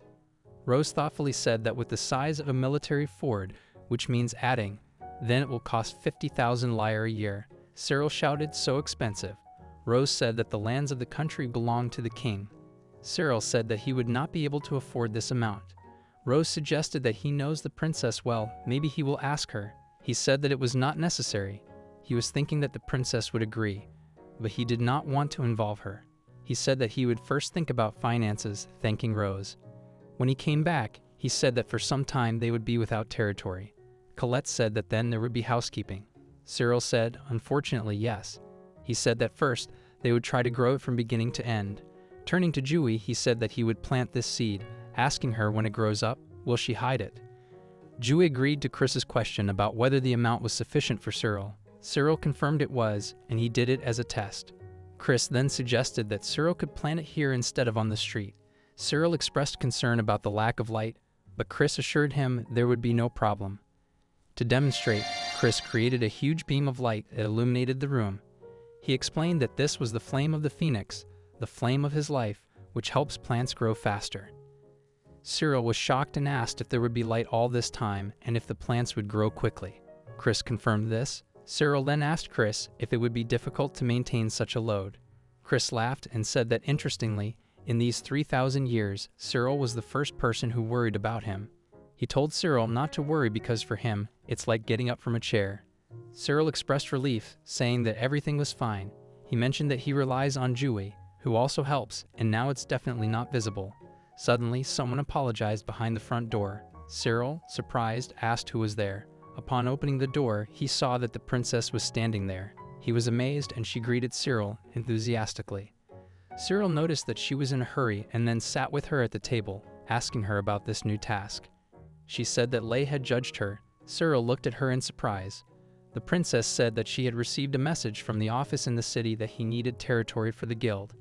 Rose thoughtfully said that with the size of a military fort, which means adding, Then it will cost 50,000 lyre a year. Cyril shouted, so expensive. Rose said that the lands of the country belonged to the king. Cyril said that he would not be able to afford this amount. Rose suggested that he knows the princess well, maybe he will ask her. He said that it was not necessary. He was thinking that the princess would agree, but he did not want to involve her. He said that he would first think about finances, thanking Rose. When he came back, he said that for some time they would be without territory. Colette said that then there would be housekeeping. Cyril said, unfortunately, yes. He said that first, they would try to grow it from beginning to end. Turning to Jui, he said that he would plant this seed, asking her when it grows up, will she hide it? Jui agreed to Chris's question about whether the amount was sufficient for Cyril. Cyril confirmed it was, and he did it as a test. Chris then suggested that Cyril could plant it here instead of on the street. Cyril expressed concern about the lack of light, but Chris assured him there would be no problem. To demonstrate, Chris created a huge beam of light that illuminated the room. He explained that this was the flame of the phoenix, the flame of his life, which helps plants grow faster. Cyril was shocked and asked if there would be light all this time and if the plants would grow quickly. Chris confirmed this. Cyril then asked Chris if it would be difficult to maintain such a load. Chris laughed and said that interestingly, in these 3,000 years, Cyril was the first person who worried about him. He told Cyril not to worry because for him, it's like getting up from a chair. Cyril expressed relief, saying that everything was fine. He mentioned that he relies on Jui, who also helps, and now it's definitely not visible. Suddenly, someone apologized behind the front door. Cyril, surprised, asked who was there. Upon opening the door, he saw that the princess was standing there. He was amazed and she greeted Cyril enthusiastically. Cyril noticed that she was in a hurry and then sat with her at the table, asking her about this new task. She said that Lay had judged her. Cyril looked at her in surprise. The princess said that she had received a message from the office in the city that he needed territory for the guild.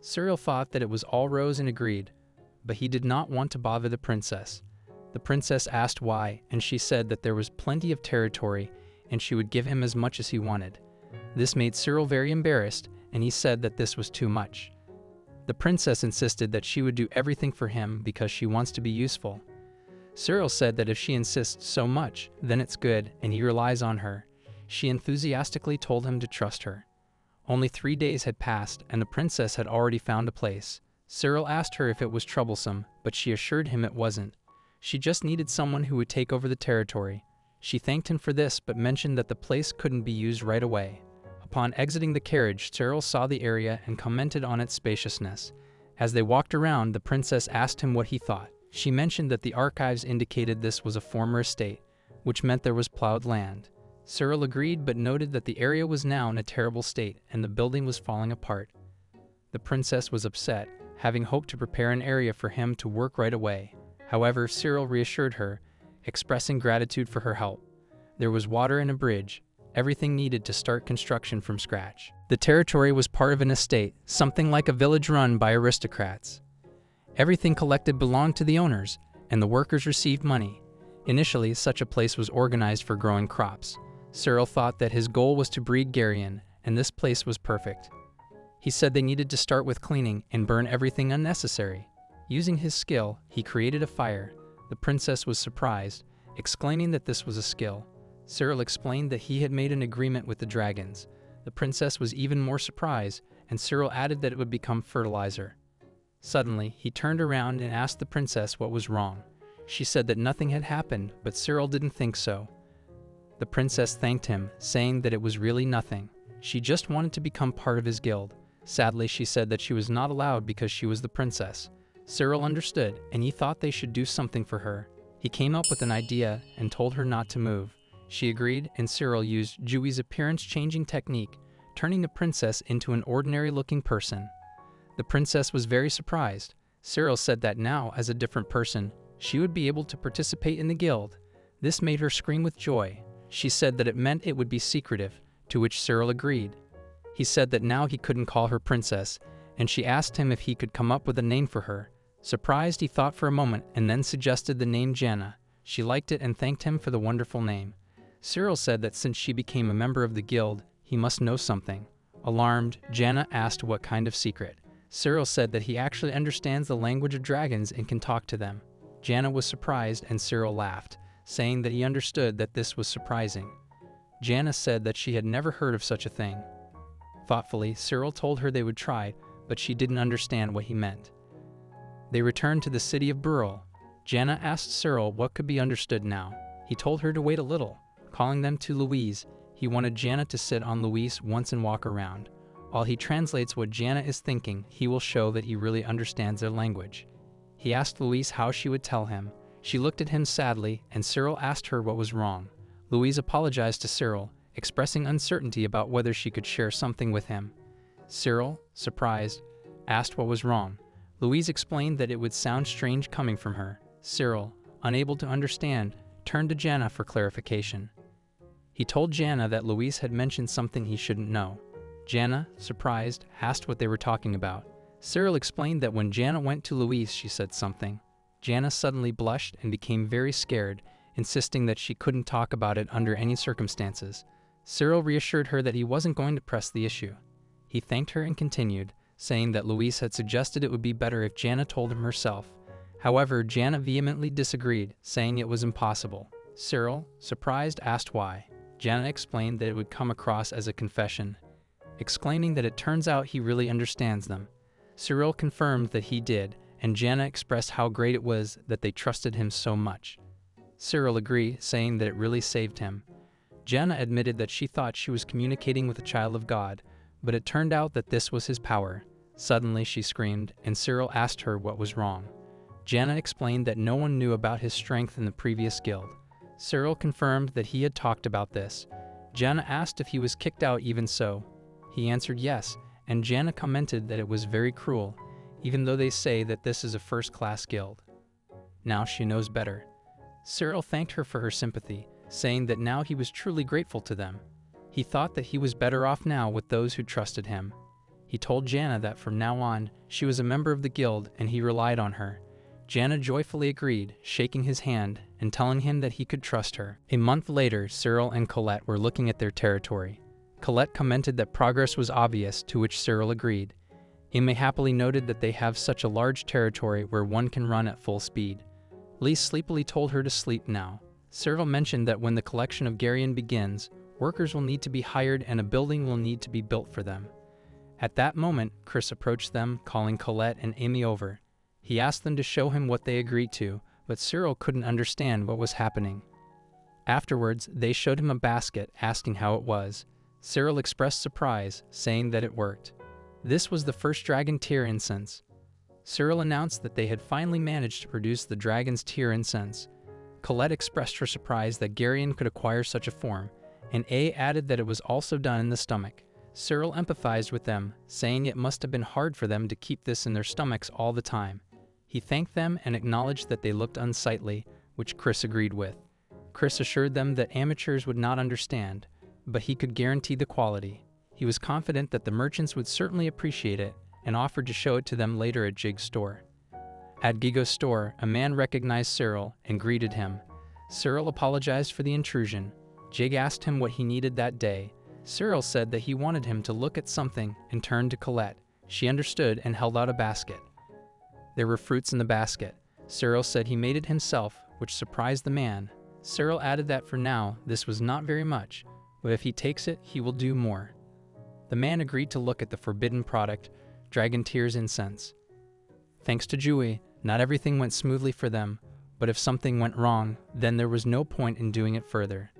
Cyril thought that it was all Rose and agreed, but he did not want to bother the princess. The princess asked why, and she said that there was plenty of territory and she would give him as much as he wanted. This made Cyril very embarrassed, and he said that this was too much. The princess insisted that she would do everything for him because she wants to be useful. Cyril said that if she insists so much, then it's good, and he relies on her. She enthusiastically told him to trust her. Only 3 days had passed, and the princess had already found a place. Cyril asked her if it was troublesome, but she assured him it wasn't. She just needed someone who would take over the territory. She thanked him for this, but mentioned that the place couldn't be used right away. Upon exiting the carriage, Cyril saw the area and commented on its spaciousness. As they walked around, the princess asked him what he thought. She mentioned that the archives indicated this was a former estate, which meant there was plowed land. Cyril agreed but noted that the area was now in a terrible state and the building was falling apart. The princess was upset, having hoped to prepare an area for him to work right away. However, Cyril reassured her, expressing gratitude for her help. There was water and a bridge, everything needed to start construction from scratch. The territory was part of an estate, something like a village run by aristocrats. Everything collected belonged to the owners, and the workers received money. Initially, such a place was organized for growing crops. Cyril thought that his goal was to breed Garion, and this place was perfect. He said they needed to start with cleaning and burn everything unnecessary. Using his skill, he created a fire. The princess was surprised, exclaiming that this was a skill. Cyril explained that he had made an agreement with the dragons. The princess was even more surprised, and Cyril added that it would become fertilizer. Suddenly, he turned around and asked the princess what was wrong. She said that nothing had happened, but Cyril didn't think so. The princess thanked him, saying that it was really nothing. She just wanted to become part of his guild. Sadly, she said that she was not allowed because she was the princess. Cyril understood, and he thought they should do something for her. He came up with an idea and told her not to move. She agreed, and Cyril used Jui's appearance-changing technique, turning the princess into an ordinary-looking person. The princess was very surprised. Cyril said that now, as a different person, she would be able to participate in the guild. This made her scream with joy. She said that it meant it would be secretive, to which Cyril agreed. He said that now he couldn't call her princess, and she asked him if he could come up with a name for her. Surprised, he thought for a moment and then suggested the name Jana. She liked it and thanked him for the wonderful name. Cyril said that since she became a member of the guild, he must know something. Alarmed, Jana asked what kind of secret. Cyril said that he actually understands the language of dragons and can talk to them. Jana was surprised and Cyril laughed, saying that he understood that this was surprising. Jana said that she had never heard of such a thing. Thoughtfully, Cyril told her they would try, but she didn't understand what he meant. They returned to the city of Burrell. Jana asked Cyril what could be understood now. He told her to wait a little. Calling them to Louise, he wanted Jana to sit on Louise once and walk around. While he translates what Jana is thinking, he will show that he really understands their language. He asked Louise how she would tell him. She looked at him sadly, and Cyril asked her what was wrong. Louise apologized to Cyril, expressing uncertainty about whether she could share something with him. Cyril, surprised, asked what was wrong. Louise explained that it would sound strange coming from her. Cyril, unable to understand, turned to Jana for clarification. He told Jana that Louise had mentioned something he shouldn't know. Jana, surprised, asked what they were talking about. Cyril explained that when Jana went to Louise, she said something. Jana suddenly blushed and became very scared, insisting that she couldn't talk about it under any circumstances. Cyril reassured her that he wasn't going to press the issue. He thanked her and continued, saying that Louise had suggested it would be better if Jana told him herself. However, Jana vehemently disagreed, saying it was impossible. Cyril, surprised, asked why. Jana explained that it would come across as a confession, exclaiming that it turns out he really understands them. Cyril confirmed that he did, and Jana expressed how great it was that they trusted him so much. Cyril agreed, saying that it really saved him. Jana admitted that she thought she was communicating with a child of God, but it turned out that this was his power. Suddenly she screamed, and Cyril asked her what was wrong. Jana explained that no one knew about his strength in the previous guild. Cyril confirmed that he had talked about this. Jana asked if he was kicked out even so. He answered yes, and Jana commented that it was very cruel, even though they say that this is a first-class guild. Now she knows better. Cyril thanked her for her sympathy, saying that now he was truly grateful to them. He thought that he was better off now with those who trusted him. He told Jana that from now on, she was a member of the guild and he relied on her. Jana joyfully agreed, shaking his hand and telling him that he could trust her. A month later, Cyril and Colette were looking at their territory. Colette commented that progress was obvious, to which Cyril agreed. Aimee happily noted that they have such a large territory where one can run at full speed. Lee sleepily told her to sleep now. Cyril mentioned that when the collection of Garion begins, workers will need to be hired and a building will need to be built for them. At that moment, Chris approached them, calling Colette and Aimee over. He asked them to show him what they agreed to, but Cyril couldn't understand what was happening. Afterwards, they showed him a basket, asking how it was. Cyril expressed surprise, saying that it worked. This was the first dragon tear incense. Cyril announced that they had finally managed to produce the dragon's tear incense. Colette expressed her surprise that Garion could acquire such a form, and A added that it was also done in the stomach. Cyril empathized with them, saying it must have been hard for them to keep this in their stomachs all the time. He thanked them and acknowledged that they looked unsightly, which Chris agreed with. Chris assured them that amateurs would not understand, but he could guarantee the quality. He was confident that the merchants would certainly appreciate it and offered to show it to them later at Jig's store. At Gigo's store, a man recognized Cyril and greeted him. Cyril apologized for the intrusion. Jig asked him what he needed that day. Cyril said that he wanted him to look at something and turned to Colette. She understood and held out a basket. There were fruits in the basket. Cyril said he made it himself, which surprised the man. Cyril added that for now, this was not very much, but if he takes it, he will do more. The man agreed to look at the forbidden product, Dragon Tears incense. Thanks to Jui, not everything went smoothly for them, but if something went wrong, then there was no point in doing it further.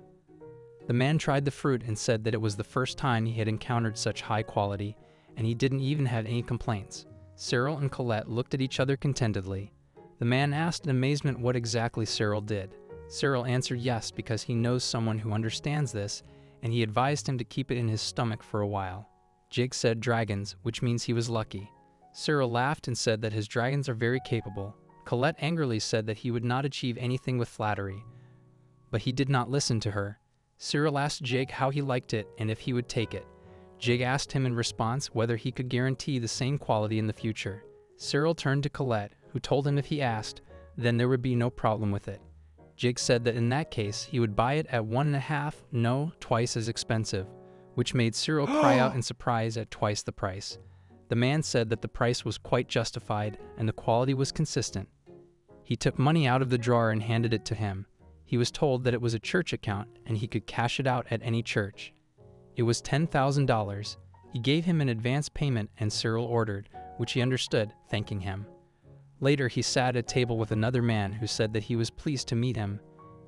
The man tried the fruit and said that it was the first time he had encountered such high quality, and he didn't even have any complaints. Cyril and Colette looked at each other contentedly. The man asked in amazement what exactly Cyril did. Cyril answered yes because he knows someone who understands this, and he advised him to keep it in his stomach for a while. Jig said dragons, which means he was lucky. Cyril laughed and said that his dragons are very capable. Colette angrily said that he would not achieve anything with flattery, but he did not listen to her. Cyril asked Jig how he liked it and if he would take it. Jig asked him in response whether he could guarantee the same quality in the future. Cyril turned to Colette, who told him if he asked, then there would be no problem with it. Jig said that in that case, he would buy it at 1.5, no, twice as expensive, which made Cyril cry out in surprise at twice the price. The man said that the price was quite justified and the quality was consistent. He took money out of the drawer and handed it to him. He was told that it was a church account and he could cash it out at any church. It was $10,000. He gave him an advance payment and Cyril ordered, which he understood, thanking him. Later, he sat at a table with another man who said that he was pleased to meet him.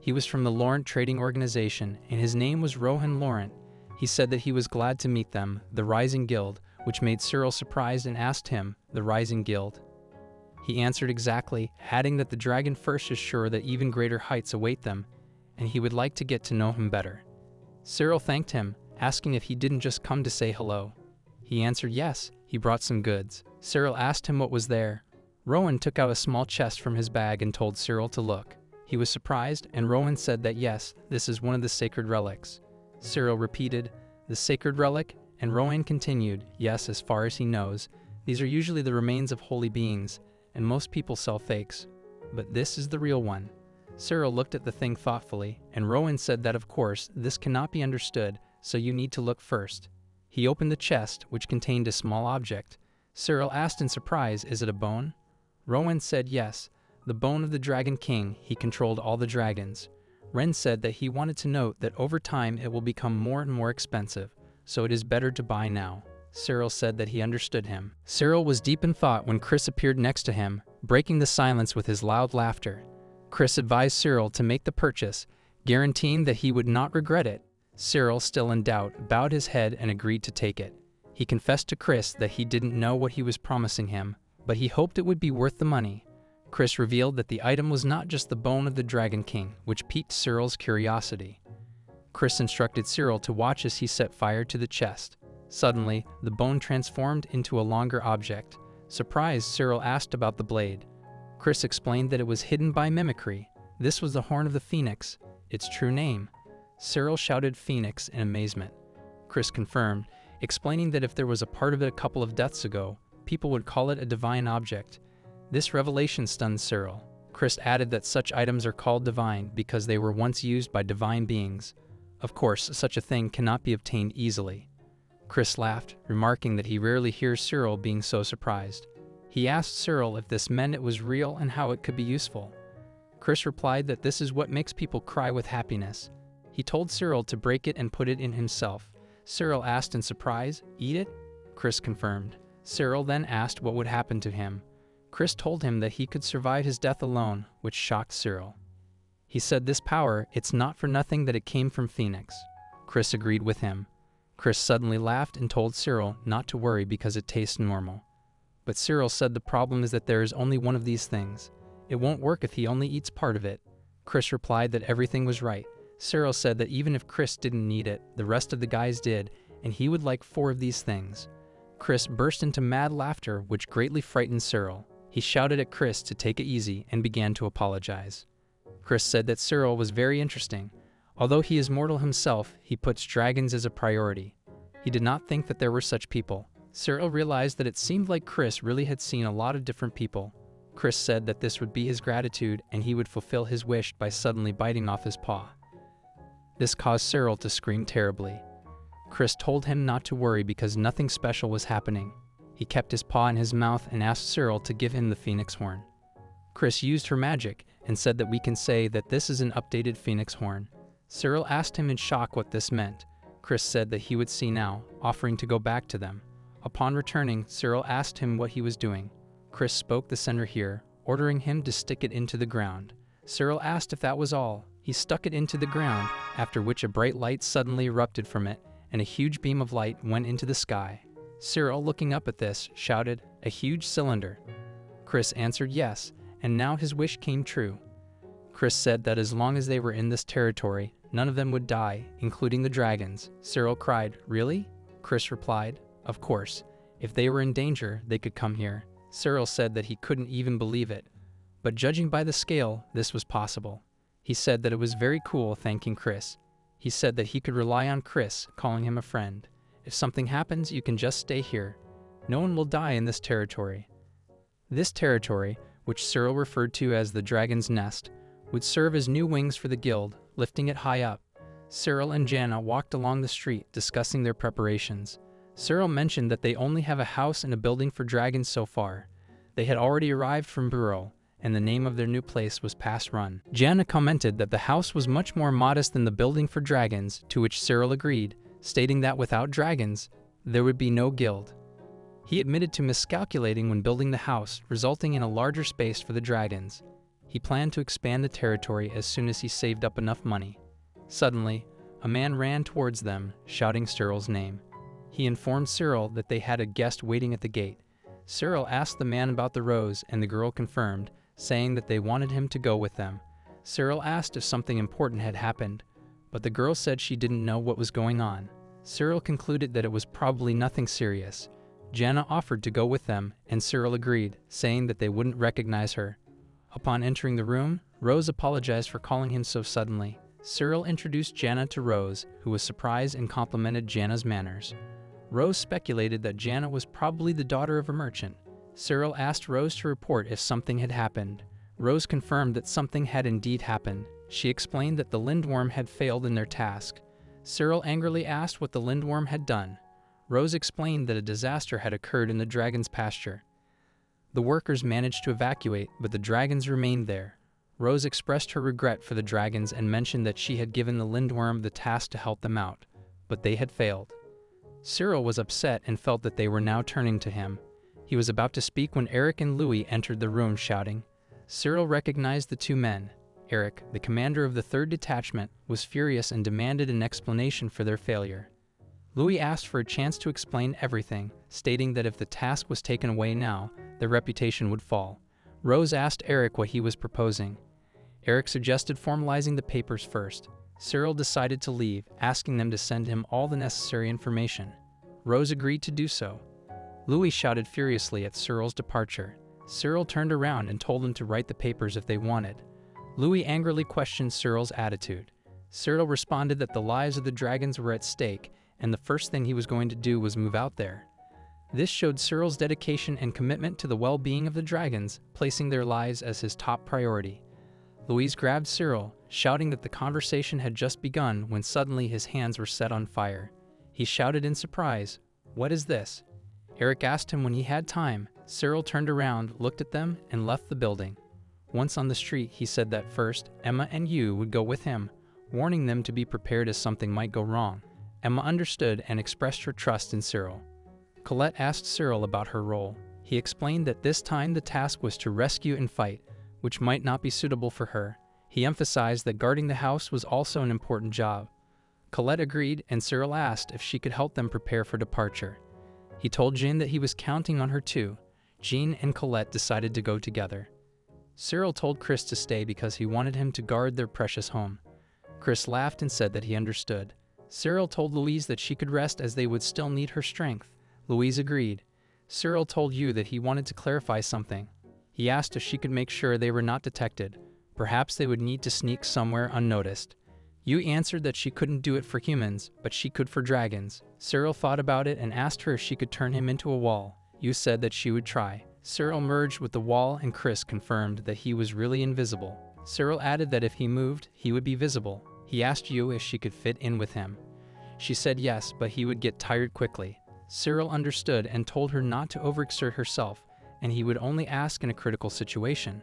He was from the Laurent Trading Organization, and his name was Rohan Laurent. He said that he was glad to meet them, the Rising Guild, which made Cyril surprised and asked him, the Rising Guild. He answered exactly, adding that the dragon first is sure that even greater heights await them, and he would like to get to know him better. Cyril thanked him, asking if he didn't just come to say hello. He answered yes, he brought some goods. Cyril asked him what was there. Rohan took out a small chest from his bag and told Cyril to look. He was surprised, and Rohan said that yes, this is one of the sacred relics. Cyril repeated, "The sacred relic?" And Rohan continued, "Yes, as far as he knows. These are usually the remains of holy beings, and most people sell fakes. But this is the real one." Cyril looked at the thing thoughtfully, and Rohan said that of course, this cannot be understood, so you need to look first. He opened the chest, which contained a small object. Cyril asked in surprise, "Is it a bone?" Rohan said yes, the bone of the Dragon King. He controlled all the dragons. Ren said that he wanted to note that over time it will become more and more expensive, so it is better to buy now. Cyril said that he understood him. Cyril was deep in thought when Chris appeared next to him, breaking the silence with his loud laughter. Chris advised Cyril to make the purchase, guaranteeing that he would not regret it. Cyril, still in doubt, bowed his head and agreed to take it. He confessed to Chris that he didn't know what he was promising him, but he hoped it would be worth the money. Chris revealed that the item was not just the bone of the Dragon King, which piqued Cyril's curiosity. Chris instructed Cyril to watch as he set fire to the chest. Suddenly, the bone transformed into a longer object. Surprised, Cyril asked about the blade. Chris explained that it was hidden by mimicry. This was the horn of the phoenix, its true name. Cyril shouted "Phoenix" in amazement. Chris confirmed, explaining that if there was a part of it a couple of deaths ago, people would call it a divine object. This revelation stunned Cyril. Chris added that such items are called divine because they were once used by divine beings. Of course, such a thing cannot be obtained easily. Chris laughed, remarking that he rarely hears Cyril being so surprised. He asked Cyril if this meant it was real and how it could be useful. Chris replied that this is what makes people cry with happiness. He told Cyril to break it and put it in himself. Cyril asked in surprise, "Eat it?" Chris confirmed. Cyril then asked what would happen to him. Chris told him that he could survive his death alone, which shocked Cyril. He said this power, it's not for nothing that it came from Phoenix. Chris agreed with him. Chris suddenly laughed and told Cyril not to worry because it tastes normal. But Cyril said the problem is that there is only one of these things. It won't work if he only eats part of it. Chris replied that everything was right. Cyril said that even if Chris didn't need it, the rest of the guys did, and he would like 4 of these things. Chris burst into mad laughter, which greatly frightened Cyril. He shouted at Chris to take it easy and began to apologize. Chris said that Cyril was very interesting. Although he is mortal himself, he puts dragons as a priority. He did not think that there were such people. Cyril realized that it seemed like Chris really had seen a lot of different people. Chris said that this would be his gratitude and he would fulfill his wish by suddenly biting off his paw. This caused Cyril to scream terribly. Chris told him not to worry because nothing special was happening. He kept his paw in his mouth and asked Cyril to give him the phoenix horn. Chris used her magic and said that we can say that this is an updated phoenix horn. Cyril asked him in shock what this meant. Chris said that he would see now, offering to go back to them. Upon returning, Cyril asked him what he was doing. Chris spoke the sender here, ordering him to stick it into the ground. Cyril asked if that was all. He stuck it into the ground, after which a bright light suddenly erupted from it, and a huge beam of light went into the sky. Cyril, looking up at this, shouted, "A huge cylinder." Chris answered yes, and now his wish came true. Chris said that as long as they were in this territory, none of them would die, including the dragons. Cyril cried, "Really?" Chris replied, "Of course. If they were in danger, they could come here." Cyril said that he couldn't even believe it. But judging by the scale, this was possible. He said that it was very cool, thanking Chris. He said that he could rely on Chris, calling him a friend. If something happens, you can just stay here. No one will die in this territory. This territory, which Cyril referred to as the Dragon's Nest, would serve as new wings for the guild, lifting it high up. Cyril and Jana walked along the street, discussing their preparations. Cyril mentioned that they only have a house and a building for dragons so far. They had already arrived from Burel, and the name of their new place was Pass Run. Jana commented that the house was much more modest than the building for dragons, to which Cyril agreed, stating that without dragons, there would be no guild. He admitted to miscalculating when building the house, resulting in a larger space for the dragons. He planned to expand the territory as soon as he saved up enough money. Suddenly, a man ran towards them, shouting Cyril's name. He informed Cyril that they had a guest waiting at the gate. Cyril asked the man about the rose, and the girl confirmed, saying that they wanted him to go with them. Cyril asked if something important had happened, but the girl said she didn't know what was going on. Cyril concluded that it was probably nothing serious. Jana offered to go with them, and Cyril agreed, saying that they wouldn't recognize her. Upon entering the room, Rose apologized for calling him so suddenly. Cyril introduced Jana to Rose, who was surprised and complimented Jana's manners. Rose speculated that Jana was probably the daughter of a merchant. Cyril asked Rose to report if something had happened. Rose confirmed that something had indeed happened. She explained that the Lindworm had failed in their task. Cyril angrily asked what the Lindworm had done. Rose explained that a disaster had occurred in the dragon's pasture. The workers managed to evacuate, but the dragons remained there. Rose expressed her regret for the dragons and mentioned that she had given the Lindworm the task to help them out, but they had failed. Cyril was upset and felt that they were now turning to him. He was about to speak when Eric and Louis entered the room shouting. Cyril recognized the two men. Eric, the commander of the 3rd Detachment, was furious and demanded an explanation for their failure. Louis asked for a chance to explain everything, stating that if the task was taken away now, their reputation would fall. Rose asked Eric what he was proposing. Eric suggested formalizing the papers first. Cyril decided to leave, asking them to send him all the necessary information. Rose agreed to do so. Louis shouted furiously at Cyril's departure. Cyril turned around and told them to write the papers if they wanted. Louis angrily questioned Cyril's attitude. Cyril responded that the lives of the dragons were at stake, and the first thing he was going to do was move out there. This showed Cyril's dedication and commitment to the well-being of the dragons, placing their lives as his top priority. Louis grabbed Cyril, shouting that the conversation had just begun when suddenly his hands were set on fire. He shouted in surprise, "What is this?" Eric asked him when he had time. Cyril turned around, looked at them, and left the building. Once on the street, he said that first, Emma and Yu would go with him, warning them to be prepared as something might go wrong. Emma understood and expressed her trust in Cyril. Colette asked Cyril about her role. He explained that this time the task was to rescue and fight, which might not be suitable for her. He emphasized that guarding the house was also an important job. Colette agreed, and Cyril asked if she could help them prepare for departure. He told Jean that he was counting on her too. Jean and Colette decided to go together. Cyril told Chris to stay because he wanted him to guard their precious home. Chris laughed and said that he understood. Cyril told Louise that she could rest as they would still need her strength. Louise agreed. Cyril told Yu that he wanted to clarify something. He asked if she could make sure they were not detected. Perhaps they would need to sneak somewhere unnoticed. Yu answered that she couldn't do it for humans, but she could for dragons. Cyril thought about it and asked her if she could turn him into a wall. Yu said that she would try. Cyril merged with the wall, and Chris confirmed that he was really invisible. Cyril added that if he moved, he would be visible. He asked Yu if she could fit in with him. She said yes, but he would get tired quickly. Cyril understood and told her not to overexert herself, and he would only ask in a critical situation.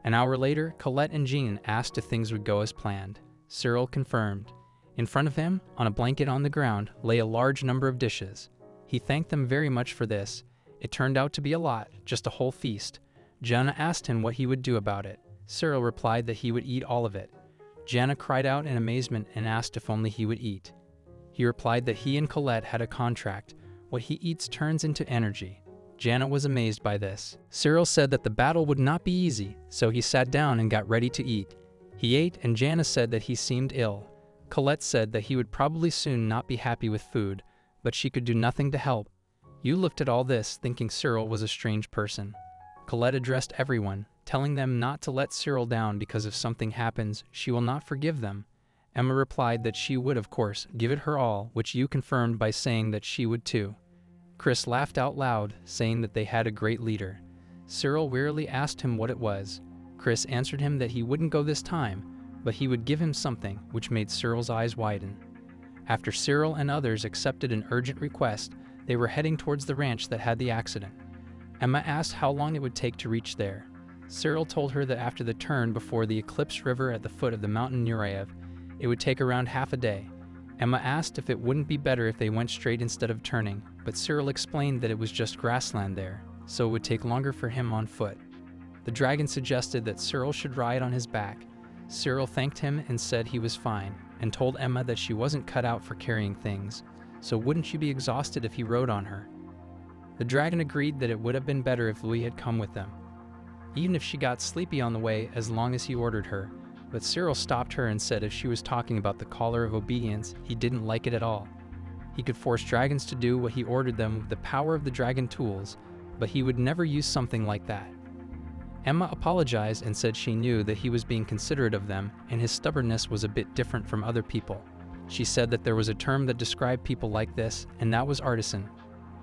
An hour later, Colette and Jean asked if things would go as planned. Cyril confirmed. In front of him, on a blanket on the ground, lay a large number of dishes. He thanked them very much for this. It turned out to be a lot, just a whole feast. Jana asked him what he would do about it. Cyril replied that he would eat all of it. Jana cried out in amazement and asked if only he would eat. He replied that he and Colette had a contract. What he eats turns into energy. Jana was amazed by this. Cyril said that the battle would not be easy, so he sat down and got ready to eat. He ate, and Jana said that he seemed ill. Colette said that he would probably soon not be happy with food, but she could do nothing to help. Yu looked at all this, thinking Cyril was a strange person. Colette addressed everyone, telling them not to let Cyril down because if something happens, she will not forgive them. Emma replied that she would, of course, give it her all, which Yu confirmed by saying that she would too. Chris laughed out loud, saying that they had a great leader. Cyril wearily asked him what it was. Chris answered him that he wouldn't go this time, but he would give him something, which made Cyril's eyes widen. After Cyril and others accepted an urgent request, they were heading towards the ranch that had the accident. Emma asked how long it would take to reach there. Cyril told her that after the turn before the Eclipse River at the foot of the mountain Nureyev, it would take around half a day. Emma asked if it wouldn't be better if they went straight instead of turning, but Cyril explained that it was just grassland there, so it would take longer for him on foot. The dragon suggested that Cyril should ride on his back. Cyril thanked him and said he was fine, and told Emma that she wasn't cut out for carrying things, so wouldn't she be exhausted if he rode on her? The dragon agreed that it would have been better if Louis had come with them, even if she got sleepy on the way as long as he ordered her, but Cyril stopped her and said if she was talking about the collar of obedience, he didn't like it at all. He could force dragons to do what he ordered them with the power of the dragon tools, but he would never use something like that. Emma apologized and said she knew that he was being considerate of them and his stubbornness was a bit different from other people. She said that there was a term that described people like this, and that was artisan.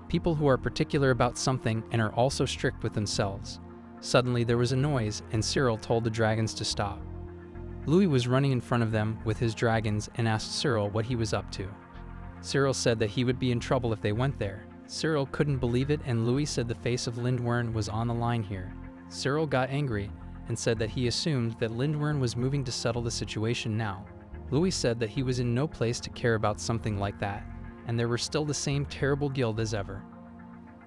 People who are particular about something and are also strict with themselves. Suddenly there was a noise and Cyril told the dragons to stop. Louis was running in front of them with his dragons and asked Cyril what he was up to. Cyril said that he would be in trouble if they went there. Cyril couldn't believe it and Louis said the face of Lindwern was on the line here. Cyril got angry and said that he assumed that Lindwern was moving to settle the situation now. Louis said that he was in no place to care about something like that, and there were still the same terrible guild as ever.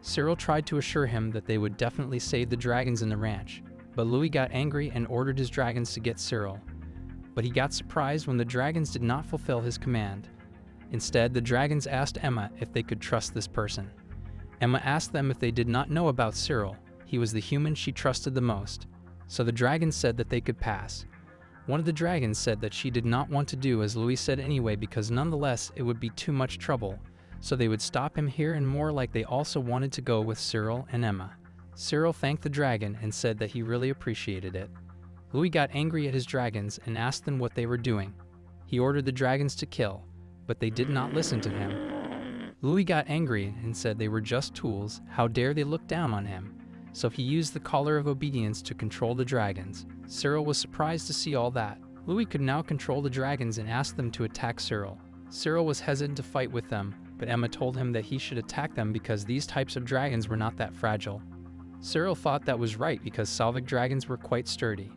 Cyril tried to assure him that they would definitely save the dragons in the ranch, but Louis got angry and ordered his dragons to get Cyril. But he got surprised when the dragons did not fulfill his command. Instead, the dragons asked Emma if they could trust this person. Emma asked them if they did not know about Cyril. He was the human she trusted the most. So the dragons said that they could pass. One of the dragons said that she did not want to do as Louis said anyway because nonetheless it would be too much trouble, so they would stop him here and more like they also wanted to go with Cyril and Emma. Cyril thanked the dragon and said that he really appreciated it. Louis got angry at his dragons and asked them what they were doing. He ordered the dragons to kill, but they did not listen to him. Louis got angry and said they were just tools, how dare they look down on him. So he used the collar of obedience to control the dragons. Cyril was surprised to see all that. Louis could now control the dragons and asked them to attack Cyril. Cyril was hesitant to fight with them, but Emma told him that he should attack them because these types of dragons were not that fragile. Cyril thought that was right because Salvik dragons were quite sturdy.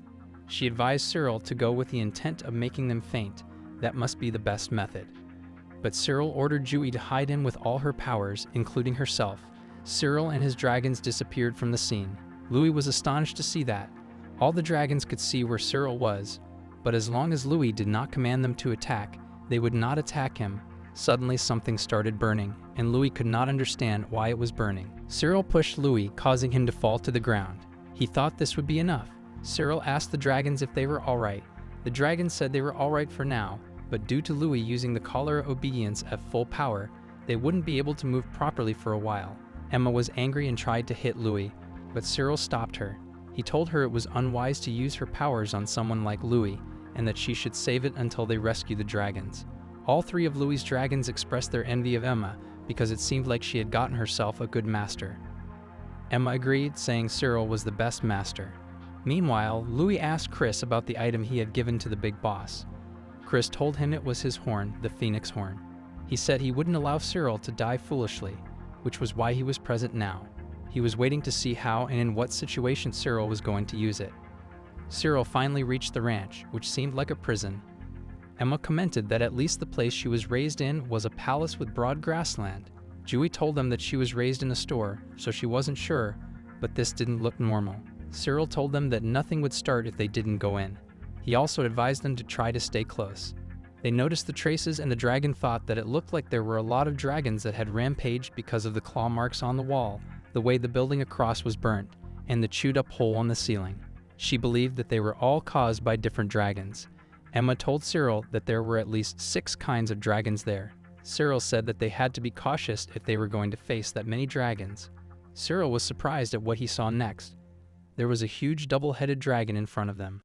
She advised Cyril to go with the intent of making them faint. That must be the best method. But Cyril ordered Jui to hide him with all her powers, including herself. Cyril and his dragons disappeared from the scene. Louis was astonished to see that. All the dragons could see where Cyril was, but as long as Louis did not command them to attack, they would not attack him. Suddenly something started burning, and Louis could not understand why it was burning. Cyril pushed Louis, causing him to fall to the ground. He thought this would be enough. Cyril asked the dragons if they were alright. The dragons said they were alright for now, but due to Louis using the collar of obedience at full power, they wouldn't be able to move properly for a while. Emma was angry and tried to hit Louis, but Cyril stopped her. He told her it was unwise to use her powers on someone like Louis, and that she should save it until they rescue the dragons. All three of Louis's dragons expressed their envy of Emma because it seemed like she had gotten herself a good master. Emma agreed, saying Cyril was the best master. Meanwhile, Louis asked Chris about the item he had given to the big boss. Chris told him it was his horn, the Phoenix horn. He said he wouldn't allow Cyril to die foolishly, which was why he was present now. He was waiting to see how and in what situation Cyril was going to use it. Cyril finally reached the ranch, which seemed like a prison. Emma commented that at least the place she was raised in was a palace with broad grassland. Jui told them that she was raised in a store, so she wasn't sure, but this didn't look normal. Cyril told them that nothing would start if they didn't go in. He also advised them to try to stay close. They noticed the traces and the dragon thought that it looked like there were a lot of dragons that had rampaged because of the claw marks on the wall, the way the building across was burnt, and the chewed up hole on the ceiling. She believed that they were all caused by different dragons. Emma told Cyril that there were at least 6 kinds of dragons there. Cyril said that they had to be cautious if they were going to face that many dragons. Cyril was surprised at what he saw next. There was a huge double-headed dragon in front of them.